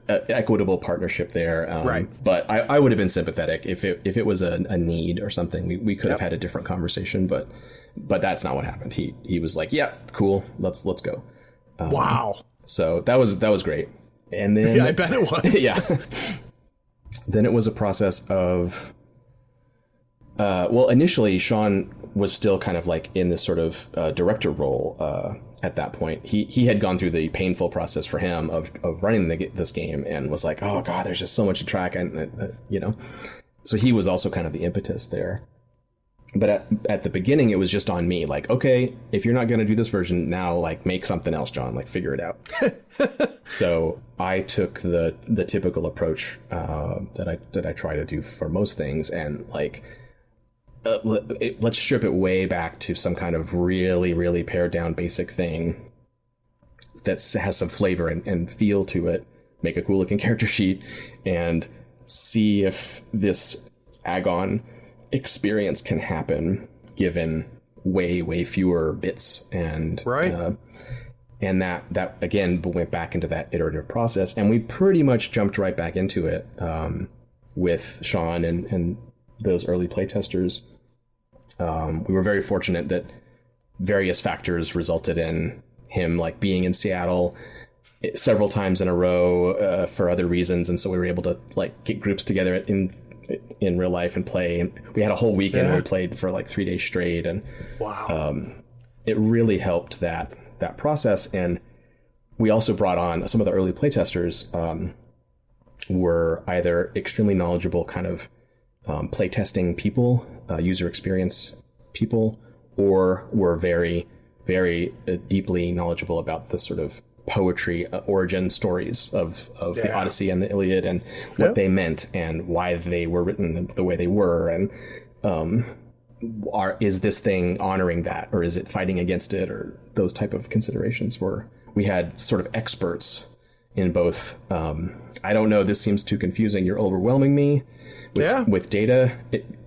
equitable partnership there. Right. But I would have been sympathetic if it was a need or something. We could have had a different conversation, but that's not what happened. He was like, yeah, cool, let's go. Wow. So that was great. And then I bet it was. Yeah. Then it was a process of. Well, initially, Sean was still kind of like in this sort of director role at that point. He had gone through the painful process for him of running this game and was like, oh, God, there's just so much to track. And, so he was also kind of the impetus there. But at the beginning, it was just on me. Like, okay, if you're not going to do this version now, like, make something else, John. Like, figure it out. So I took the typical approach that I try to do for most things, and like. Let's strip it way back to some kind of really, really pared down basic thing that has some flavor and feel to it. Make a cool looking character sheet and see if this Agon experience can happen given way, way fewer bits. And right. And that again went back into that iterative process, and we pretty much jumped right back into it with Sean and those early playtesters. We were very fortunate that various factors resulted in him like being in Seattle several times in a row for other reasons, and so we were able to like get groups together in real life and play. And we had a whole weekend where we played for like 3 days straight, and wow, it really helped that process. And we also brought on some of the early playtesters were either extremely knowledgeable kind of playtesting people, user experience people, or were very, very deeply knowledgeable about the sort of poetry origin stories of the Odyssey and the Iliad, and what they meant and why they were written the way they were, and is this thing honoring that, or is it fighting against it, or those type of considerations. We had sort of experts in both. I don't know, this seems too confusing, you're overwhelming me with data,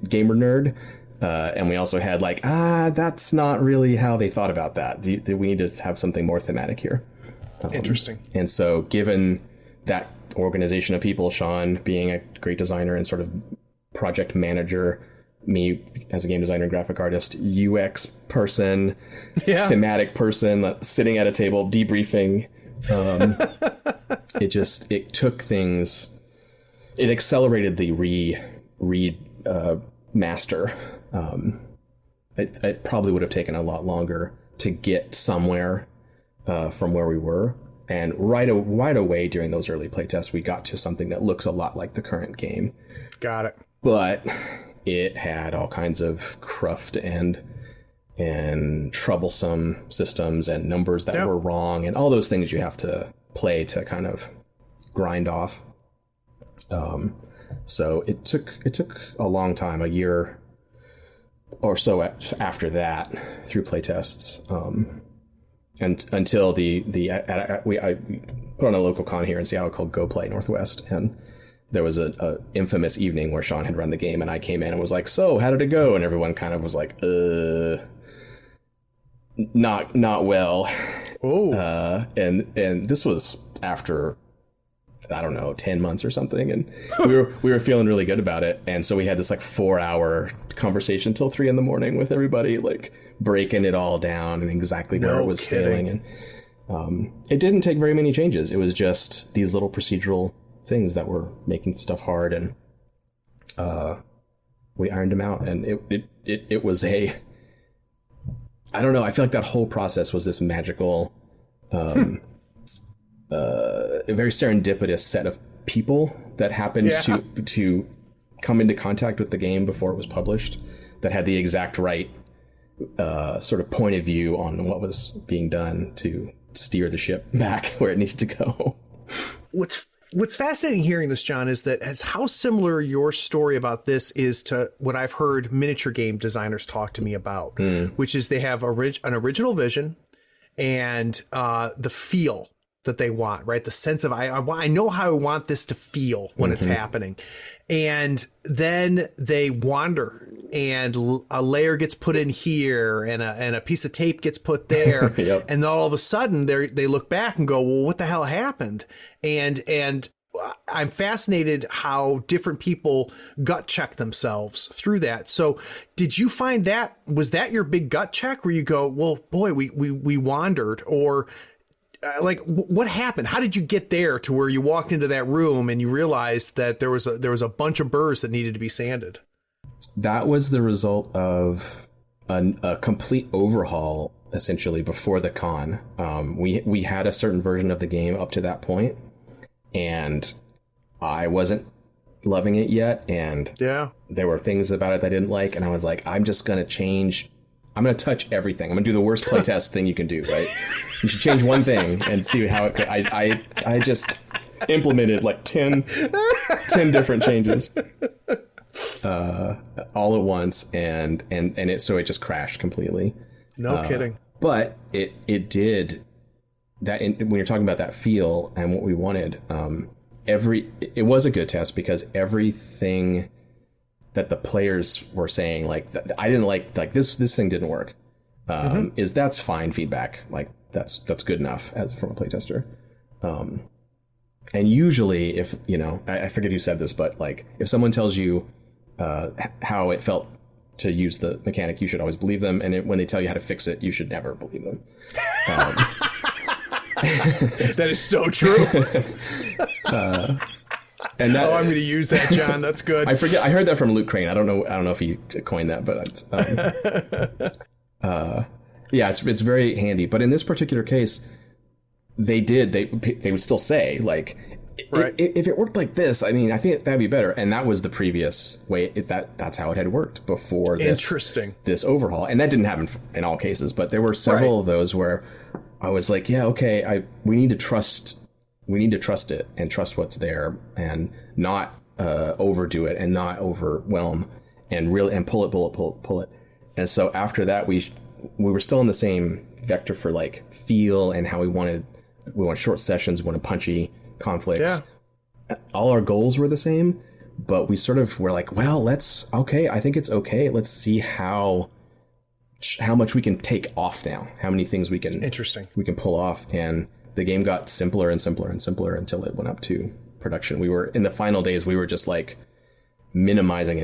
gamer nerd. And we also had like, that's not really how they thought about that. Do we need to have something more thematic here? Interesting. And so given that organization of people, Sean being a great designer and sort of project manager, me as a game designer and graphic artist, UX person, thematic person, sitting at a table, debriefing, it took things, it accelerated the master. It probably would have taken a lot longer to get somewhere from where we were. And right away during those early playtests, we got to something that looks a lot like the current game. Got it. But it had all kinds of cruft and troublesome systems and numbers that were wrong, and all those things you have to play to kind of grind off. So it took a long time, a year or so after that, through playtests, And until I put on a local con here in Seattle called Go Play Northwest, and there was a infamous evening where Sean had run the game, and I came in and was like, "So, how did it go?" And everyone kind of was like, not well." Oh, and this was after, I don't know, 10 months or something, and we were feeling really good about it, and so we had this like 4-hour conversation till 3 a.m. with everybody, like breaking it all down and exactly where it was failing. And it didn't take very many changes. It was just these little procedural things that were making stuff hard, and we ironed them out. And it was I don't know, I feel like that whole process was this magical, a very serendipitous set of people that happened to come into contact with the game before it was published, that had the exact right sort of point of view on what was being done to steer the ship back where it needed to go. What's fascinating hearing this, John, is that as how similar your story about this is to what I've heard miniature game designers talk to me about, which is they have an original vision and the feel that they want, right? The sense of, I know how I want this to feel when it's happening. And then they wander, and a layer gets put in here, and a piece of tape gets put there. Yep. And then all of a sudden they look back and go, well, what the hell happened? And I'm fascinated how different people gut check themselves through that. So did you find was that your big gut check where you go, well, boy, we wandered? Or like, what happened? How did you get there to where you walked into that room and you realized that there was a bunch of burrs that needed to be sanded? That was the result of a complete overhaul, essentially, before the con. We had a certain version of the game up to that point, and I wasn't loving it yet, and there were things about it that I didn't like, and I was like, I'm just going to change. I'm going to touch everything. I'm going to do the worst playtest thing you can do, right? You should change one thing and see how it... I just implemented like 10 different changes all at once, and it just crashed completely. No kidding. But it did that when you're talking about that feel and what we wanted. It was a good test because everything that the players were saying, like, I didn't like this thing didn't work, that's fine feedback. Like that's good enough from a playtester. And usually, if I forget who said this, but like if someone tells you how it felt to use the mechanic, you should always believe them. And when they tell you how to fix it, you should never believe them. That is so true. And I'm going to use that, John. That's good. I forget. I heard that from Luke Crane. I don't know if he coined that, but it's very handy. But in this particular case, they would still say, like, right, if it worked like this, I mean, I think that'd be better. And that was the previous way. That's how it had worked before this overhaul. And that didn't happen in all cases, but there were several of those where I was like, yeah, okay, we need to trust it and trust what's there, and not overdo it and not overwhelm, and pull it. And so after that, we were still in the same vector for like feel and how we want short sessions, we wanted punchy conflicts. Yeah. All our goals were the same, but we sort of were like, well, I think it's okay. Let's see how much we can take off now, how many things we can pull off. And the game got simpler and simpler and simpler until it went up to production. We were in the final days, we were just like minimizing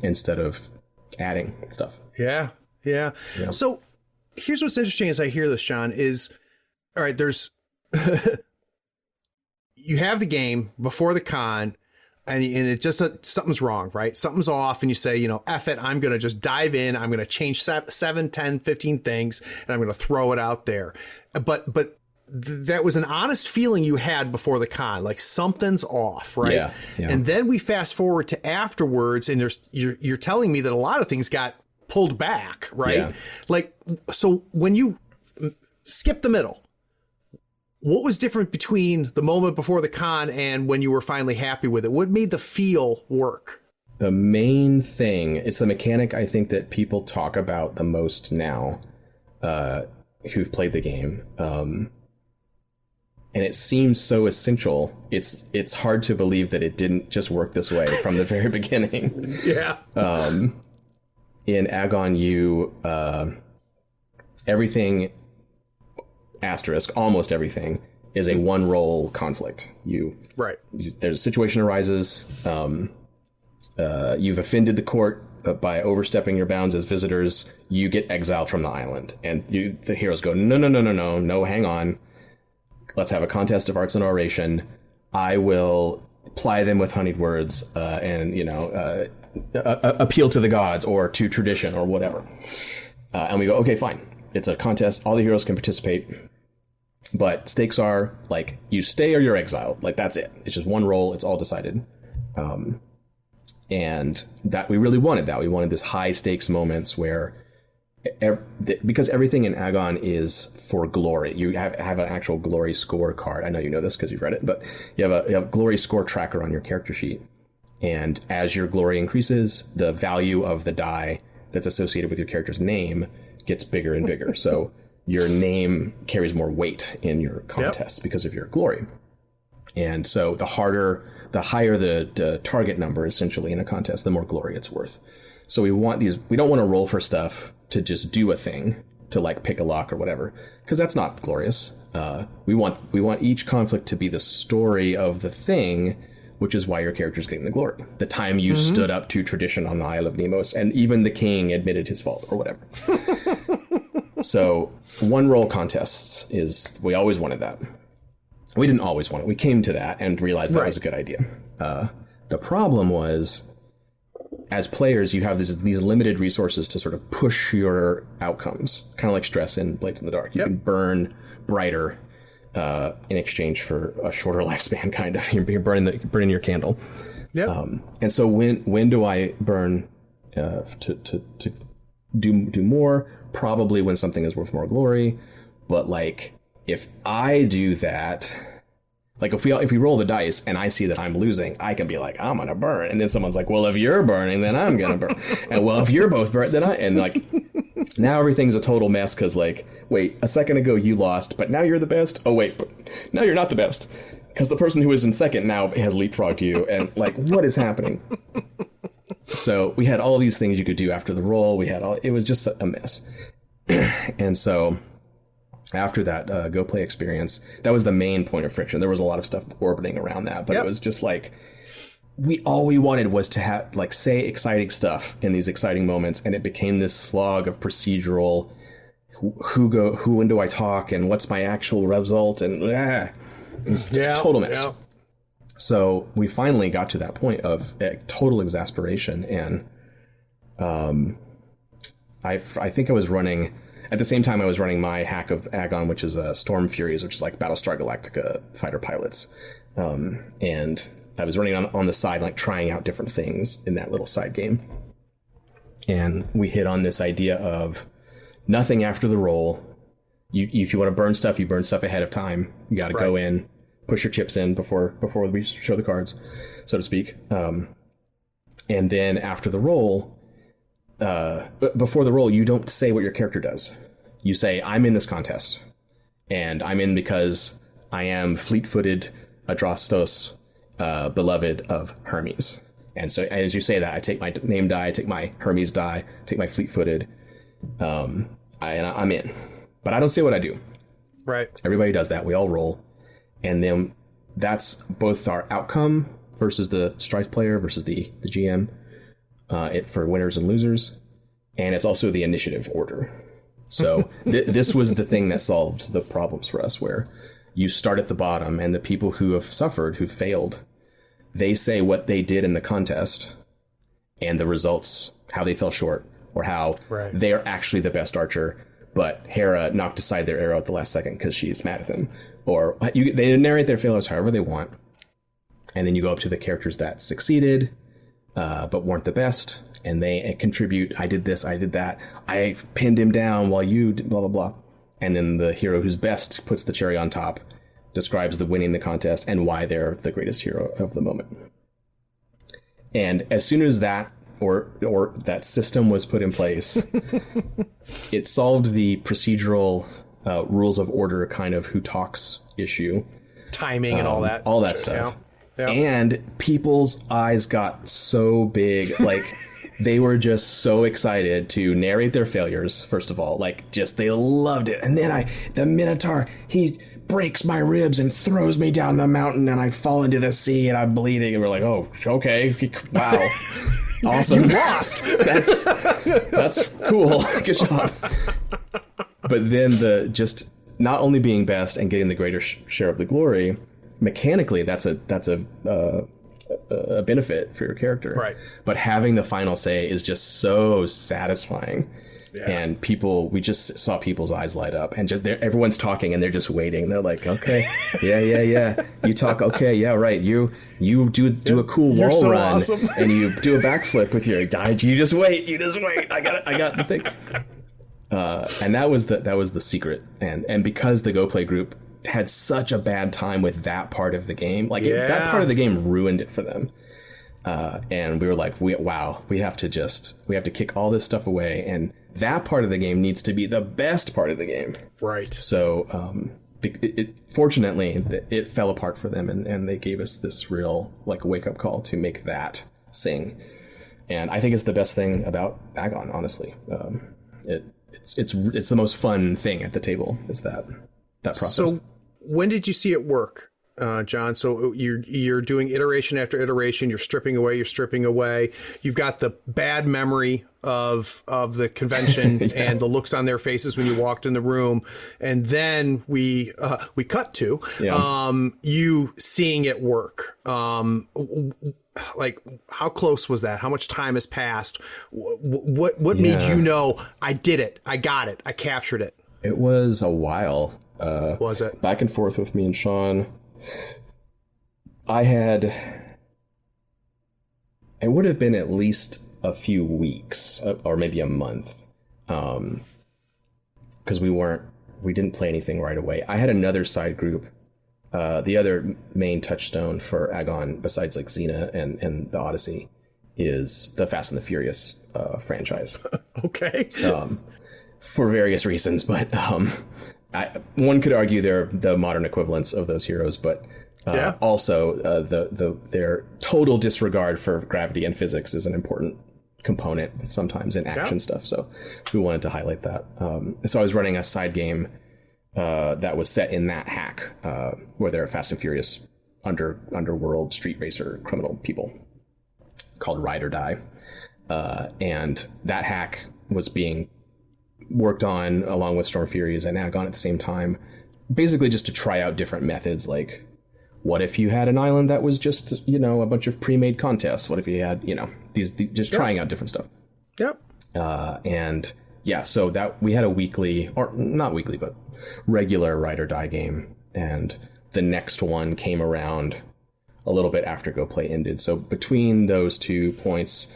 instead of adding stuff. Yeah. So here's what's interesting as I hear this, John, is, all right, there's, you have the game before the con, and it just, something's wrong, right? Something's off, and you say, F it, I'm going to just dive in, I'm going to change 7, 10, 15 things, and I'm going to throw it out there. But that was an honest feeling you had before the con, like something's off, right? Yeah. And then we fast forward to afterwards, and you're telling me that a lot of things got pulled back, right? Yeah. Like, so when you skip the middle, what was different between the moment before the con and when you were finally happy with it? What made the feel work? The main thing, it's the mechanic I think that people talk about the most now. who've played the game, and it seems so essential. It's hard to believe that it didn't just work this way from the very beginning. Yeah. In Agon, you everything asterisk, almost everything is a one roll conflict. There's a situation arises. You've offended the court by overstepping your bounds as visitors. You get exiled from the island, and the heroes go, no, hang on. Let's have a contest of arts and oration. I will ply them with honeyed words and appeal to the gods or to tradition or whatever. And we go, okay, fine. It's a contest. All the heroes can participate. But stakes are, like, you stay or you're exiled. Like, that's it. It's just one roll. It's all decided. And that we really wanted that. We wanted this high stakes moments where, because everything in Agon is for glory. You have an actual glory score card. I know you know this because you've read it, but you have a glory score tracker on your character sheet. And as your glory increases, the value of the die that's associated with your character's name gets bigger and bigger. So your name carries more weight in your contests because of your glory. And so the higher the target number essentially in a contest, the more glory it's worth. So we don't want to roll for stuff to just do a thing, to like pick a lock or whatever, because that's not glorious. We want each conflict to be the story of the thing, which is why your character's getting the glory. The time you stood up to tradition on the Isle of Nemos, and even the king admitted his fault or whatever. So one roll contests we always wanted that. We didn't always want it. We came to that and realized that was a good idea. The problem was, as players, you have these limited resources to sort of push your outcomes, kind of like stress in Blades in the Dark. You can burn brighter in exchange for a shorter lifespan, kind of. You're burning your candle. And so when do I burn to do more? Probably when something is worth more glory. But like, if I do that, like if we roll the dice and I see that I'm losing, I can be like, I'm gonna burn, and then someone's like, well, if you're burning, then I'm gonna burn, and well, if you're both burnt, then and like, now everything's a total mess because like, wait, a second ago you lost, but now you're the best. Oh wait, but now you're not the best because the person who was in second now has leapfrogged you, and like, what is happening? So we had all these things you could do after the roll. It was just a mess, and so. After that Go Play experience, that was the main point of friction. There was a lot of stuff orbiting around that, but it was just like, all we wanted was to have, like, say exciting stuff in these exciting moments, and it became this slog of procedural, when do I talk, and what's my actual result, and it was total mess. Yeah. So we finally got to that point of total exasperation, and I think I was running. At the same time, I was running my hack of Agon, which is Storm Furies, which is like Battlestar Galactica fighter pilots. And I was running on the side, like trying out different things in that little side game. And we hit on this idea of nothing after the roll. If you want to burn stuff, you burn stuff ahead of time. You got to go in, push your chips in before we show the cards, so to speak. And then after the roll... before the roll, you don't say what your character does. You say, I'm in this contest, and I'm in because I am fleet-footed Adrastos, beloved of Hermes. And so as you say that, I take my name die, I take my Hermes die, take my fleet-footed, and I'm in. But I don't say what I do. Right. Everybody does that. We all roll. And then that's both our outcome versus the Strife player versus the GM. For winners and losers, and it's also the initiative order. So this was the thing that solved the problems for us, where you start at the bottom, and the people who have suffered, who failed, they say what they did in the contest, and the results, how they fell short, or how they are actually the best archer, but Hera knocked aside their arrow at the last second because she's mad at them. Or they narrate their failures however they want, and then you go up to the characters that succeeded, but weren't the best, and they contribute, I did this, I did that, I pinned him down while you did blah, blah, blah. And then the hero who's best puts the cherry on top, describes the winning the contest and why they're the greatest hero of the moment. And as soon as that, or that system was put in place, it solved the procedural rules of order kind of who talks issue. Timing and all that. All that stuff. Yeah. And people's eyes got so big, like they were just so excited to narrate their failures, first of all. Like, just they loved it. And then the Minotaur, he breaks my ribs and throws me down the mountain and I fall into the sea and I'm bleeding. And we're like, oh, okay. Wow. Awesome. You lost. That's cool. Good job. But then just not only being best and getting the greater share of the glory, mechanically, that's a benefit for your character. Right. But having the final say is just so satisfying. Yeah. And we just saw people's eyes light up, and just everyone's talking, and they're just waiting. They're like, "Okay, yeah. You talk, okay, yeah, right. You do a cool wall so run, awesome. And you do a backflip with your guy. You just wait. I got the thing." And that was the secret, and because the Go Play group had such a bad time with that part of the game, that part of the game ruined it for them. And we were like, we have to kick all this stuff away, and that part of the game needs to be the best part of the game. Right. So, fortunately, it fell apart for them, and they gave us this real wake up call to make that sing. And I think it's the best thing about AGON, honestly. It's the most fun thing at the table is that process. So, when did you see it work? John, so you're doing iteration after iteration. You're stripping away. You've got the bad memory of the convention yeah. and the looks on their faces when you walked in the room, and then we cut to you seeing it work. Like, how close was that? How much time has passed? What made you know I did it? I got it. I captured it. It was a while. Was it back and forth with me and Sean? It would have been at least a few weeks or maybe a month, because we didn't play anything right away. I had another side group. The other main touchstone for AGON, besides Xena and the Odyssey, is the Fast and the Furious franchise. Okay. For various reasons, but one could argue they're the modern equivalents of those heroes, but also their total disregard for gravity and physics is an important component sometimes in action stuff. So we wanted to highlight that. So I was running a side game that was set in that hack, where there are Fast and Furious underworld street racer criminal people called Ride or Die. And that hack was being worked on along with Storm Furies and AGON at the same time, basically just to try out different methods. Like, what if you had an island that was just, a bunch of pre-made contests? What if you had, these just trying out different stuff? Yep. So that we had a weekly, or not weekly, but regular Ride or Die game. And the next one came around a little bit after Go Play ended. So between those 2 points,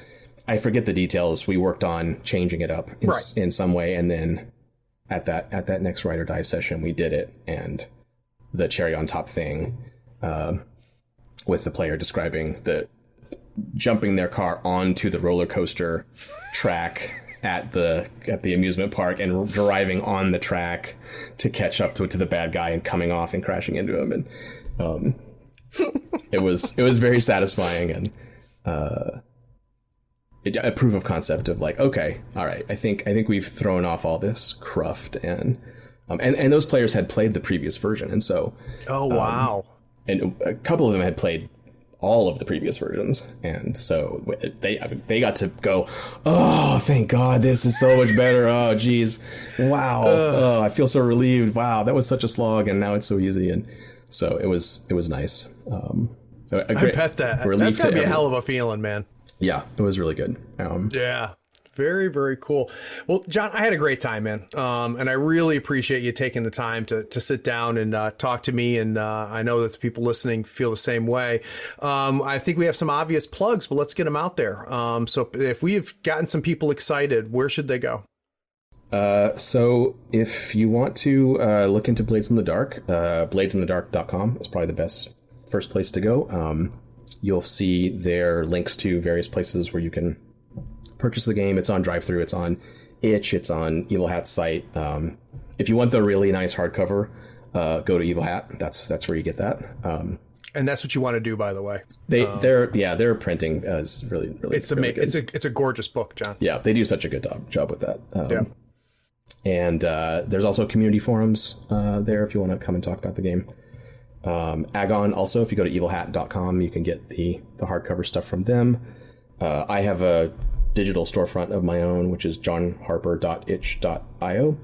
I forget the details. We worked on changing it up in some way, and then at that next Ride or Die session, we did it. And the cherry on top thing, with the player describing jumping their car onto the roller coaster track at the amusement park and driving on the track to catch up to the bad guy and coming off and crashing into him, and it was very satisfying and. A proof of concept of okay, all right, I think we've thrown off all this cruft, and those players had played the previous version, and so wow, and a couple of them had played all of the previous versions, and so they got to go, oh, thank God, this is so much better. Oh, geez, wow, I feel so relieved. Wow, that was such a slog, and now it's so easy, and so it was nice. I bet that's gotta be a hell of a feeling, man. Yeah, it was really good. Yeah, very, very cool. Well, John, I had a great time, man. And I really appreciate you taking the time to sit down and talk to me. And I know that the people listening feel the same way. I think we have some obvious plugs, but let's get them out there. So if we've gotten some people excited, where should they go? So if you want to look into Blades in the Dark, bladesinthedark.com is probably the best first place to go. You'll see there links to various places where you can purchase the game. It's on drive-thru, it's on itch, it's on Evil Hat's site. If you want the really nice hardcover, go to Evil Hat. That's where you get that. And that's what you want to do, by the way. Their printing is really it's really good. It's a gorgeous book, John. Yeah, they do such a good job with that. And there's also community forums there if you want to come and talk about the game. Agon also, if you go to evilhat.com, you can get the hardcover stuff from them. I have a digital storefront of my own, which is johnharper.itch.io.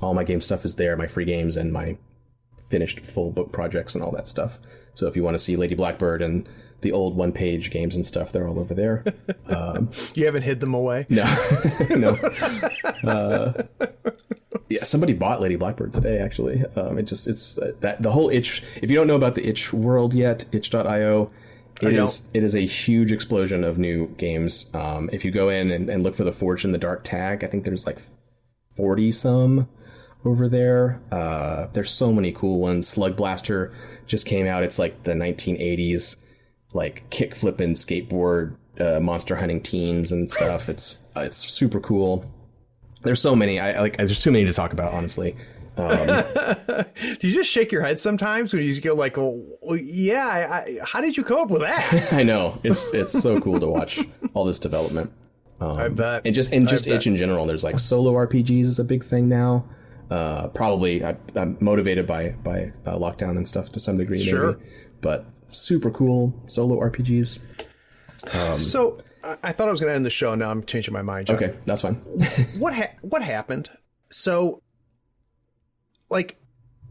All my game stuff is there, my free games and my finished full book projects and all that stuff. So if you want to see Lady Blackbird and the old one-page games and stuff, they're all over there. You haven't hid them away? No. No. Yeah, somebody bought Lady Blackbird today, actually. It's that the whole itch. If you don't know about the itch world yet, itch.io, it is a huge explosion of new games. If you go in and look for the Forged in the Dark tag, I think there's like 40 some over there. There's so many cool ones. Slug Blaster just came out. It's like the 1980s, like kick flipping skateboard, monster hunting teens and stuff. It's super cool. There's so many. There's too many to talk about, honestly. Do you just shake your head sometimes when you just go like, "Oh, yeah, how did you come up with that?" I know, it's so cool to watch all this development. I bet. And just itch in general. There's like solo RPGs is a big thing now. Probably I'm motivated by lockdown and stuff to some degree. Sure. Maybe, but super cool solo RPGs. So I thought I was going to end the show. Now I'm changing my mind, John. Okay, that's fine. What happened? So, like,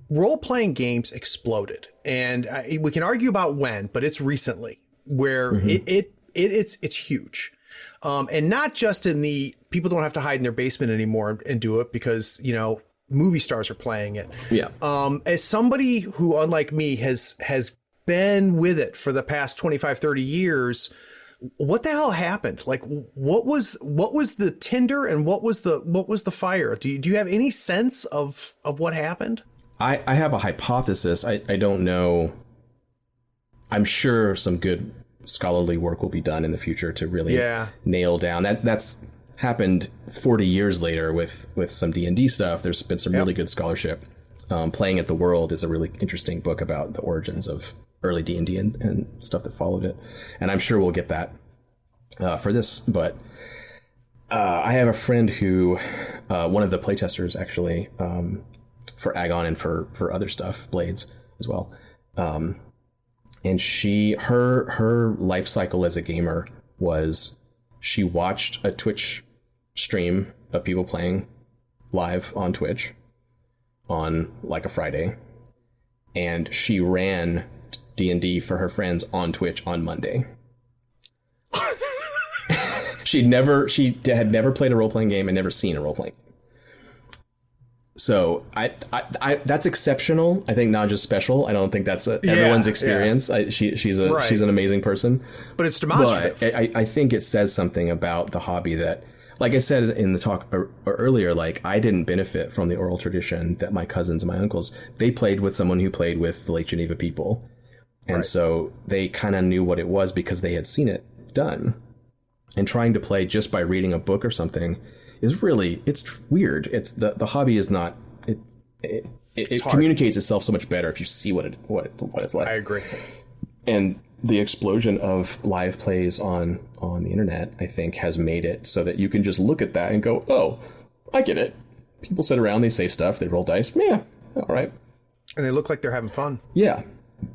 role-playing games exploded, and we can argue about when, but it's recently where it's huge, and not just in the people don't have to hide in their basement anymore and do it because movie stars are playing it. Yeah. As somebody who, unlike me, has been with it for the past 25, 30 years. What the hell happened? Like, what was the tinder and what was the fire? Do you have any sense of what happened? I have a hypothesis. I don't know. I'm sure some good scholarly work will be done in the future to really nail down that's happened 40 years later with some D&D stuff. There's been some really good scholarship. Playing at the World is a really interesting book about the origins of early D&D and stuff that followed it. And I'm sure we'll get that for this. But I have a friend who, one of the playtesters actually, for Agon and for other stuff, Blades as well. And her life cycle as a gamer was she watched a Twitch stream of people playing live on Twitch on like a Friday, and she ran D&D for her friends on Twitch on Monday. She had never played a role-playing game and never seen a role-playing game. So I that's exceptional. I think not just special. I don't think that's everyone's experience. Yeah. She's an amazing person. But it's demonstrative. But I think it says something about the hobby that, like I said in the talk earlier, like I didn't benefit from the oral tradition that my cousins and my uncles, they played with someone who played with the Lake Geneva people. And so they kind of knew what it was because they had seen it done. And trying to play just by reading a book or something is really, it's weird. It's the hobby is not, it communicates itself so much better if you see what it's like. I agree. And the explosion of live plays on the internet, I think, has made it so that you can just look at that and go, oh, I get it. People sit around, they say stuff, they roll dice. Yeah, all right. And they look like they're having fun. Yeah.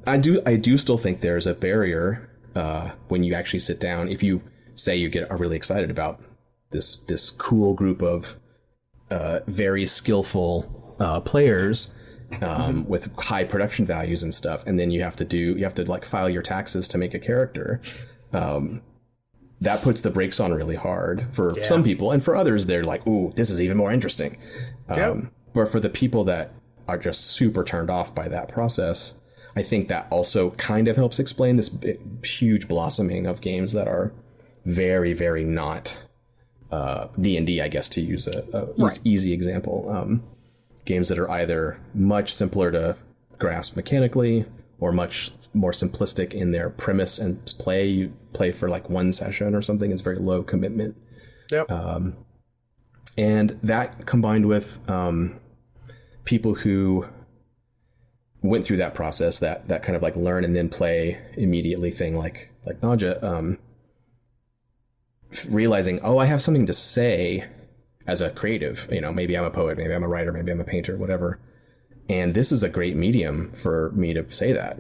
I do still think there's a barrier when you actually sit down. If you say you are really excited about this cool group of very skillful players with high production values and stuff, and then you have to like file your taxes to make a character. That puts the brakes on really hard for some people, and for others they're like, ooh, this is even more interesting. But for the people that are just super turned off by that process, I think that also kind of helps explain this huge blossoming of games that are very, very not D&D, I guess, to use a easy example. Games that are either much simpler to grasp mechanically or much more simplistic in their premise and play. You play for like one session or something. It's very low commitment. Yep. And that combined with people who went through that process, that kind of like learn and then play immediately thing, like Naja, realizing, oh, I have something to say as a creative. You know, maybe I'm a poet, maybe I'm a writer, maybe I'm a painter, whatever. And this is a great medium for me to say that.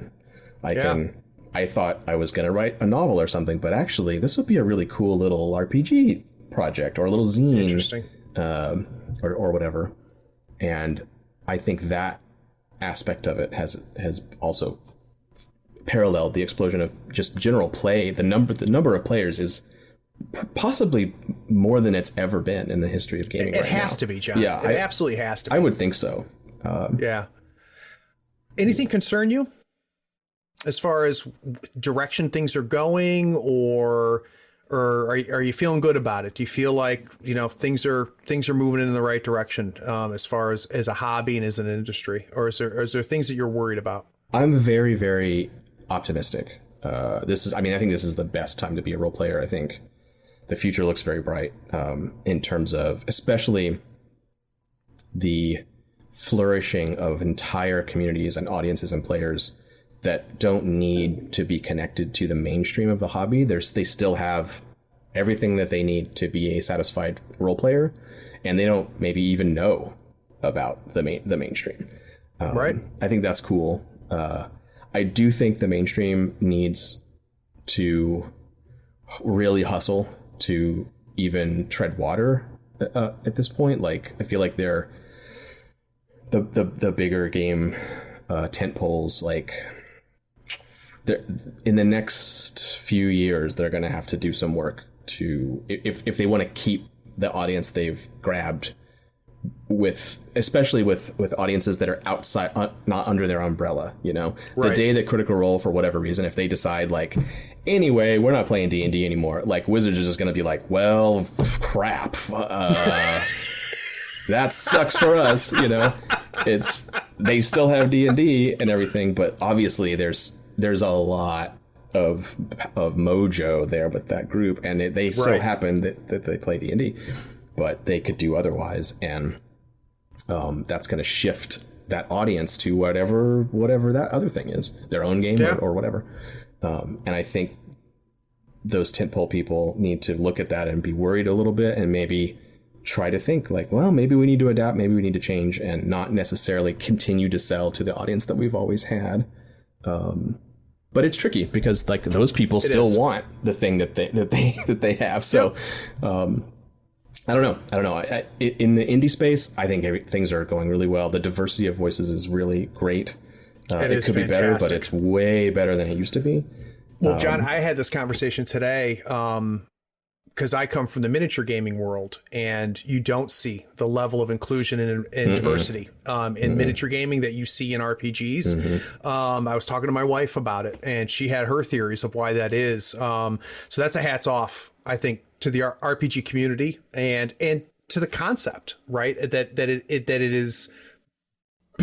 I thought I was going to write a novel or something, but actually this would be a really cool little RPG project or a little zine. Interesting. Or whatever. And I think that aspect of it has also paralleled the explosion of just general play. The number of players is possibly more than it's ever been in the history of gaming. It has to be, John. Yeah, it absolutely has to be. I would think so. Yeah. Anything concern you as far as direction things are going, or are you feeling good about it? Do you feel like, you know, things are moving in the right direction as far as a hobby and as an industry, or is there things that you're worried about? I'm very, very optimistic. I think this is the best time to be a role player. I think the future looks very bright in terms of especially the flourishing of entire communities and audiences and players that don't need to be connected to the mainstream of the hobby. They still have everything that they need to be a satisfied role player, and they don't maybe even know about the mainstream. Right. I think that's cool. I do think the mainstream needs to really hustle to even tread water at this point. Like, I feel like they're the bigger game tent poles, like in the next few years, they're going to have to do some work to, if they want to keep the audience they've grabbed especially with audiences that are outside, not under their umbrella, you know. Right. The day that Critical Role, for whatever reason, if they decide like, anyway, we're not playing D&D anymore, like Wizards is just going to be like, well, crap, that sucks for us, you know. They still have D&D and everything, but obviously there's a lot of mojo there with that group, and they so happen that they play D&D, but they could do otherwise, and that's going to shift that audience to whatever that other thing is, their own game or whatever. And I think those tentpole people need to look at that and be worried a little bit, and maybe try to think like, well, maybe we need to adapt, maybe we need to change, and not necessarily continue to sell to the audience that we've always had. But it's tricky because like those people still want the thing that they have. So I don't know. In the indie space, I think things are going really well. The diversity of voices is really great. It could be better, but it's way better than it used to be. Well, John, I had this conversation today because I come from the miniature gaming world, and you don't see the level of inclusion and diversity in miniature gaming that you see in RPGs. I was talking to my wife about it, and she had her theories of why that is. So that's a hats off, I think, to the RPG community and to the concept, right? That it is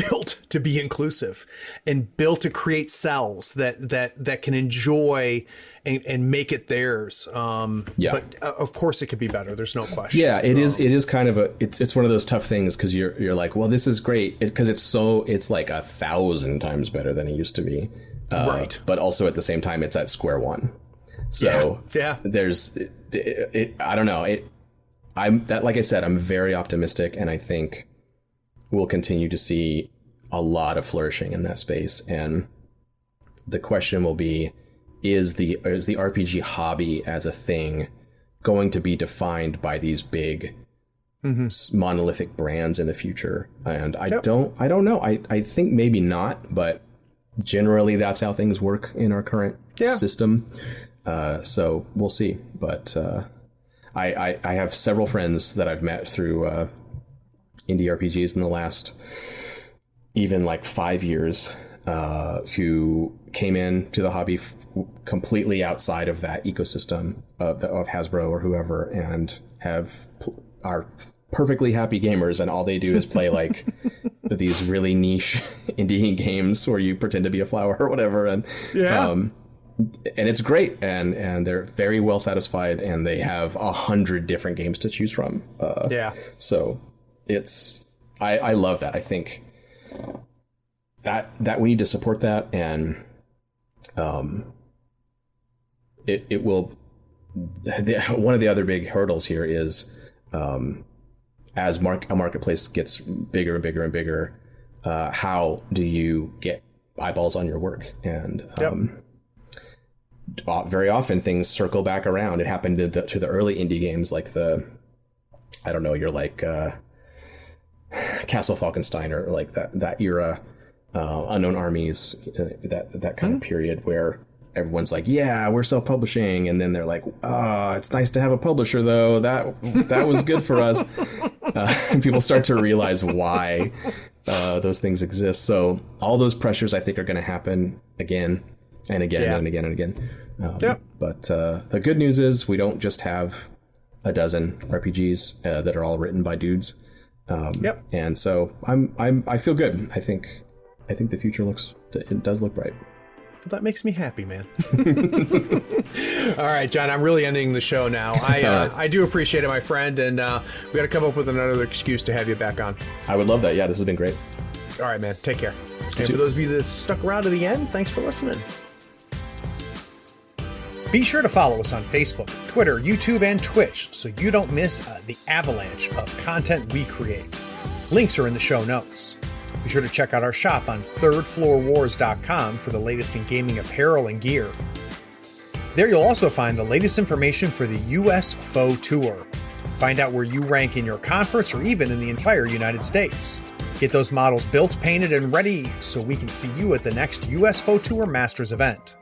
built to be inclusive and built to create cells that can enjoy and make it theirs. But of course it could be better. There's no question. Yeah, it is kind of it's one of those tough things, because you're like, well, this is great because it's like 1,000 times better than it used to be. Right. But also at the same time, it's at square one. So there's I don't know. Like I said, I'm very optimistic, and I think we'll continue to see a lot of flourishing in that space. And the question will be, is the RPG hobby as a thing going to be defined by these big monolithic brands in the future? And I don't know. I think maybe not, but generally that's how things work in our current system. So we'll see. But I have several friends that I've met through indie RPGs in the last even like 5 years who came into the hobby completely outside of that ecosystem of Hasbro or whoever, and are perfectly happy gamers, and all they do is play like these really niche indie games where you pretend to be a flower or whatever, and it's great, and they're very well satisfied, and they have 100 different games to choose from. So I love that. I think that we need to support that, and it will. One of the other big hurdles here is as a marketplace gets bigger and bigger and bigger, how do you get eyeballs on your work? And very often things circle back around. It happened to the early indie games, like you're like Castle Falkenstein, or like that era, Unknown Armies, that kind of period where everyone's like, yeah, we're self-publishing, and then they're like, it's nice to have a publisher though. That was good for us. And people start to realize why those things exist. So all those pressures, I think, are going to happen again and again and again and again. But the good news is we don't just have a dozen RPGs that are all written by dudes. And so I feel good. I think the future does look bright. Well, that makes me happy, man. All right, John, I'm really ending the show now. I do appreciate it, my friend, and we got to come up with another excuse to have you back on. I would love that. Yeah, this has been great. All right, man. Take care. And for those of you that stuck around to the end, thanks for listening. Be sure to follow us on Facebook, Twitter, YouTube, and Twitch so you don't miss the avalanche of content we create. Links are in the show notes. Be sure to check out our shop on thirdfloorwars.com for the latest in gaming apparel and gear. There you'll also find the latest information for the US FOE Tour. Find out where you rank in your conference or even in the entire United States. Get those models built, painted, and ready so we can see you at the next US FOE Tour Masters event.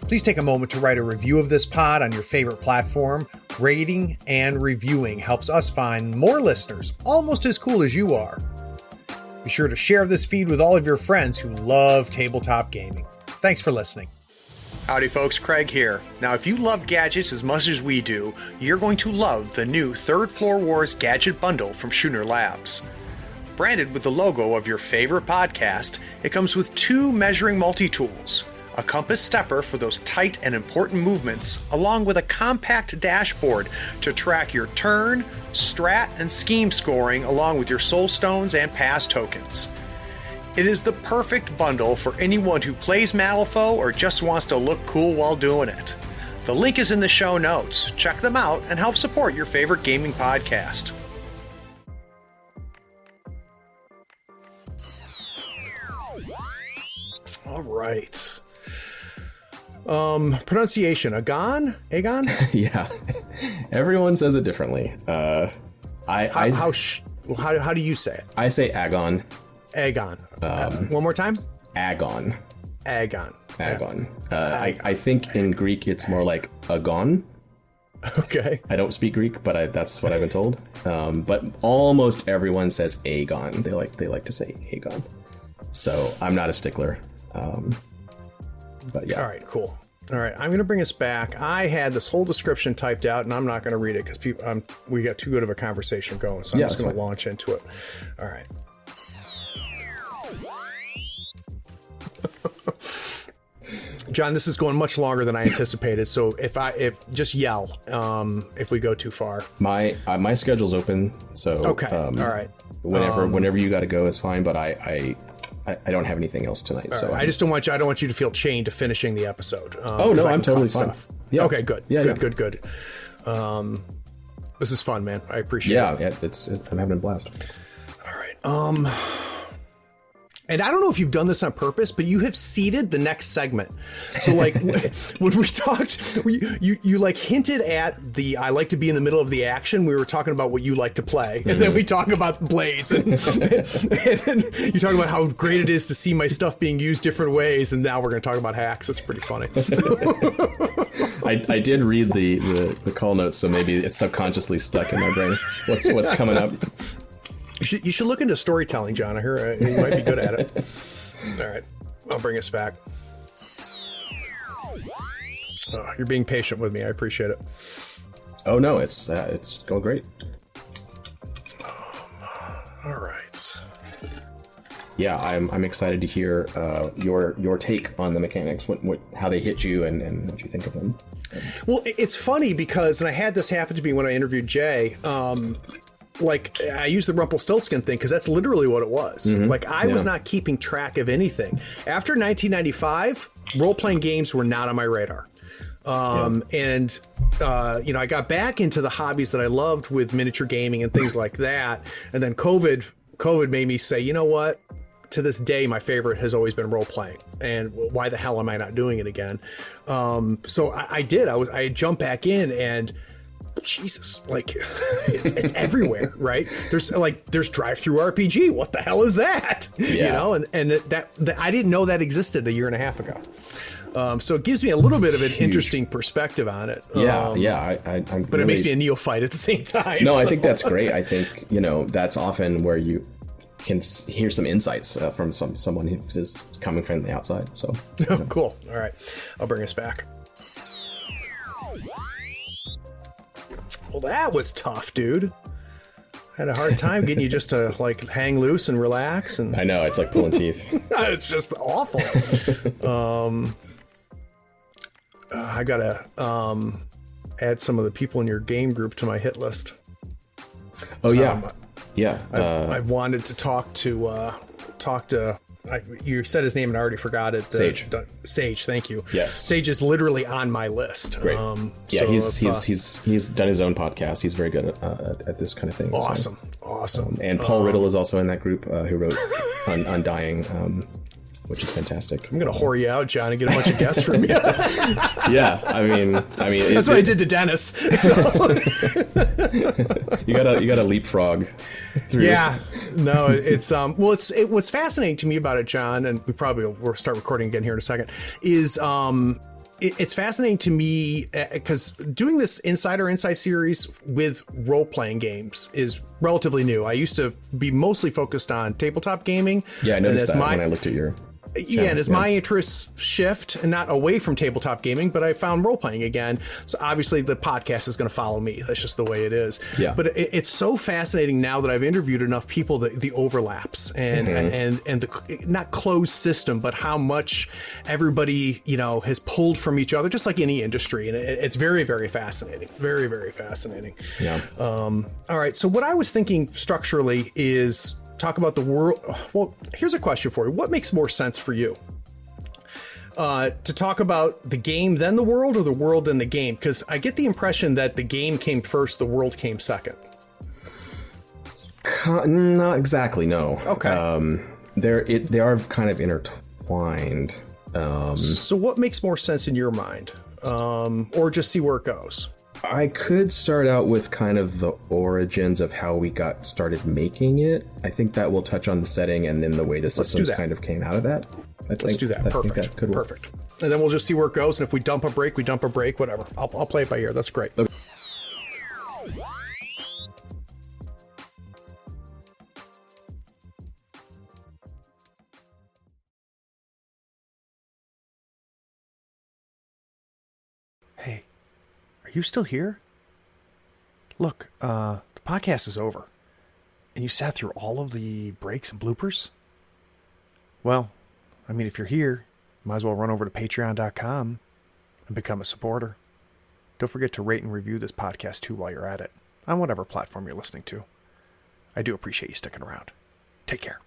Please take a moment to write a review of this pod on your favorite platform. Rating and reviewing helps us find more listeners almost as cool as you are. Be sure to share this feed with all of your friends who love tabletop gaming. Thanks for listening. Howdy folks, Craig here. Now if you love gadgets as much as we do, you're going to love the new Third Floor Wars Gadget Bundle from Schooner Labs. Branded with the logo of your favorite podcast, it comes with 2 measuring multi-tools, a compass stepper for those tight and important movements, along with a compact dashboard to track your turn, strat, and scheme scoring along with your soul stones and pass tokens. It is the perfect bundle for anyone who plays Malifaux or just wants to look cool while doing it. The link is in the show notes. Check them out and help support your favorite gaming podcast. All right. Pronunciation, AGON? Yeah. Everyone says it differently. How do you say it? I say AGON. AGON. One more time? AGON. AGON. AGON. I think in Greek it's more like AGON. Okay. I don't speak Greek, but that's what I've been told. But almost everyone says AGON. They like to say AGON. So I'm not a stickler. But yeah. All right, cool. All right, I'm going to bring us back. I had this whole description typed out, and I'm not going to read it because we got too good of a conversation going, so I'm just going to launch into it. All right. John, this is going much longer than I anticipated, so if just yell if we go too far. My schedule's open, so okay. All right. Whenever you got to go is fine, but I don't have anything else tonight. So right. I don't want you to feel chained to finishing the episode. Oh no, I'm totally fine. Yeah. Okay, good. Yeah, good. This is fun, man. I appreciate it. Yeah, I'm having a blast. All right. And I don't know if you've done this on purpose, but you have seeded the next segment. So like when we talked, you like hinted at the I like to be in the middle of the action. We were talking about what you like to play. And then we talk about blades. And then you talk about how great it is to see my stuff being used different ways. And now we're going to talk about hacks. It's pretty funny. I did read the call notes, so maybe it's subconsciously stuck in my brain. What's coming up? You should look into storytelling, John. I hear you might be good at it. All right, I'll bring us back. Oh, you're being patient with me. I appreciate it. Oh no, it's going great. All right. Yeah, I'm excited to hear your take on the mechanics, how they hit you, and what you think of them. Well, it's funny because, and I had this happen to me when I interviewed Jay. like I use the Rumpelstiltskin thing because that's literally what it was. Like I was not keeping track of anything. After 1995, role-playing games were not on my radar. And I got back into the hobbies that I loved with miniature gaming and things like that. And then COVID made me say, you know what? To this day, my favorite has always been role playing. And why the hell am I not doing it again? So I did. I jumped back in, and Jesus, like it's everywhere, right? There's drive-through RPG. What the hell is that? You know, and that I didn't know that existed a year and a half ago. So it gives me a little bit of an interesting perspective on it. I'm but really, it makes me a neophyte at the same time. No, I think that's great. I think, that's often where you can hear some insights from someone who's just coming from the outside. So Cool. All right, I'll bring us back. Well, that was tough, dude. Had a hard time getting you just to like hang loose and relax. And I know, it's like pulling teeth. It's just awful. I gotta add some of the people in your game group to my hit list. Oh yeah. I've wanted to talk to. You said his name and I already forgot it. Sage. Sage, thank you. Yes. Sage is literally on my list. Great. He's done his own podcast. He's very good at this kind of thing. Awesome. So, awesome. And Paul Riddle is also in that group who wrote Undying, which is fantastic. I'm gonna whore you out, John, and get a bunch of guests from you. Yeah, I mean, that's what I did to Dennis. So. you gotta leapfrog through. Yeah, no, it's what's fascinating to me about it, John, and we'll start recording again here in a second. Is it's fascinating to me because doing this Insight series with role-playing games is relatively new. I used to be mostly focused on tabletop gaming. Yeah, I noticed that when I looked at your Yeah, and as my interests shift, and not away from tabletop gaming, but I found role-playing again. So obviously the podcast is going to follow me. That's just the way it is. Yeah. But it's so fascinating now that I've interviewed enough people, the overlaps and the not closed system, but how much everybody, has pulled from each other, just like any industry. And it's very, very fascinating. Very, very fascinating. Yeah. All right. So what I was thinking structurally is talk about the world. Well, here's a question for you. What makes more sense for you? To talk about the game, then the world, or the world, then the game? Because I get the impression that the game came first, the world came second. Not exactly, no. Okay. They are kind of intertwined. So what makes more sense in your mind? Or just see where it goes? I could start out with kind of the origins of how we got started making it. I think that will touch on the setting and then the way the systems kind of came out of that. Let's do that. Perfect. That could work. Perfect. And then we'll just see where it goes. And if we dump a break, whatever. I'll play it by ear. That's great. Okay. Hey. Are you still here? Look, the podcast is over. And you sat through all of the breaks and bloopers? Well, I mean, if you're here, you might as well run over to patreon.com and become a supporter. Don't forget to rate and review this podcast too while you're at it, on whatever platform you're listening to. I do appreciate you sticking around. Take care.